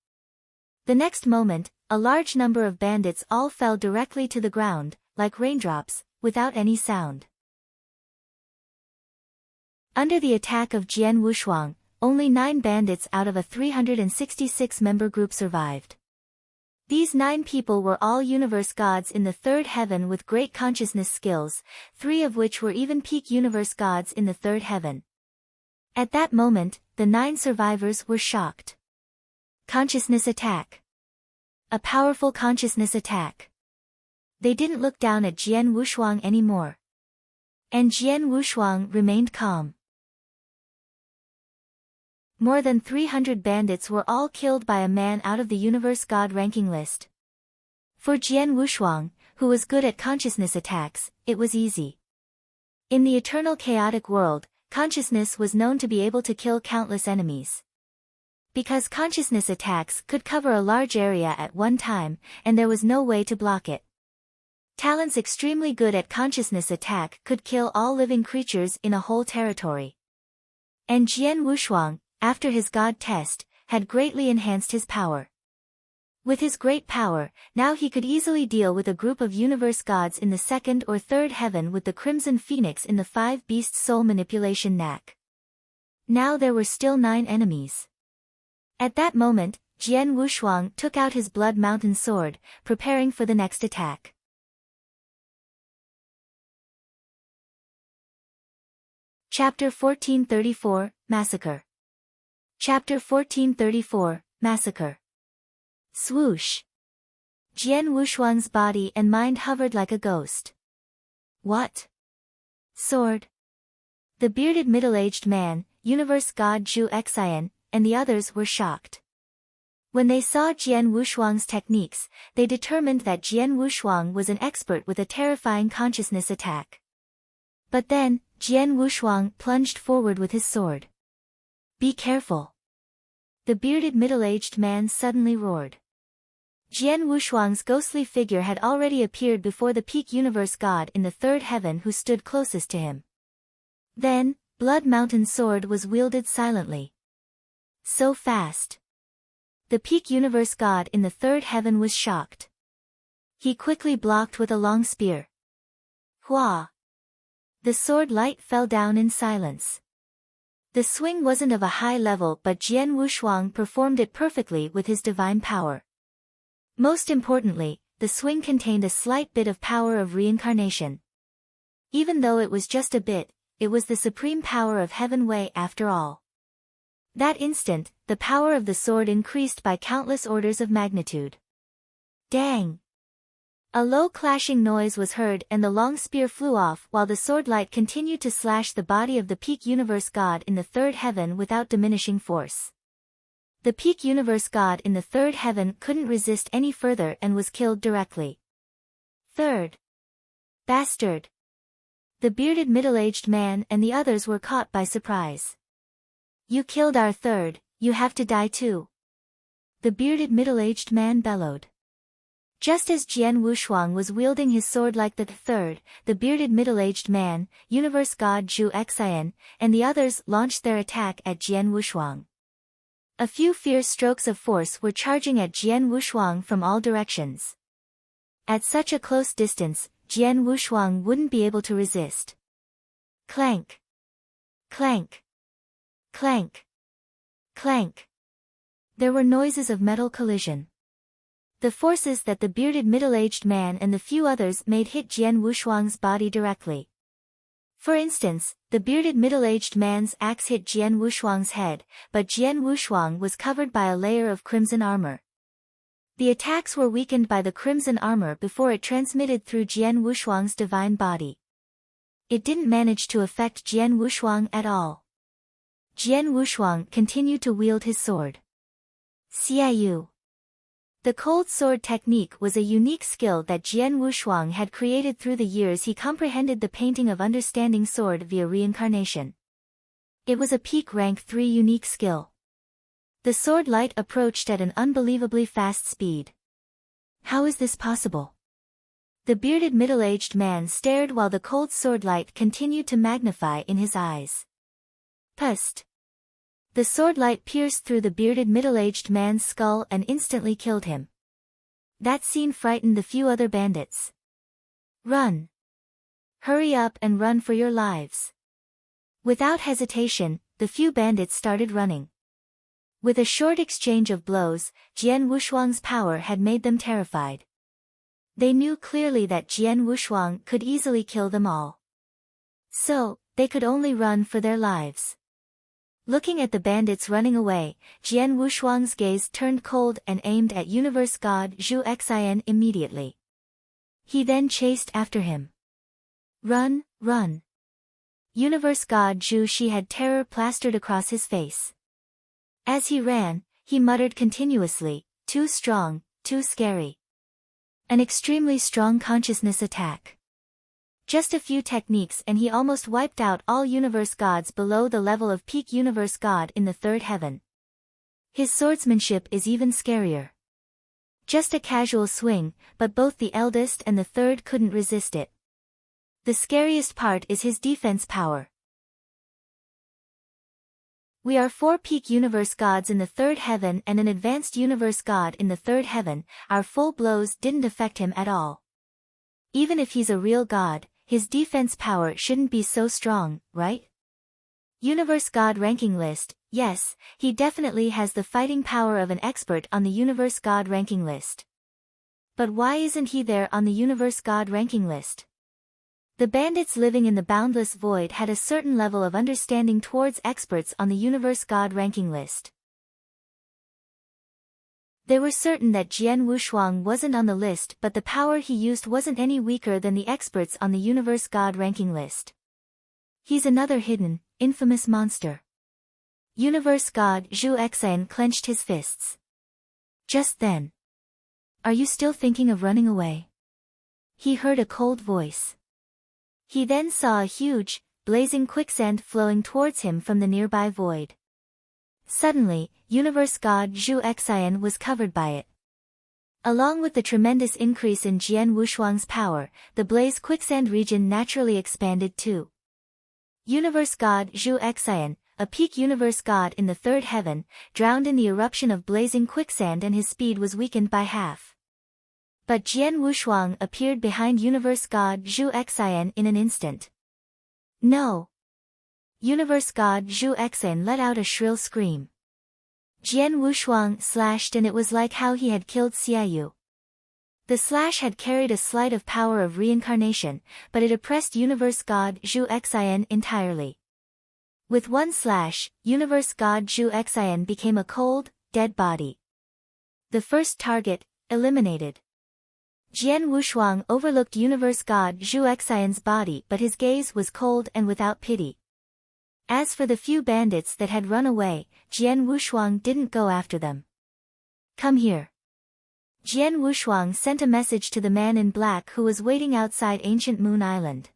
The next moment, a large number of bandits all fell directly to the ground, like raindrops, without any sound. Under the attack of Jian Wushuang, only 9 bandits out of a 366-member group survived. These 9 people were all universe gods in the third heaven with great consciousness skills, 3 of which were even peak universe gods in the third heaven. At that moment, the 9 survivors were shocked. Consciousness attack. A powerful consciousness attack. They didn't look down at Jian Wushuang anymore. And Jian Wushuang remained calm. More than 300 bandits were all killed by a man out of the universe god ranking list. For Jian Wushuang, who was good at consciousness attacks, it was easy. In the eternal chaotic world, consciousness was known to be able to kill countless enemies. Because consciousness attacks could cover a large area at one time, and there was no way to block it. Talents extremely good at consciousness attack could kill all living creatures in a whole territory. And Jian Wushuang, after his god test, had greatly enhanced his power. With his great power, now he could easily deal with a group of universe gods in the second or third heaven with the Crimson Phoenix in the 5-beast soul manipulation knack. Now there were still 9 enemies. At that moment, Jian Wushuang took out his Blood Mountain sword, preparing for the next attack. Chapter 1434, Massacre. Chapter 1434, Massacre. Swoosh. Jian Wushuang's body and mind hovered like a ghost. What? Sword? The bearded middle-aged man, universe god Zhu Xian, and the others were shocked. When they saw Jian Wushuang's techniques, they determined that Jian Wushuang was an expert with a terrifying consciousness attack. But then, Jian Wushuang plunged forward with his sword. Be careful. The bearded middle-aged man suddenly roared. Jian Wushuang's ghostly figure had already appeared before the peak universe god in the third heaven who stood closest to him. Then, Blood Mountain sword was wielded silently. So fast. The peak universe god in the third heaven was shocked. He quickly blocked with a long spear. Hua! The sword light fell down in silence. The swing wasn't of a high level, but Jian Wushuang performed it perfectly with his divine power. Most importantly, the swing contained a slight bit of power of reincarnation. Even though it was just a bit, it was the supreme power of Heaven Wei after all. That instant, the power of the sword increased by countless orders of magnitude. Dang! A low clashing noise was heard and the long spear flew off while the sword light continued to slash the body of the peak universe god in the third heaven without diminishing force. The peak universe god in the third heaven couldn't resist any further and was killed directly. Third. Bastard! The bearded middle-aged man and the others were caught by surprise. You killed our third, you have to die too. The bearded middle-aged man bellowed. Just as Jian Wushuang was wielding his sword like the third, the bearded middle-aged man, universe god Zhu Xian, and the others launched their attack at Jian Wushuang. A few fierce strokes of force were charging at Jian Wushuang from all directions. At such a close distance, Jian Wushuang wouldn't be able to resist. Clank! Clank! Clank! Clank! There were noises of metal collision. The forces that the bearded middle-aged man and the few others made hit Jian Wushuang's body directly. For instance, the bearded middle-aged man's axe hit Jian Wushuang's head, but Jian Wushuang was covered by a layer of crimson armor. The attacks were weakened by the crimson armor before it transmitted through Jian Wushuang's divine body. It didn't manage to affect Jian Wushuang at all. Jian Wushuang continued to wield his sword. Xiaoyu. The cold sword technique was a unique skill that Jian Wushuang had created through the years he comprehended the painting of understanding sword via reincarnation. It was a peak rank 3 unique skill. The sword light approached at an unbelievably fast speed. How is this possible? The bearded middle-aged man stared while the cold sword light continued to magnify in his eyes. Pust. The sword light pierced through the bearded middle-aged man's skull and instantly killed him. That scene frightened the few other bandits. Run! Hurry up and run for your lives! Without hesitation, the few bandits started running. With a short exchange of blows, Jian Wushuang's power had made them terrified. They knew clearly that Jian Wushuang could easily kill them all. So, they could only run for their lives. Looking at the bandits running away, Jian Wushuang's gaze turned cold and aimed at universe god Zhu Xian immediately. He then chased after him. Run, run! Universe god Zhu Shi had terror plastered across his face. As he ran, he muttered continuously, too strong, too scary. An extremely strong consciousness attack. Just a few techniques and he almost wiped out all universe gods below the level of peak universe god in the third heaven. His swordsmanship is even scarier. Just a casual swing, but both the eldest and the third couldn't resist it. The scariest part is his defense power. We are 4 peak universe gods in the third heaven and an advanced universe god in the third heaven. Our full blows didn't affect him at all. Even if he's a real god, his defense power shouldn't be so strong, right? Universe God ranking list. Yes, he definitely has the fighting power of an expert on the Universe God ranking list. But why isn't he there on the Universe God ranking list? The bandits living in the boundless void had a certain level of understanding towards experts on the Universe God ranking list. They were certain that Jian Wushuang wasn't on the list, but the power he used wasn't any weaker than the experts on the Universe God ranking list. He's another hidden, infamous monster. Universe God Zhu Xian clenched his fists. Just then. Are you still thinking of running away? He heard a cold voice. He then saw a huge, blazing quicksand flowing towards him from the nearby void. Suddenly, Universe God Zhu Xian was covered by it. Along with the tremendous increase in Jian Wushuang's power, the blaze quicksand region naturally expanded too. Universe God Zhu Xian, a peak universe god in the third heaven, drowned in the eruption of blazing quicksand and his speed was weakened by half. But Jian Wushuang appeared behind Universe God Zhu Xian in an instant. No! Universe God Zhu Xian let out a shrill scream. Jian Wushuang slashed and it was like how he had killed Xiaoyu. The slash had carried a slight of power of reincarnation, but it oppressed Universe God Zhu Xian entirely. With one slash, Universe God Zhu Xian became a cold, dead body. The first target, eliminated. Jian Wushuang overlooked Universe God Zhu Xian's body but his gaze was cold and without pity. As for the few bandits that had run away, Jian Wushuang didn't go after them. Come here. Jian Wushuang sent a message to the man in black who was waiting outside Ancient Moon Island.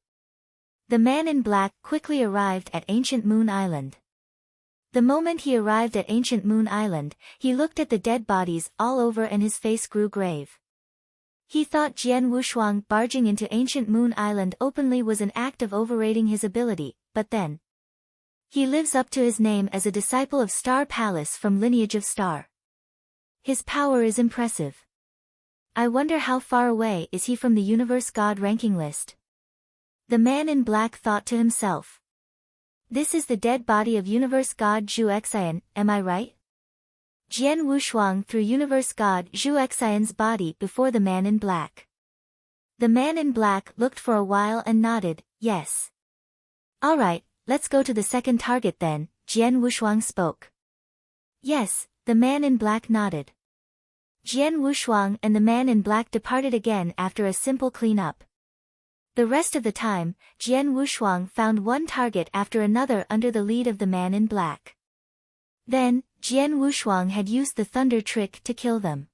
The man in black quickly arrived at Ancient Moon Island. The moment he arrived at Ancient Moon Island, he looked at the dead bodies all over and his face grew grave. He thought Jian Wushuang barging into ancient Moon Island openly was an act of overrating his ability, but then he lives up to his name as a disciple of Star Palace from lineage of Star. His power is impressive. I wonder how far away is he from the Universe God ranking list? The man in black thought to himself. This is the dead body of Universe God Zhu Xian, am I right? Jian Wushuang threw Universe God Zhu Xian's body before the man in black. The man in black looked for a while and nodded, yes. Alright, let's go to the second target then, Jian Wushuang spoke. Yes, the man in black nodded. Jian Wushuang and the man in black departed again after a simple clean-up. The rest of the time, Jian Wushuang found one target after another under the lead of the man in black. Then, Jian Wushuang had used the thunder trick to kill them.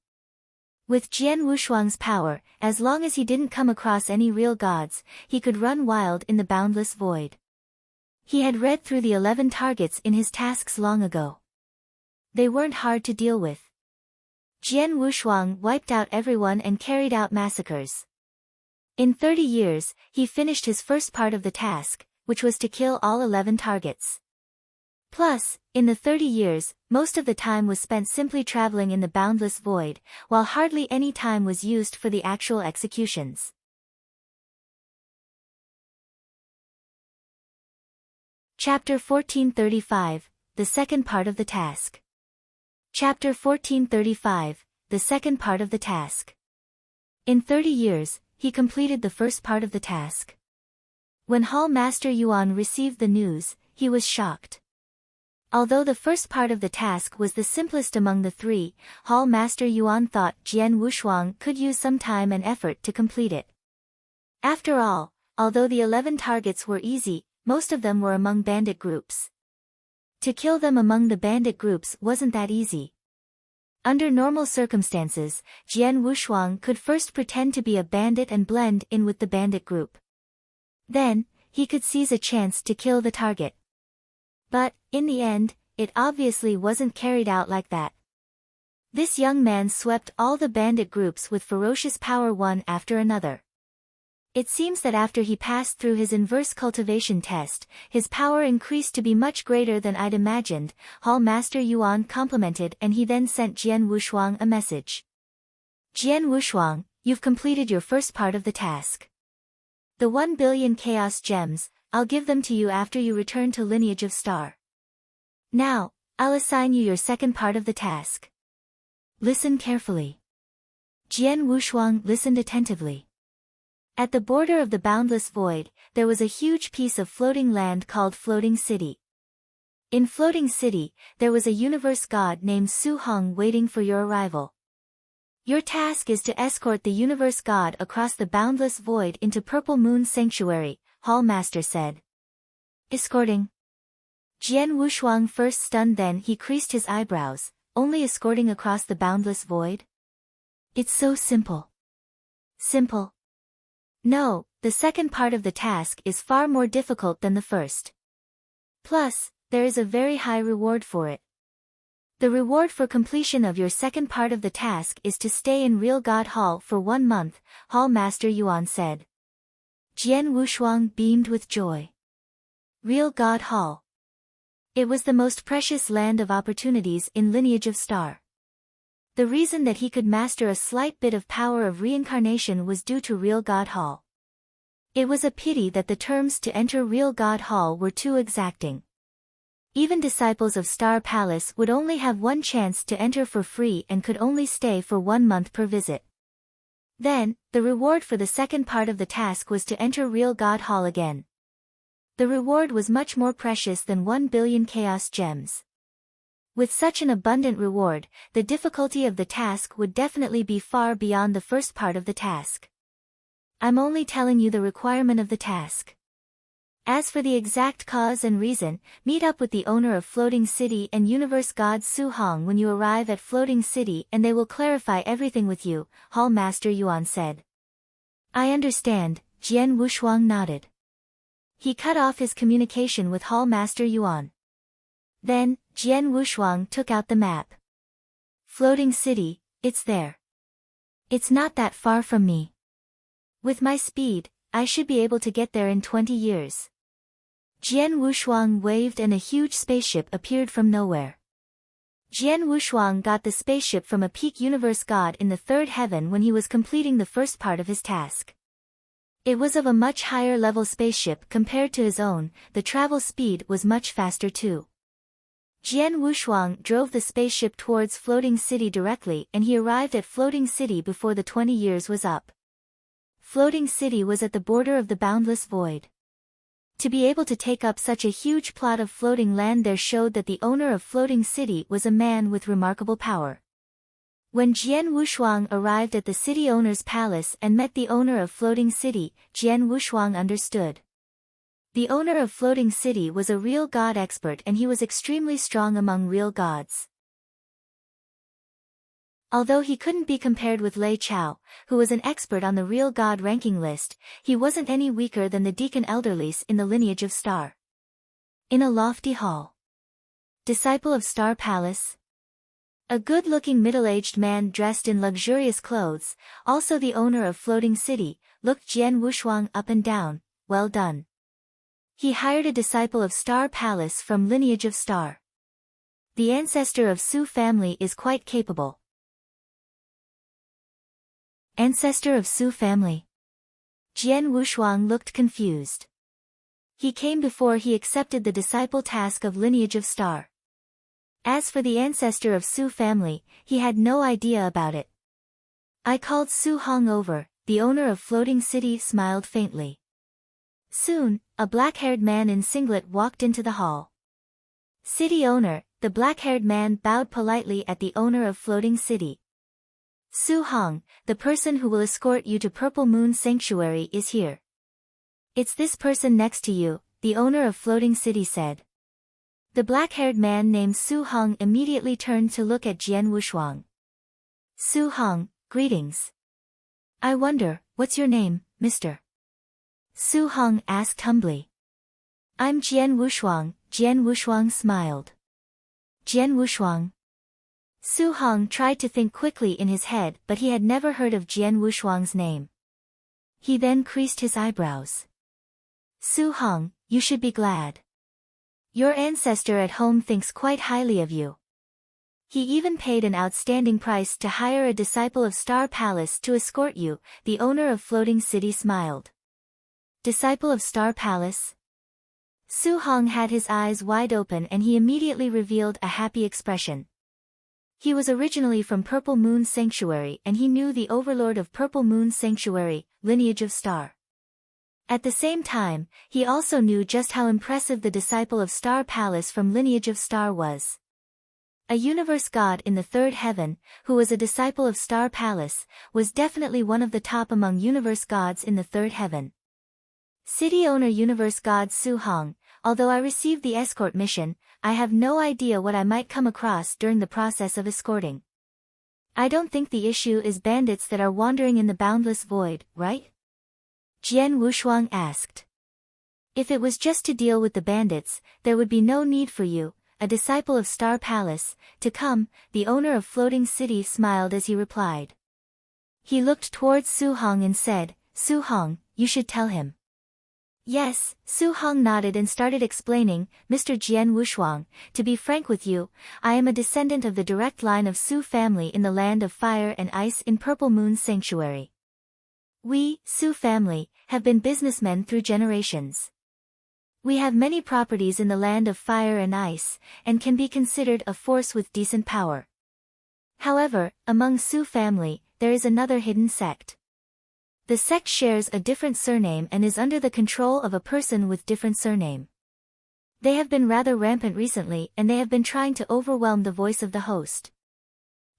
With Jian Wushuang's power, as long as he didn't come across any real gods, he could run wild in the boundless void. He had read through the 11 targets in his tasks long ago. They weren't hard to deal with. Jian Wushuang wiped out everyone and carried out massacres. In 30 years, he finished his first part of the task, which was to kill all 11 targets. Plus, in the 30 years, most of the time was spent simply traveling in the boundless void, while hardly any time was used for the actual executions. Chapter 1435, the second part of the task. Chapter 1435, the second part of the task. In 30 years, he completed the first part of the task. When Hall Master Yuan received the news, he was shocked. Although the first part of the task was the simplest among the three, Hall Master Yuan thought Jian Wushuang could use some time and effort to complete it. After all, although the 11 targets were easy, most of them were among bandit groups. To kill them among the bandit groups wasn't that easy. Under normal circumstances, Jian Wushuang could first pretend to be a bandit and blend in with the bandit group. Then, he could seize a chance to kill the target. But, in the end, it obviously wasn't carried out like that. This young man swept all the bandit groups with ferocious power one after another. It seems that after he passed through his inverse cultivation test, his power increased to be much greater than I'd imagined. Hall Master Yuan complimented and he then sent Jian Wushuang a message. Jian Wushuang, you've completed your first part of the task. The 1 billion chaos gems, I'll give them to you after you return to Lineage of Star. Now, I'll assign you your second part of the task. Listen carefully. Jian Wushuang listened attentively. At the border of the boundless void, there was a huge piece of floating land called Floating City. In Floating City, there was a universe god named Su Hong waiting for your arrival. Your task is to escort the universe god across the boundless void into Purple Moon Sanctuary, Hall Master said. Escorting? Jian Wushuang first stunned, then he creased his eyebrows. Only escorting across the boundless void? It's so simple. Simple? No, the second part of the task is far more difficult than the first. Plus, there is a very high reward for it. The reward for completion of your second part of the task is to stay in Real God Hall for 1 month, Hall Master Yuan said. Jian Wushuang beamed with joy. Real God Hall. It was the most precious land of opportunities in Lineage of Star. The reason that he could master a slight bit of power of reincarnation was due to Real God Hall. It was a pity that the terms to enter Real God Hall were too exacting. Even disciples of Star Palace would only have one chance to enter for free and could only stay for 1 month per visit. Then, the reward for the second part of the task was to enter Real God Hall again. The reward was much more precious than 1 billion chaos gems. With such an abundant reward, the difficulty of the task would definitely be far beyond the first part of the task. I'm only telling you the requirement of the task. As for the exact cause and reason, meet up with the owner of Floating City and Universe God Su Hong when you arrive at Floating City and they will clarify everything with you, Hall Master Yuan said. I understand, Jian Wushuang nodded. He cut off his communication with Hall Master Yuan. Then, Jian Wushuang took out the map. Floating City, it's there. It's not that far from me. With my speed, I should be able to get there in 20 years. Jian Wushuang waved and a huge spaceship appeared from nowhere. Jian Wushuang got the spaceship from a peak universe god in the third heaven when he was completing the first part of his task. It was of a much higher level spaceship compared to his own, the travel speed was much faster too. Jian Wushuang drove the spaceship towards Floating City directly and he arrived at Floating City before the 20 years was up. Floating City was at the border of the boundless void. To be able to take up such a huge plot of floating land there showed that the owner of Floating City was a man with remarkable power. When Jian Wushuang arrived at the city owner's palace and met the owner of Floating City, Jian Wushuang understood. The owner of Floating City was a real god expert and he was extremely strong among real gods. Although he couldn't be compared with Lei Chao, who was an expert on the real god ranking list, he wasn't any weaker than the Deacon Elderlies in the lineage of Star. In a lofty hall. Disciple of Star Palace. A good-looking middle-aged man dressed in luxurious clothes, also the owner of Floating City, looked Jian Wushuang up and down. Well done. He hired a disciple of Star Palace from lineage of Star. The ancestor of Su family is quite capable. Ancestor of Su family. Jian Wushuang looked confused. He came before he accepted the disciple task of lineage of Star. As for the ancestor of Su family, he had no idea about it. I called Su Hong over, the owner of Floating City smiled faintly. Soon, a black-haired man in singlet walked into the hall. City owner, the black-haired man bowed politely at the owner of Floating City. Su Hong, the person who will escort you to Purple Moon Sanctuary is here. It's this person next to you, the owner of Floating City said. The black-haired man named Su Hong immediately turned to look at Jian Wushuang. Su Hong, greetings. I wonder, what's your name, mister? Su Hong asked humbly. I'm Jian Wushuang, Jian Wushuang smiled. Jian Wushuang. Su Hong tried to think quickly in his head but he had never heard of Jian Wushuang's name. He then creased his eyebrows. Su Hong, you should be glad. Your ancestor at home thinks quite highly of you. He even paid an outstanding price to hire a disciple of Star Palace to escort you, the owner of Floating City smiled. Disciple of Star Palace? Su Hong had his eyes wide open and he immediately revealed a happy expression. He was originally from Purple Moon Sanctuary and he knew the overlord of Purple Moon Sanctuary, lineage of Star. At the same time, he also knew just how impressive the disciple of Star Palace from lineage of Star was. A universe god in the third heaven, who was a disciple of Star Palace, was definitely one of the top among universe gods in the third heaven. City owner universe god Su Hong, although I received the escort mission, I have no idea what I might come across during the process of escorting. I don't think the issue is bandits that are wandering in the boundless void, right? Jian Wushuang asked. If it was just to deal with the bandits, there would be no need for you, a disciple of Star Palace, to come, the owner of Floating City smiled as he replied. He looked towards Su Hong and said, Su Hong, you should tell him. Yes, Su Hong nodded and started explaining, Mr. Jian Wushuang, to be frank with you, I am a descendant of the direct line of Su family in the land of fire and ice in Purple Moon Sanctuary. We, Su family, have been businessmen through generations. We have many properties in the land of fire and ice, and can be considered a force with decent power. However, among Su family, there is another hidden sect. The sect shares a different surname and is under the control of a person with different surname. They have been rather rampant recently and they have been trying to overwhelm the voice of the host.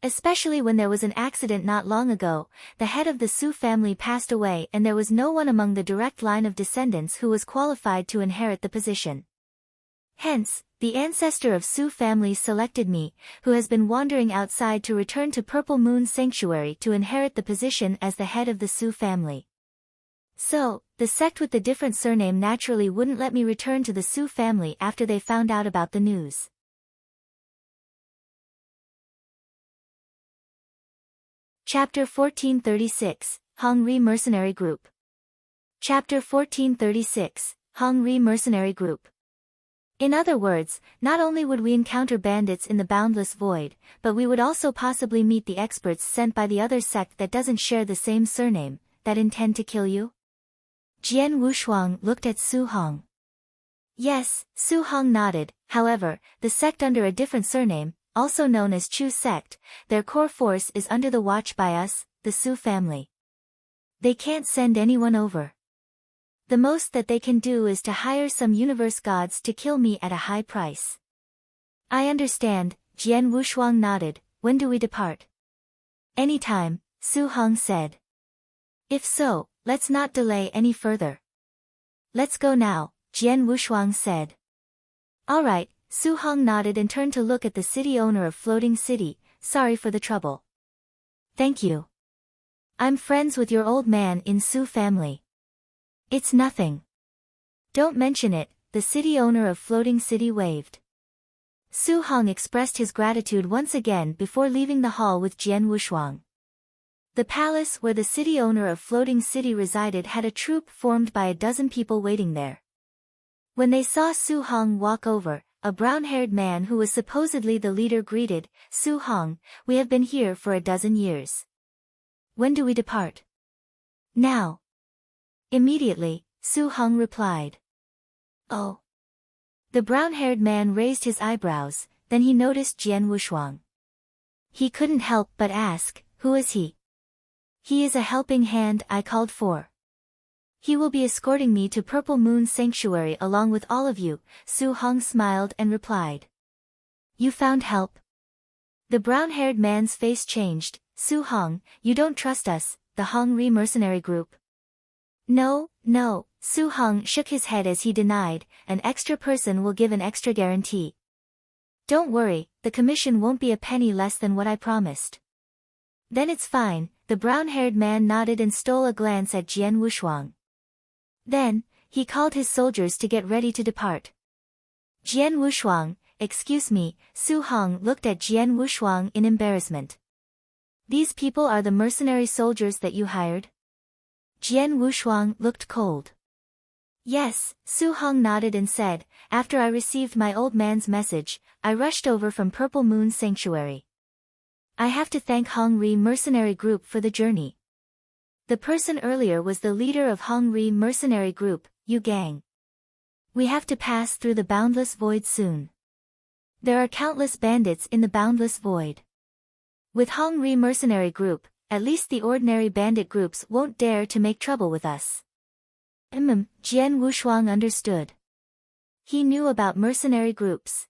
Especially when there was an accident not long ago, the head of the Su family passed away and there was no one among the direct line of descendants who was qualified to inherit the position. Hence, the ancestor of Su family selected me, who has been wandering outside to return to Purple Moon Sanctuary to inherit the position as the head of the Su family. So, the sect with the different surname naturally wouldn't let me return to the Su family after they found out about the news. Chapter 1436, Hongri Mercenary Group. Chapter 1436, Hongri Mercenary Group. In other words, not only would we encounter bandits in the boundless void, but we would also possibly meet the experts sent by the other sect that doesn't share the same surname, that intend to kill you? Jian Wushuang looked at Su Hong. Yes, Su Hong nodded. However, the sect under a different surname, also known as Chu sect, their core force is under the watch by us, the Su family. They can't send anyone over. The most that they can do is to hire some universe gods to kill me at a high price. I understand, Jian Wushuang nodded. When do we depart? Anytime, Su Hong said. If so, let's not delay any further. Let's go now, Jian Wushuang said. Alright, Su Hong nodded and turned to look at the city owner of Floating City. Sorry for the trouble. Thank you. I'm friends with your old man in Su family. It's nothing. Don't mention it, the city owner of Floating City waved. Su Hong expressed his gratitude once again before leaving the hall with Jian Wushuang. The palace where the city owner of Floating City resided had a troop formed by a dozen people waiting there. When they saw Su Hong walk over, a brown-haired man who was supposedly the leader greeted, Su Hong, we have been here for a dozen years. When do we depart? Now. Immediately, Su Hong replied. Oh. The brown-haired man raised his eyebrows, then he noticed Jian Wushuang. He couldn't help but ask, who is he? He is a helping hand I called for. He will be escorting me to Purple Moon Sanctuary along with all of you, Su Hong smiled and replied. You found help? The brown-haired man's face changed. Su Hong, you don't trust us, the Hongri mercenary group? No, Su Hong shook his head as he denied, an extra person will give an extra guarantee. Don't worry, the commission won't be a penny less than what I promised. Then it's fine, the brown-haired man nodded and stole a glance at Jian Wushuang. Then, he called his soldiers to get ready to depart. Jian Wushuang, excuse me, Su Hong looked at Jian Wushuang in embarrassment. These people are the mercenary soldiers that you hired? Jian Wushuang looked cold. Yes, Su Hong nodded and said, after I received my old man's message, I rushed over from Purple Moon Sanctuary. I have to thank Hongri Mercenary Group for the journey. The person earlier was the leader of Hongri Mercenary Group, Yu Gang. We have to pass through the boundless void soon. There are countless bandits in the boundless void. With Hongri Mercenary Group, at least the ordinary bandit groups won't dare to make trouble with us. Jian Wushuang understood. He knew about mercenary groups.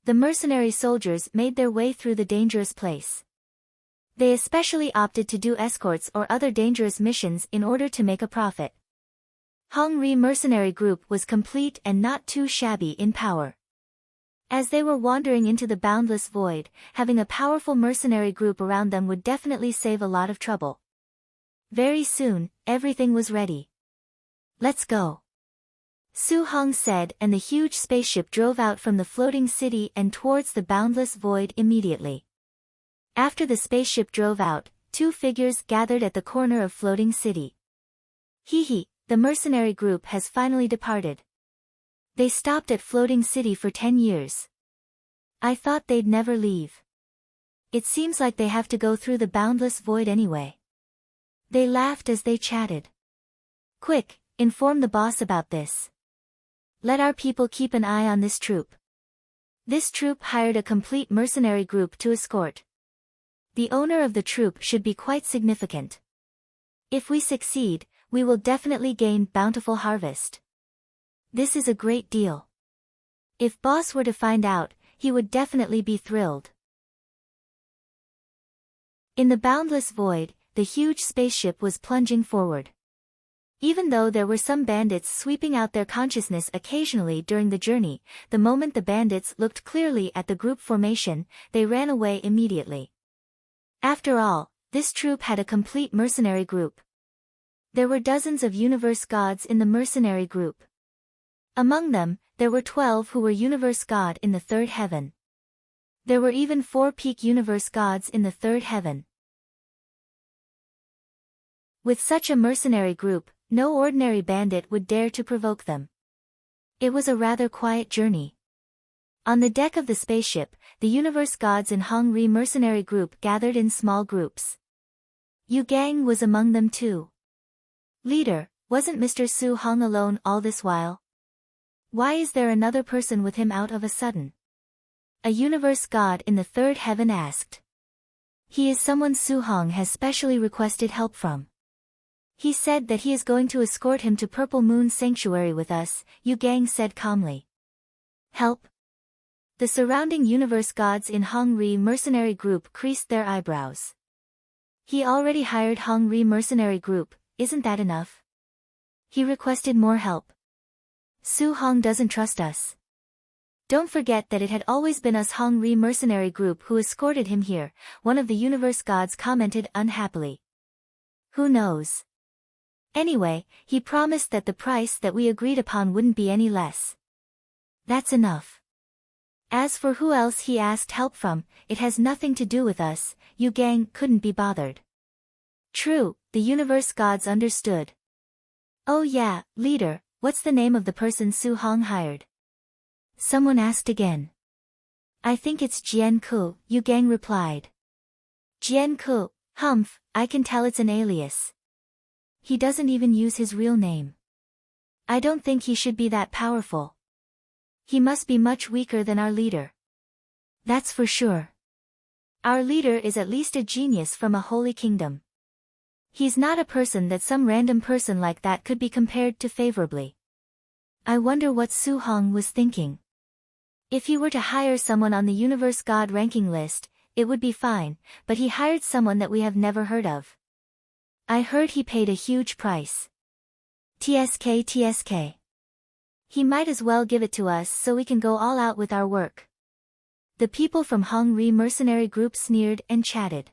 The mercenary soldiers made their way through the dangerous place. They especially opted to do escorts or other dangerous missions in order to make a profit. Hongri Mercenary Group was complete and not too shabby in power. As they were wandering into the boundless void, having a powerful mercenary group around them would definitely save a lot of trouble. Very soon, everything was ready. Let's go. Su Hong said, and the huge spaceship drove out from the floating city and towards the boundless void immediately. After the spaceship drove out, two figures gathered at the corner of Floating City. Hee, the mercenary group has finally departed. They stopped at Floating City for 10 years. I thought they'd never leave. It seems like they have to go through the boundless void anyway. They laughed as they chatted. Quick, inform the boss about this. Let our people keep an eye on this troop. This troop hired a complete mercenary group to escort. The owner of the troop should be quite significant. If we succeed, we will definitely gain bountiful harvest. This is a great deal. If boss were to find out, he would definitely be thrilled. In the boundless void, the huge spaceship was plunging forward. Even though there were some bandits sweeping out their consciousness occasionally during the journey, the moment the bandits looked clearly at the group formation, they ran away immediately. After all, this troop had a complete mercenary group. There were dozens of universe gods in the mercenary group. Among them, there were 12 who were universe god in the third heaven. There were even 4 peak universe gods in the third heaven. With such a mercenary group, no ordinary bandit would dare to provoke them. It was a rather quiet journey. On the deck of the spaceship, the universe gods in Hongri mercenary group gathered in small groups. Yu Gang was among them too. Leader, wasn't Mr. Su Hong alone all this while? Why is there another person with him out of a sudden? A universe god in the third heaven asked. He is someone Su Hong has specially requested help from. He said that he is going to escort him to Purple Moon Sanctuary with us, Yu Gang said calmly. Help? The surrounding universe gods in Hongri mercenary group creased their eyebrows. He already hired Hongri mercenary group, isn't that enough? He requested more help. Su Hong doesn't trust us. Don't forget that it had always been us Hongri mercenary group who escorted him here, one of the universe gods commented unhappily. Who knows? Anyway, he promised that the price that we agreed upon wouldn't be any less. That's enough. As for who else he asked help from, it has nothing to do with us, Yu Gang couldn't be bothered. True, the universe gods understood. Oh yeah, leader, what's the name of the person Su Hong hired? Someone asked again. I think it's Jian Ku, Yu Gang replied. Jian Ku, humph, I can tell it's an alias. He doesn't even use his real name. I don't think he should be that powerful. He must be much weaker than our leader. That's for sure. Our leader is at least a genius from a holy kingdom. He's not a person that some random person like that could be compared to favorably. I wonder what Su Hong was thinking. If he were to hire someone on the universe god ranking list, it would be fine, but he hired someone that we have never heard of. I heard he paid a huge price. TSK. He might as well give it to us so we can go all out with our work. The people from Hongri mercenary group sneered and chatted.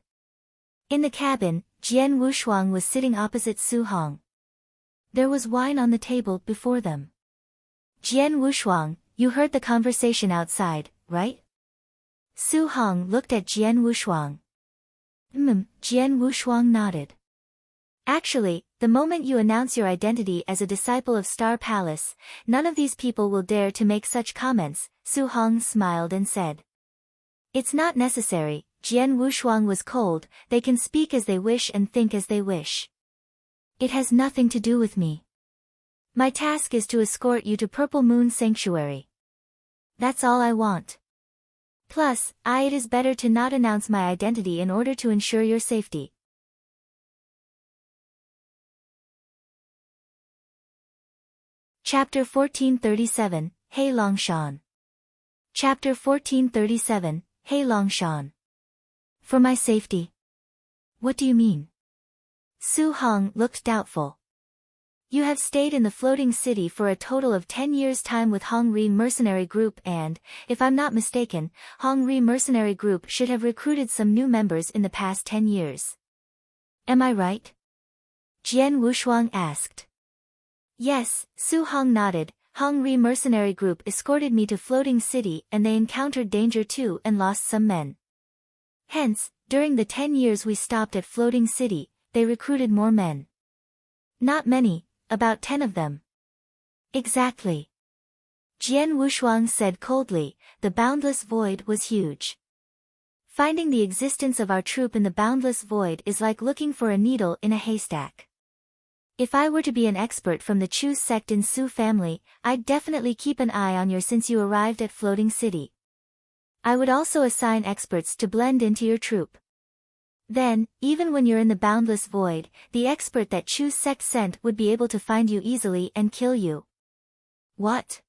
In the cabin, Jian Wushuang was sitting opposite Su Hong. There was wine on the table before them. Jian Wushuang, you heard the conversation outside, right? Su Hong looked at Jian Wushuang. Jian Wushuang nodded. Actually, the moment you announce your identity as a disciple of Star Palace, none of these people will dare to make such comments, Su Hong smiled and said. It's not necessary, Jian Wushuang was cold, they can speak as they wish and think as they wish. It has nothing to do with me. My task is to escort you to Purple Moon Sanctuary. That's all I want. Plus, it is better to not announce my identity in order to ensure your safety. Chapter 1437, Hei Longshan. Chapter 1437, Hei Longshan. For my safety? What do you mean? Su Hong looked doubtful. You have stayed in the floating city for a total of 10 years' time with Hongri mercenary group and, if I'm not mistaken, Hongri mercenary group should have recruited some new members in the past 10 years. Am I right? Jian Wushuang asked. Yes, Su Hong nodded. Hongri mercenary group escorted me to floating city and they encountered danger too and lost some men. Hence, during the 10 years we stopped at floating city, they recruited more men. Not many, about 10 of them. Exactly. Jian Wushuang said coldly, the boundless void was huge. Finding the existence of our troop in the boundless void is like looking for a needle in a haystack. If I were to be an expert from the Chu sect in Su family, I'd definitely keep an eye on you since you arrived at Floating City. I would also assign experts to blend into your troop. Then, even when you're in the boundless void, the expert that Chu sect sent would be able to find you easily and kill you. What?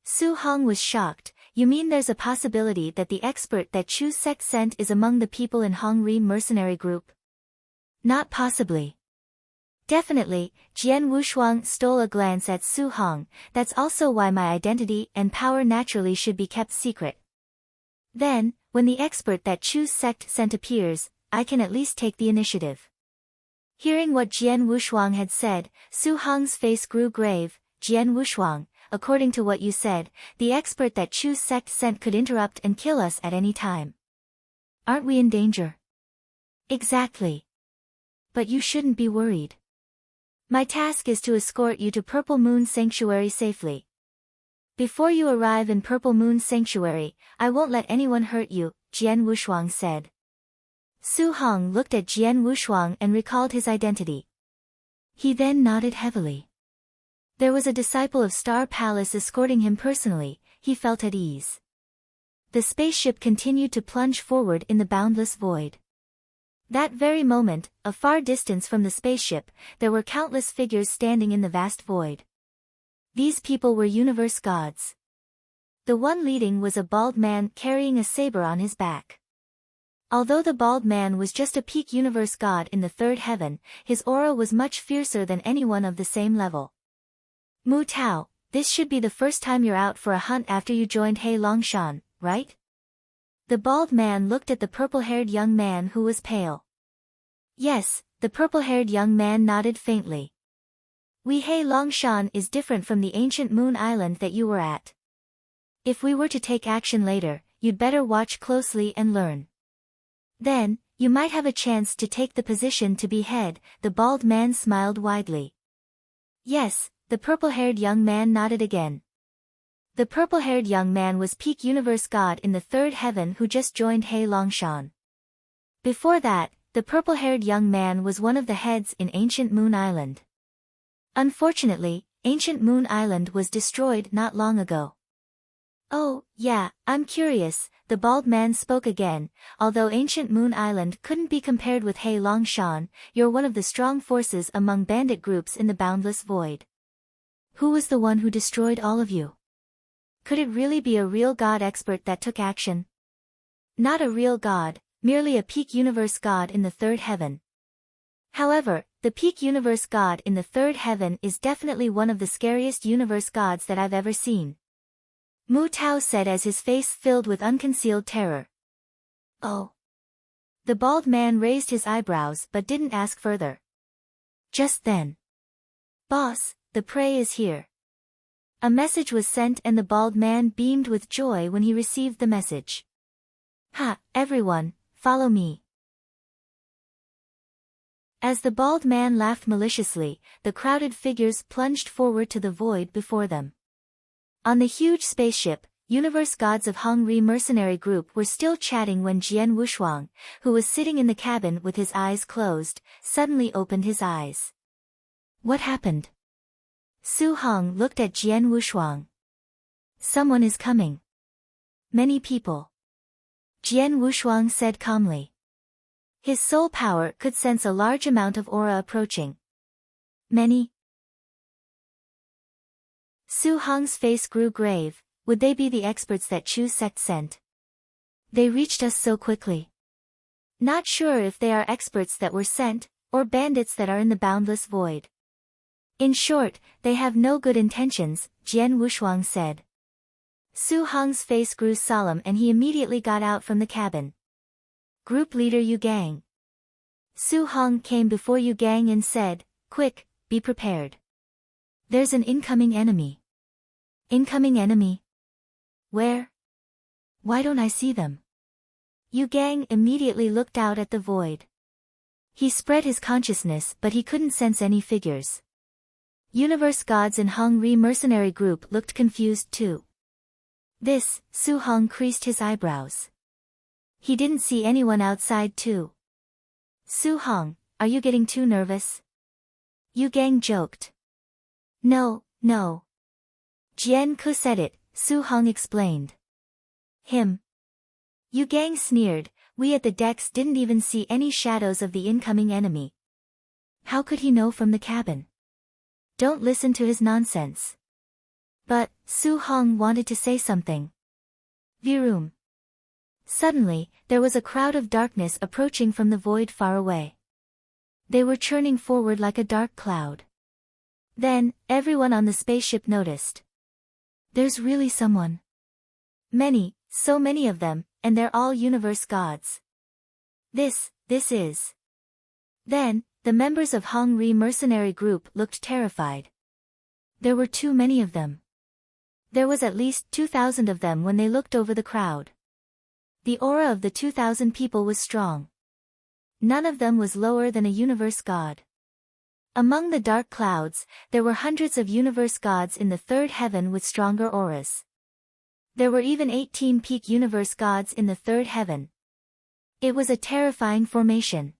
Su Hong was shocked. You mean there's a possibility that the expert that Chu sect sent is among the people in Hongri mercenary group? Not possibly. Definitely, Jian Wushuang stole a glance at Su Hong, that's also why my identity and power naturally should be kept secret. Then, when the expert that Chu's sect sent appears, I can at least take the initiative. Hearing what Jian Wushuang had said, Su Hong's face grew grave. Jian Wushuang, according to what you said, the expert that Chu's sect sent could interrupt and kill us at any time. Aren't we in danger? Exactly. But you shouldn't be worried. My task is to escort you to Purple Moon Sanctuary safely. Before you arrive in Purple Moon Sanctuary, I won't let anyone hurt you, Jian Wushuang said. Su Hong looked at Jian Wushuang and recalled his identity. He then nodded heavily. There was a disciple of Star Palace escorting him personally, he felt at ease. The spaceship continued to plunge forward in the boundless void. That very moment, a far distance from the spaceship, there were countless figures standing in the vast void. These people were universe gods. The one leading was a bald man carrying a saber on his back. Although the bald man was just a peak universe god in the third heaven, his aura was much fiercer than anyone of the same level. Mu Tao, this should be the first time you're out for a hunt after you joined He Longshan, right? The bald man looked at the purple-haired young man who was pale. Yes, the purple-haired young man nodded faintly. He Longshan is different from the ancient moon island that you were at. If we were to take action later, you'd better watch closely and learn. Then, you might have a chance to take the position to be head, the bald man smiled widely. Yes, the purple-haired young man nodded again. The purple-haired young man was peak universe god in the third heaven who just joined He Longshan. Before that, the purple-haired young man was one of the heads in Ancient Moon Island. Unfortunately, Ancient Moon Island was destroyed not long ago. Oh, yeah, I'm curious, the bald man spoke again. Although Ancient Moon Island couldn't be compared with He Longshan, you're one of the strong forces among bandit groups in the boundless void. Who was the one who destroyed all of you? Could it really be a real god expert that took action? Not a real god, merely a peak universe god in the third heaven. However, the peak universe god in the third heaven is definitely one of the scariest universe gods that I've ever seen. Mu Tao said as his face filled with unconcealed terror. Oh. The bald man raised his eyebrows but didn't ask further. Just then. Boss, the prey is here. A message was sent and the bald man beamed with joy when he received the message. Ha, everyone, follow me. As the bald man laughed maliciously, the crowded figures plunged forward to the void before them. On the huge spaceship, universe gods of Hongri mercenary group were still chatting when Jian Wushuang, who was sitting in the cabin with his eyes closed, suddenly opened his eyes. What happened? Su Hong looked at Jian Wushuang. Someone is coming. Many people. Jian Wushuang said calmly. His soul power could sense a large amount of aura approaching. Many? Su Hong's face grew grave. Would they be the experts that Chu sect sent? They reached us so quickly. Not sure if they are experts that were sent, or bandits that are in the boundless void. In short, they have no good intentions, Jian Wushuang said. Su Hong's face grew solemn and he immediately got out from the cabin. Group leader Yu Gang. Su Hong came before Yu Gang and said, Quick, be prepared. There's an incoming enemy. Incoming enemy? Where? Why don't I see them? Yu Gang immediately looked out at the void. He spread his consciousness but he couldn't sense any figures. Universe gods in Hongri mercenary group looked confused too. This, Su Hong creased his eyebrows. He didn't see anyone outside too. Su Hong, are you getting too nervous? Yu Gang joked. No, no. Jian Ku said it, Su Hong explained. Him. Yu Gang sneered, we at the decks didn't even see any shadows of the incoming enemy. How could he know from the cabin? Don't listen to his nonsense. But, Su Hong wanted to say something. Virum. Suddenly, there was a crowd of darkness approaching from the void far away. They were churning forward like a dark cloud. Then, everyone on the spaceship noticed. There's really someone. Many, so many of them, and they're all universe gods. This is. Then, the members of Hongri mercenary group looked terrified. There were too many of them. There was at least 2,000 of them when they looked over the crowd. The aura of the 2,000 people was strong. None of them was lower than a universe god. Among the dark clouds, there were hundreds of universe gods in the third heaven with stronger auras. There were even 18 peak universe gods in the third heaven. It was a terrifying formation.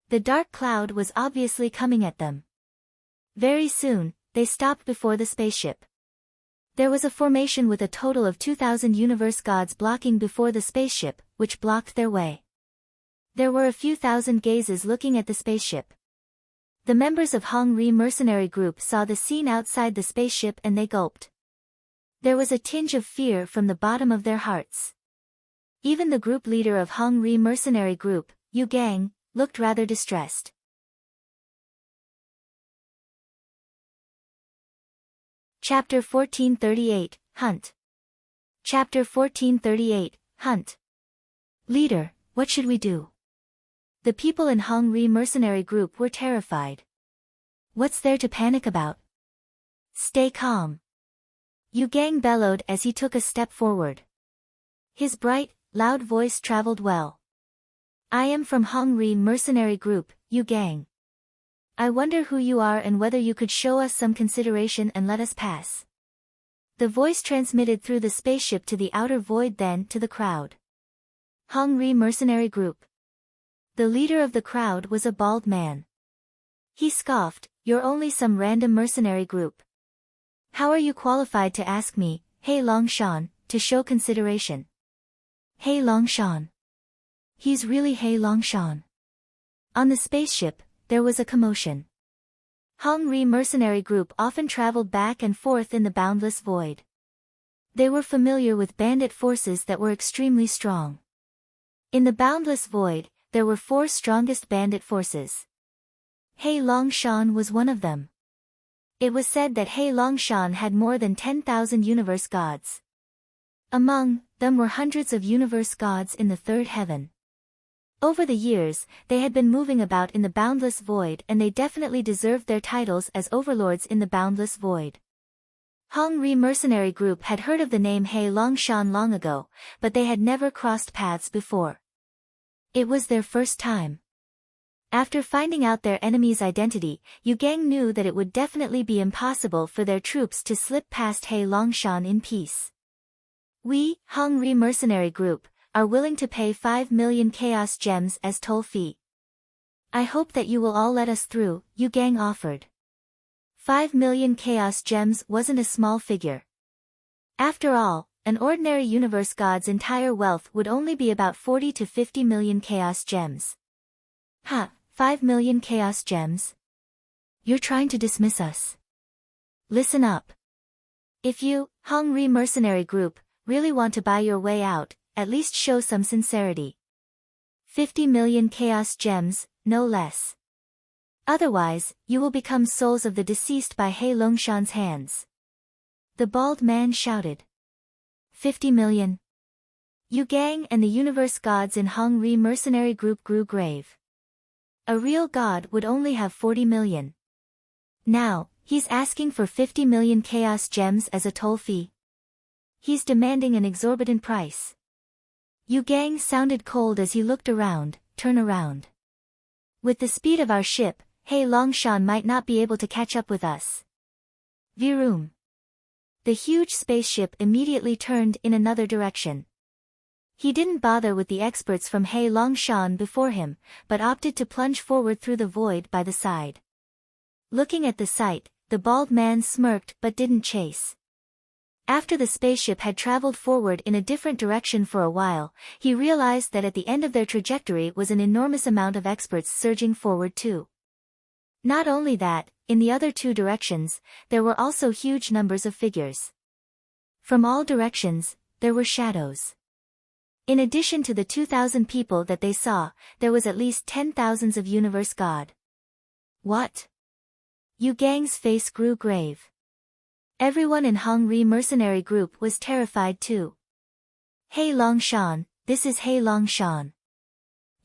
The dark cloud was obviously coming at them. Very soon, they stopped before the spaceship. There was a formation with a total of 2,000 universe gods blocking before the spaceship, which blocked their way. There were a few thousand gazes looking at the spaceship. The members of Hong Ri mercenary group saw the scene outside the spaceship and they gulped. There was a tinge of fear from the bottom of their hearts. Even the group leader of Hong Ri mercenary group, Yu Gang, looked rather distressed. Chapter 1438, Hunt. Chapter 1438, Hunt. Leader, what should we do? The people in Hong Ri mercenary group were terrified. What's there to panic about? Stay calm. Yu Gang bellowed as he took a step forward. His bright, loud voice traveled well. I am from Hong Ri mercenary group, Yu Gang. I wonder who you are and whether you could show us some consideration and let us pass. The voice transmitted through the spaceship to the outer void, then to the crowd. Hong Ri mercenary group. The leader of the crowd was a bald man. He scoffed, "You're only some random mercenary group. How are you qualified to ask me, He Longshan, to show consideration?" He Longshan. He's really He Longshan. On the spaceship, there was a commotion. Hong Ri mercenary group often traveled back and forth in the boundless void. They were familiar with bandit forces that were extremely strong. In the boundless void, there were 4 strongest bandit forces. He Longshan was one of them. It was said that He Longshan had more than 10,000 universe gods. Among them were hundreds of universe gods in the third heaven. Over the years, they had been moving about in the boundless void and they definitely deserved their titles as overlords in the boundless void. Hong Ri mercenary group had heard of the name He Longshan long ago, but they had never crossed paths before. It was their first time. After finding out their enemy's identity, Yu Gang knew that it would definitely be impossible for their troops to slip past He Longshan in peace. We, Hong Ri mercenary group, are willing to pay 5 million chaos gems as toll fee. I hope that you will all let us through, Yu Gang offered. 5 million chaos gems wasn't a small figure. After all, an ordinary universe god's entire wealth would only be about 40 to 50 million chaos gems. 5 million chaos gems? You're trying to dismiss us. Listen up. If you, Hong Ri mercenary group, really want to buy your way out, at least show some sincerity. 50 million chaos gems, no less. Otherwise, you will become souls of the deceased by He Longshan's hands. The bald man shouted. 50 million. Yu Gang and the universe gods in Hong Ri mercenary group grew grave. A real god would only have 40 million. Now, he's asking for 50 million chaos gems as a toll fee. He's demanding an exorbitant price. Yu Gang sounded cold as he looked around. Turn around. With the speed of our ship, He Longshan might not be able to catch up with us. Viroom. The huge spaceship immediately turned in another direction. He didn't bother with the experts from He Longshan before him, but opted to plunge forward through the void by the side. Looking at the sight, the bald man smirked but didn't chase. After the spaceship had traveled forward in a different direction for a while, he realized that at the end of their trajectory was an enormous amount of experts surging forward too. Not only that, in the other 2 directions, there were also huge numbers of figures. From all directions, there were shadows. In addition to the 2,000 people that they saw, there was at least 10,000s of universe god. What? Yu Gang's face grew grave. Everyone in Hong Ri mercenary group was terrified too. He Longshan, this is He Longshan.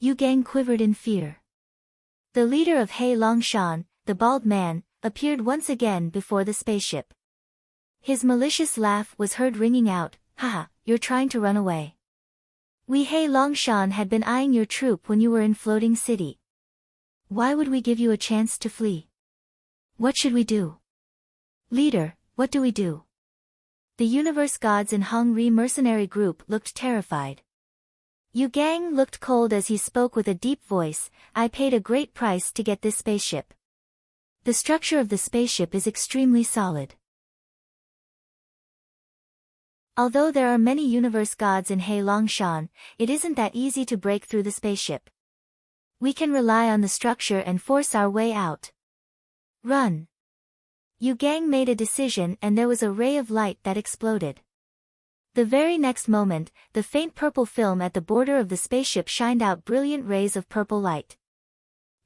Yu Gang quivered in fear. The leader of He Longshan, the bald man, appeared once again before the spaceship. His malicious laugh was heard ringing out, "Haha, you're trying to run away. We Hei Longshan had been eyeing your troop when you were in Floating City. Why would we give you a chance to flee? What should we do? Leader, what do we do? The universe gods in Hong Ri mercenary group looked terrified. Yu Gang looked cold as he spoke with a deep voice. I paid a great price to get this spaceship. The structure of the spaceship is extremely solid. Although there are many universe gods in Hei Longshan, it isn't that easy to break through the spaceship. We can rely on the structure and force our way out. Run! Yu Gang made a decision and there was a ray of light that exploded. The very next moment, the faint purple film at the border of the spaceship shined out brilliant rays of purple light.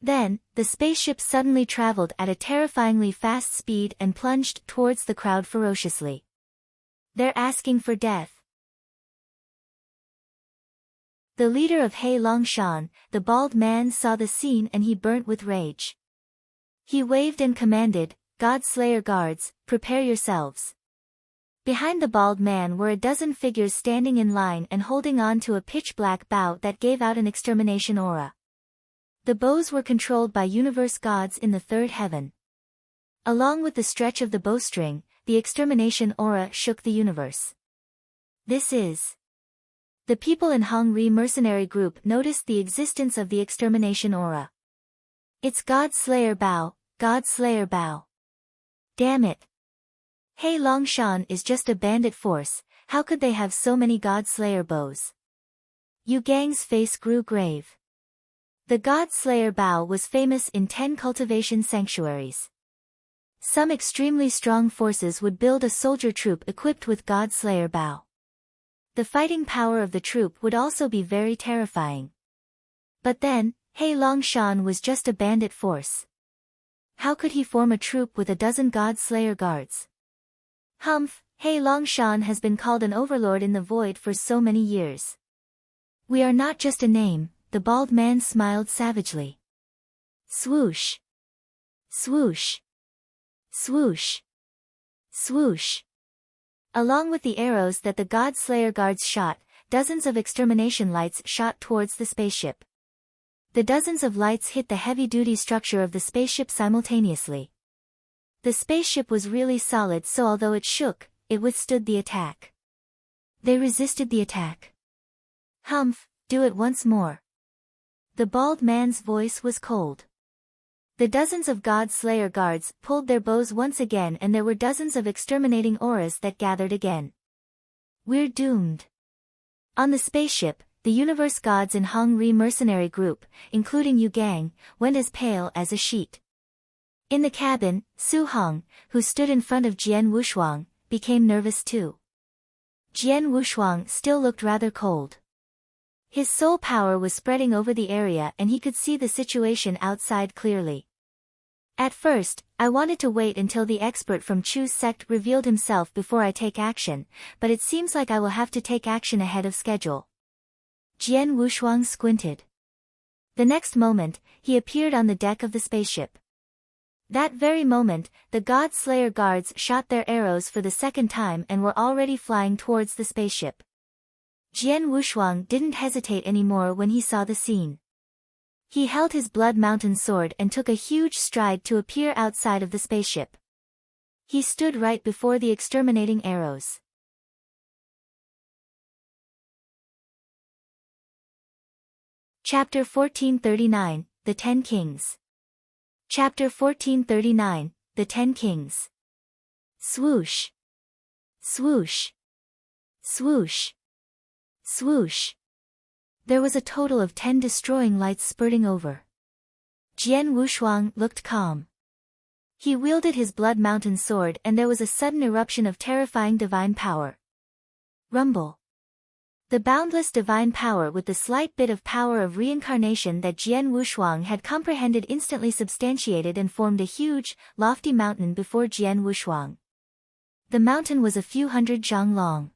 Then, the spaceship suddenly traveled at a terrifyingly fast speed and plunged towards the crowd ferociously. They're asking for death. The leader of Hei Longshan, the bald man, saw the scene and he burnt with rage. He waved and commanded, God Slayer guards, prepare yourselves. Behind the bald man were a dozen figures standing in line and holding on to a pitch-black bow that gave out an extermination aura. The bows were controlled by universe gods in the third heaven. Along with the stretch of the bowstring, the extermination aura shook the universe. This is... The people in Hong Ri mercenary group noticed the existence of the extermination aura. It's God Slayer Bao, God Slayer Bao. Damn it. Hei Longshan is just a bandit force, how could they have so many God Slayer bows? Yu Gang's face grew grave. The God Slayer Bao was famous in 10 cultivation sanctuaries. Some extremely strong forces would build a soldier troop equipped with God Slayer Bao. The fighting power of the troop would also be very terrifying. But then, Hei Longshan was just a bandit force. How could he form a troop with a dozen God Slayer guards? Humph, Hei Longshan has been called an overlord in the void for so many years. We are not just a name, the bald man smiled savagely. Swoosh. Swoosh. Swoosh. Swoosh. Along with the arrows that the God Slayer guards shot, dozens of extermination lights shot towards the spaceship. The dozens of lights hit the heavy-duty structure of the spaceship simultaneously. The spaceship was really solid, so although it shook, it withstood the attack. They resisted the attack. Humph, do it once more. The bald man's voice was cold. The dozens of God Slayer guards pulled their bows once again and there were dozens of exterminating auras that gathered again. We're doomed. On the spaceship, the universe gods in Hong Ri mercenary group, including Yu Gang, went as pale as a sheet. In the cabin, Su Hong, who stood in front of Jian Wushuang, became nervous too. Jian Wushuang still looked rather cold. His soul power was spreading over the area and he could see the situation outside clearly. At first, I wanted to wait until the expert from Chu's sect revealed himself before I take action, but it seems like I will have to take action ahead of schedule. Jian Wushuang squinted. The next moment, he appeared on the deck of the spaceship. That very moment, the God Slayer guards shot their arrows for the second time and were already flying towards the spaceship. Jian Wushuang didn't hesitate anymore when he saw the scene. He held his Blood Mountain sword and took a huge stride to appear outside of the spaceship. He stood right before the exterminating arrows. Chapter 1439, The 10 Kings. Chapter 1439, The 10 Kings. Swoosh. Swoosh. Swoosh. Swoosh. There was a total of 10 destroying lights spurting over. Jian Wushuang looked calm. He wielded his Blood Mountain sword and there was a sudden eruption of terrifying divine power. Rumble. The boundless divine power with the slight bit of power of reincarnation that Jian Wushuang had comprehended instantly substantiated and formed a huge, lofty mountain before Jian Wushuang. The mountain was a few hundred zhang long.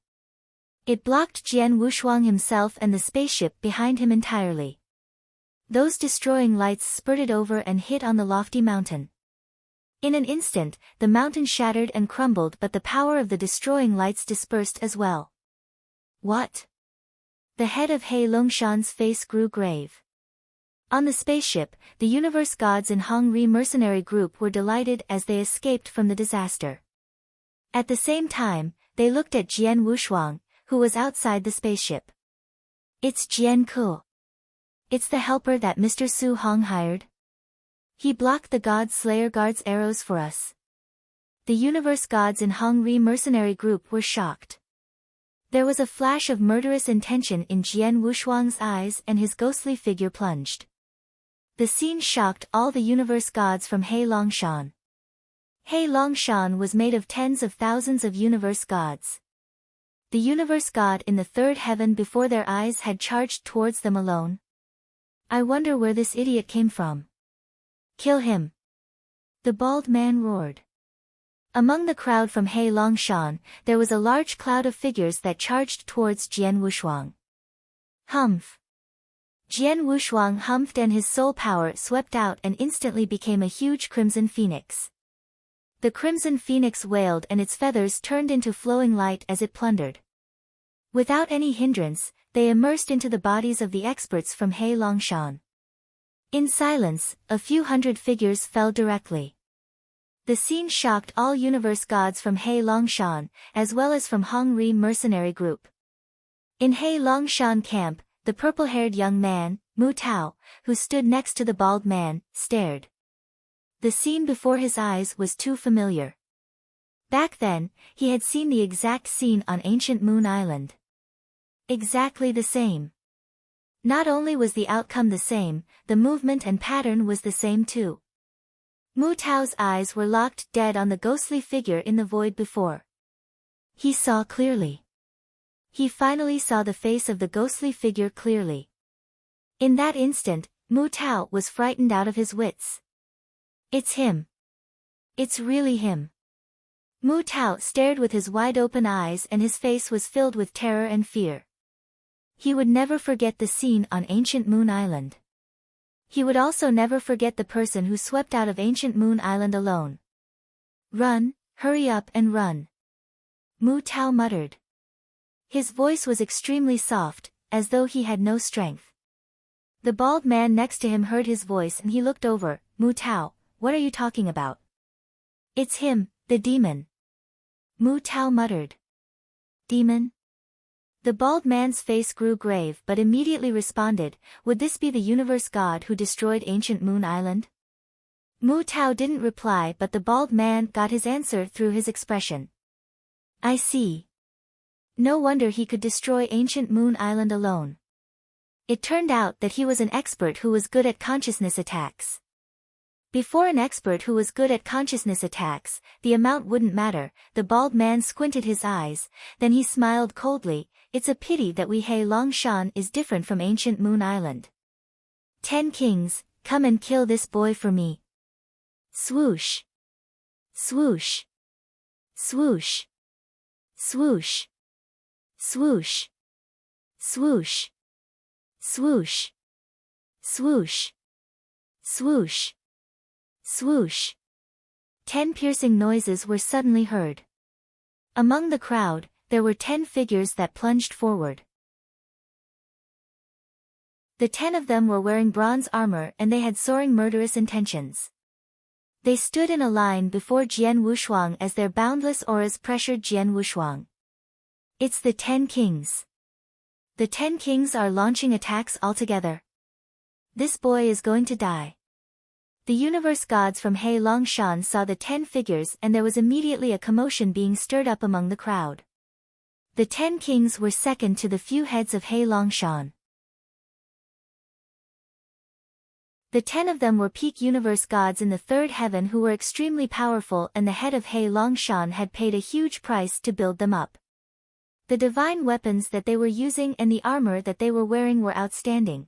It blocked Jian Wushuang himself and the spaceship behind him entirely. Those destroying lights spurted over and hit on the lofty mountain. In an instant, the mountain shattered and crumbled, but the power of the destroying lights dispersed as well. What? The head of He Longshan's face grew grave. On the spaceship, the universe gods in Hongri mercenary group were delighted as they escaped from the disaster. At the same time, they looked at Jian Wushuang, who was outside the spaceship. It's Jian Ku. It's the helper that Mr. Su Hong hired. He blocked the God Slayer guard's arrows for us. The universe gods in Hongri mercenary group were shocked. There was a flash of murderous intention in Jian Wushuang's eyes and his ghostly figure plunged. The scene shocked all the universe gods from He Longshan. He Longshan was made of tens of thousands of universe gods. The universe god in the third heaven before their eyes had charged towards them alone. I wonder where this idiot came from. Kill him! The bald man roared. Among the crowd from He Longshan, there was a large cloud of figures that charged towards Jian Wushuang. Humph! Jian Wushuang humphed and his soul power swept out and instantly became a huge crimson phoenix. The crimson phoenix wailed and its feathers turned into flowing light as it plundered. Without any hindrance, they immersed into the bodies of the experts from He Longshan. In silence, a few hundred figures fell directly. The scene shocked all universe gods from He Longshan, as well as from Hongri mercenary group. In He Longshan camp, the purple-haired young man, Mu Tao, who stood next to the bald man, stared. The scene before his eyes was too familiar. Back then, he had seen the exact scene on ancient Moon Island. Exactly the same. Not only was the outcome the same, the movement and pattern was the same too. Mu Tao's eyes were locked dead on the ghostly figure in the void before. He saw clearly. He finally saw the face of the ghostly figure clearly. In that instant, Mu Tao was frightened out of his wits. It's him. It's really him. Mu Tao stared with his wide-open eyes and his face was filled with terror and fear. He would never forget the scene on ancient Moon Island. He would also never forget the person who swept out of ancient Moon Island alone. Run, hurry up and run. Mu Tao muttered. His voice was extremely soft, as though he had no strength. The bald man next to him heard his voice and he looked over. Mu Tao, what are you talking about? It's him, the demon. Mu Tao muttered. Demon? The bald man's face grew grave but immediately responded, would this be the universe god who destroyed ancient Moon Island? Mu Tao didn't reply but the bald man got his answer through his expression. I see. No wonder he could destroy ancient Moon Island alone. It turned out that he was an expert who was good at consciousness attacks. Before an expert who was good at consciousness attacks, the amount wouldn't matter. The bald man squinted his eyes, then he smiled coldly. It's a pity that He Longshan is different from ancient Moon Island. 10 kings, come and kill this boy for me. Swoosh. Swoosh. Swoosh. Swoosh. Swoosh. Swoosh. Swoosh. Swoosh. Swoosh. Swoosh. 10 piercing noises were suddenly heard. Among the crowd, there were 10 figures that plunged forward. The 10 of them were wearing bronze armor and they had soaring murderous intentions. They stood in a line before Jian Wushuang as their boundless auras pressured Jian Wushuang. It's the 10 kings. The 10 kings are launching attacks altogether. This boy is going to die. The universe gods from He Longshan saw the 10 figures and there was immediately a commotion being stirred up among the crowd. The 10 kings were second to the few heads of He Longshan. The 10 of them were peak universe gods in the third heaven who were extremely powerful and the head of He Longshan had paid a huge price to build them up. The divine weapons that they were using and the armor that they were wearing were outstanding.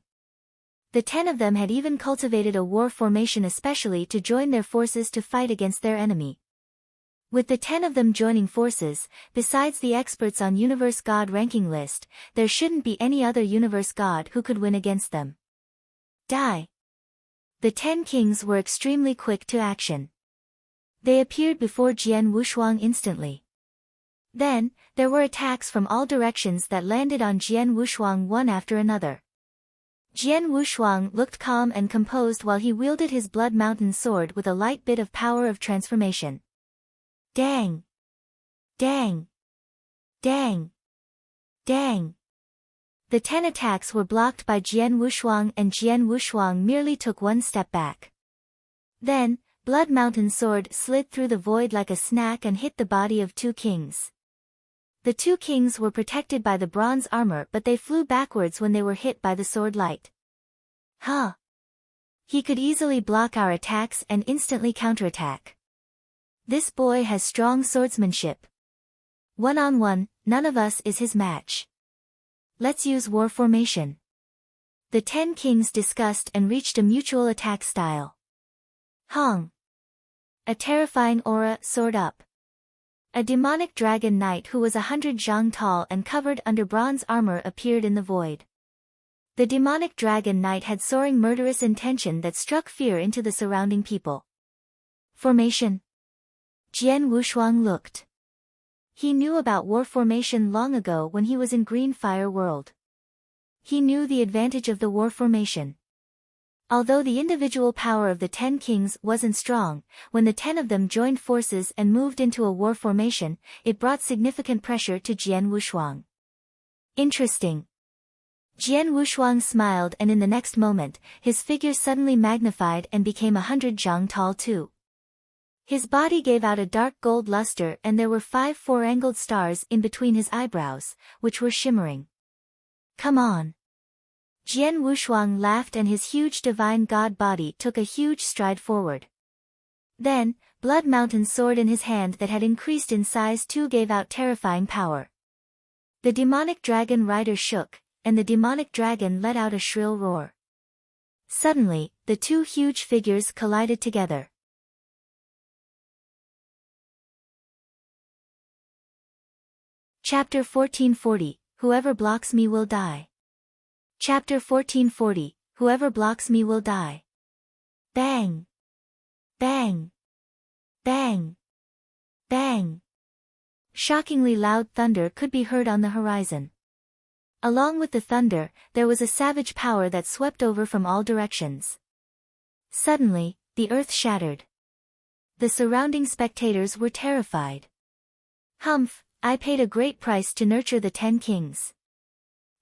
The 10 of them had even cultivated a war formation especially to join their forces to fight against their enemy. With the 10 of them joining forces, besides the experts on Universe God ranking list, there shouldn't be any other Universe God who could win against them. Die! The 10 kings were extremely quick to action. They appeared before Jian Wushuang instantly. Then, there were attacks from all directions that landed on Jian Wushuang one after another. Jian Wushuang looked calm and composed while he wielded his Blood Mountain sword with a light bit of power of transformation. Dang! Dang! Dang! Dang! The 10 attacks were blocked by Jian Wushuang, and Jian Wushuang merely took one step back. Then, Blood Mountain sword slid through the void like a snack and hit the body of 2 kings. The 2 kings were protected by the bronze armor, but they flew backwards when they were hit by the sword light. Huh! He could easily block our attacks and instantly counterattack. This boy has strong swordsmanship. One-on-one, none of us is his match. Let's use war formation. The 10 kings discussed and reached a mutual attack style. Hong! A terrifying aura soared up. A demonic dragon knight who was 100 zhang tall and covered under bronze armor appeared in the void. The demonic dragon knight had soaring murderous intention that struck fear into the surrounding people. Formation. Jian Wushuang looked. He knew about war formation long ago when he was in Green Fire World. He knew the advantage of the war formation. Although the individual power of the 10 kings wasn't strong, when the 10 of them joined forces and moved into a war formation, it brought significant pressure to Jian Wushuang. Interesting. Jian Wushuang smiled, and in the next moment, his figure suddenly magnified and became 100 zhang tall too. His body gave out a dark gold luster, and there were 5 four-angled stars in between his eyebrows, which were shimmering. Come on. Jian Wushuang laughed, and his huge divine god body took a huge stride forward. Then, Blood Mountain sword in his hand that had increased in size too gave out terrifying power. The demonic dragon rider shook, and the demonic dragon let out a shrill roar. Suddenly, the 2 huge figures collided together. Chapter 1440, Whoever blocks me will die. Chapter 1440, Whoever blocks me will die. Bang! Bang! Bang! Bang! Shockingly loud thunder could be heard on the horizon. Along with the thunder, there was a savage power that swept over from all directions. Suddenly, the earth shattered. The surrounding spectators were terrified. Humph! I paid a great price to nurture the 10 kings.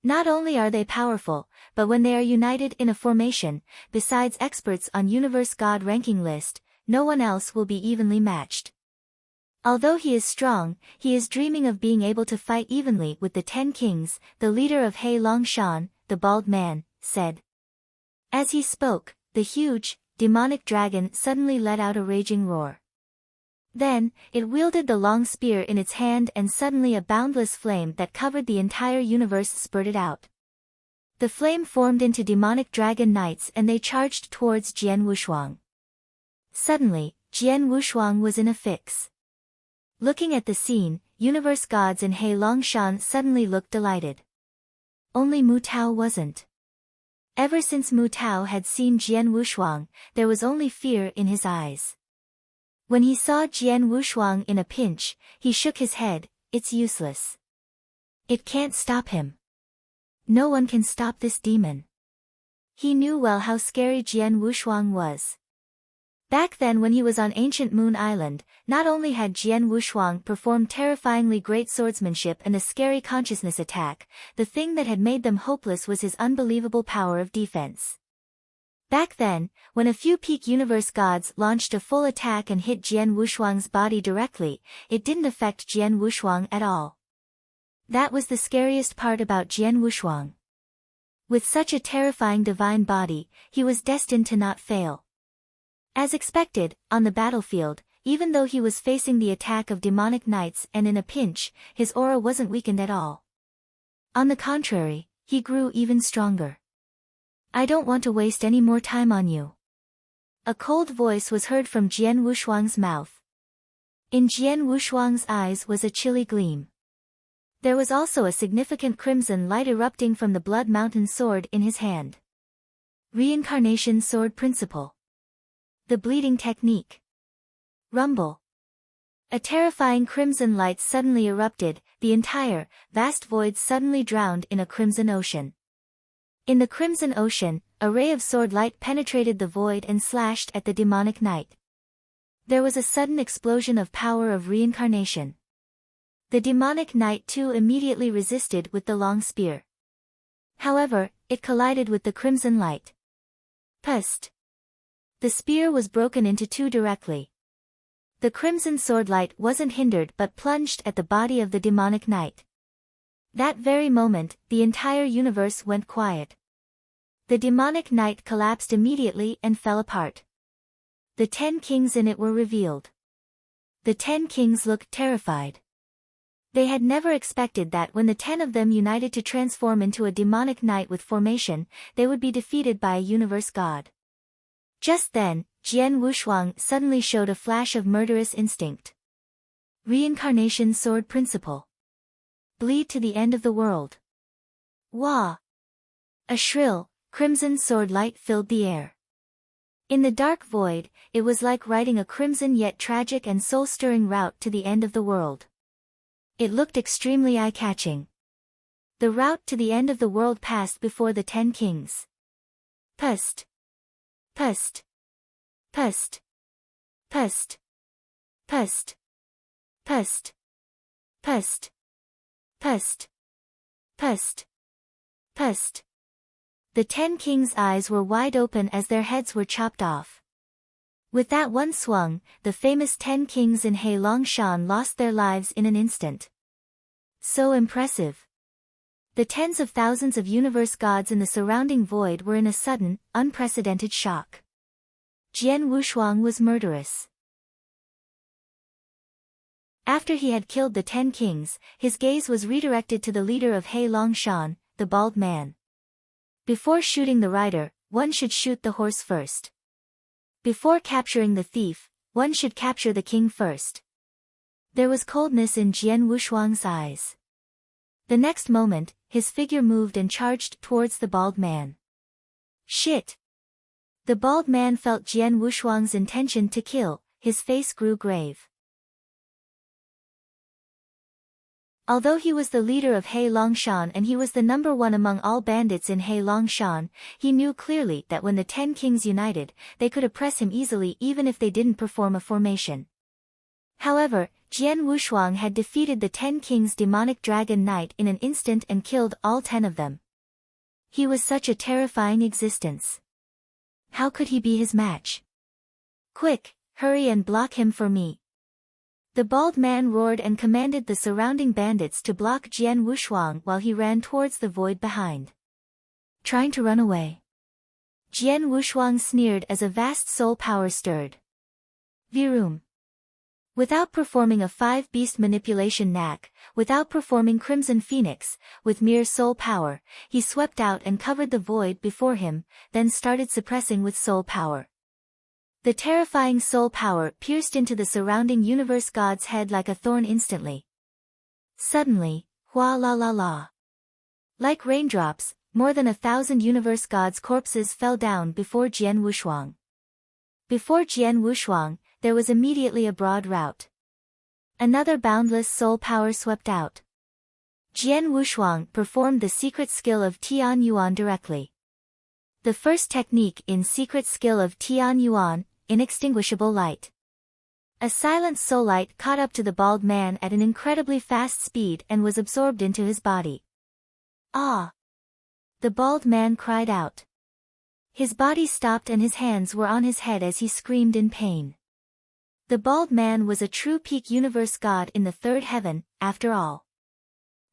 Not only are they powerful, but when they are united in a formation, besides experts on Universe God ranking list, no one else will be evenly matched. Although he is strong, he is dreaming of being able to fight evenly with the 10 kings, the leader of Hei Longshan, the bald man, said. As he spoke, the huge, demonic dragon suddenly let out a raging roar. Then, it wielded the long spear in its hand, and suddenly a boundless flame that covered the entire universe spurted out. The flame formed into demonic dragon knights, and they charged towards Jian Wushuang. Suddenly, Jian Wushuang was in a fix. Looking at the scene, universe gods in Hei Longshan suddenly looked delighted. Only Mu Tao wasn't. Ever since Mu Tao had seen Jian Wushuang, there was only fear in his eyes. When he saw Jian Wushuang in a pinch, he shook his head. It's useless. It can't stop him. No one can stop this demon. He knew well how scary Jian Wushuang was. Back then when he was on Ancient Moon Island, not only had Jian Wushuang performed terrifyingly great swordsmanship and a scary consciousness attack, the thing that had made them hopeless was his unbelievable power of defense. Back then, when a few peak universe gods launched a full attack and hit Jian Wushuang's body directly, it didn't affect Jian Wushuang at all. That was the scariest part about Jian Wushuang. With such a terrifying divine body, he was destined to not fail. As expected, on the battlefield, even though he was facing the attack of demonic knights and in a pinch, his aura wasn't weakened at all. On the contrary, he grew even stronger. I don't want to waste any more time on you. A cold voice was heard from Jian Wushuang's mouth. In Jian Wushuang's eyes was a chilly gleam. There was also a significant crimson light erupting from the Blood Mountain sword in his hand. Reincarnation Sword Principle. The Bleeding Technique. Rumble. A terrifying crimson light suddenly erupted, the entire, vast void suddenly drowned in a crimson ocean. In the crimson ocean, a ray of sword light penetrated the void and slashed at the demonic knight. There was a sudden explosion of power of reincarnation. The demonic knight too immediately resisted with the long spear. However, it collided with the crimson light. Pust! The spear was broken into two directly. The crimson sword light wasn't hindered but plunged at the body of the demonic knight. That very moment, the entire universe went quiet. The demonic knight collapsed immediately and fell apart. The 10 kings in it were revealed. The 10 kings looked terrified. They had never expected that when the 10 of them united to transform into a demonic knight with formation, they would be defeated by a universe god. Just then, Jian Wushuang suddenly showed a flash of murderous instinct. Reincarnation sword principle. Bleed to the end of the world. Wah! A shrill, crimson sword light filled the air. In the dark void, it was like riding a crimson yet tragic and soul-stirring route to the end of the world. It looked extremely eye-catching. The route to the end of the world passed before the 10 kings. Pust! Pust! Pust! Pust! Pust! Pust! Pust! Pust! Pust! Pust! The 10 kings' eyes were wide open as their heads were chopped off. With that one swung, the famous 10 kings in He Longshan lost their lives in an instant. So impressive. The tens of thousands of universe gods in the surrounding void were in a sudden, unprecedented shock. Jian Wushuang was murderous. After he had killed the 10 kings, his gaze was redirected to the leader of He Longshan, the bald man. Before shooting the rider, one should shoot the horse first. Before capturing the thief, one should capture the king first. There was coldness in Jian Wushuang's eyes. The next moment, his figure moved and charged towards the bald man. Shit! The bald man felt Jian Wushuang's intention to kill, his face grew grave. Although he was the leader of He Longshan and he was the number one among all bandits in He Longshan, he knew clearly that when the 10 kings united, they could oppress him easily even if they didn't perform a formation. However, Jian Wushuang had defeated the 10 kings' demonic dragon knight in an instant and killed all 10 of them. He was such a terrifying existence. How could he be his match? Quick, hurry and block him for me. The bald man roared and commanded the surrounding bandits to block Jian Wushuang while he ran towards the void behind. Trying to run away. Jian Wushuang sneered as a vast soul power stirred. Virum. Without performing a 5-beast manipulation knack, without performing Crimson Phoenix, with mere soul power, he swept out and covered the void before him, then started suppressing with soul power. The terrifying soul power pierced into the surrounding universe god's head like a thorn instantly. Suddenly, hua la la la. Like raindrops, more than 1,000 universe gods' corpses fell down before Jian Wushuang. Before Jian Wushuang, there was immediately a broad rout. Another boundless soul power swept out. Jian Wushuang performed the secret skill of Tian Yuan directly. The first technique in secret skill of Tian Yuan, inextinguishable light. A silent soul light caught up to the bald man at an incredibly fast speed and was absorbed into his body. Ah! The bald man cried out. His body stopped and his hands were on his head as he screamed in pain. The bald man was a true peak universe god in the third heaven, after all.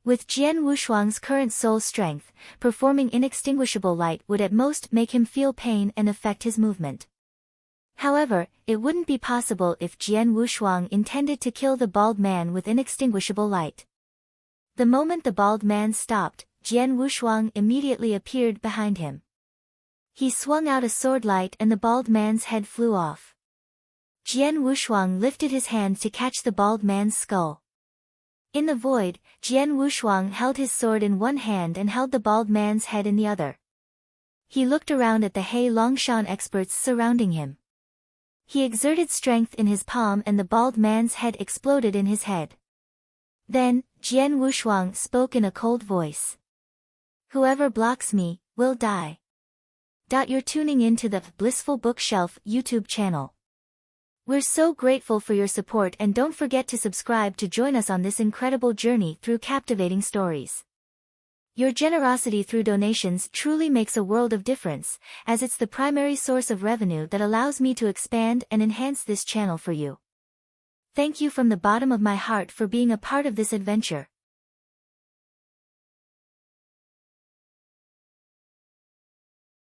With Jian Wushuang's current soul strength, performing inextinguishable light would at most make him feel pain and affect his movement. However, it wouldn't be possible if Jian Wushuang intended to kill the bald man with inextinguishable light. The moment the bald man stopped, Jian Wushuang immediately appeared behind him. He swung out a sword light and the bald man's head flew off. Jian Wushuang lifted his hand to catch the bald man's skull. In the void, Jian Wushuang held his sword in one hand and held the bald man's head in the other. He looked around at the He Longshan experts surrounding him. He exerted strength in his palm and the bald man's head exploded in his head. Then, Jian Wushuang spoke in a cold voice. Whoever blocks me, will die. You're tuning in to the Blissful Bookshelf YouTube channel. We're so grateful for your support and don't forget to subscribe to join us on this incredible journey through captivating stories. Your generosity through donations truly makes a world of difference, as it's the primary source of revenue that allows me to expand and enhance this channel for you. Thank you from the bottom of my heart for being a part of this adventure.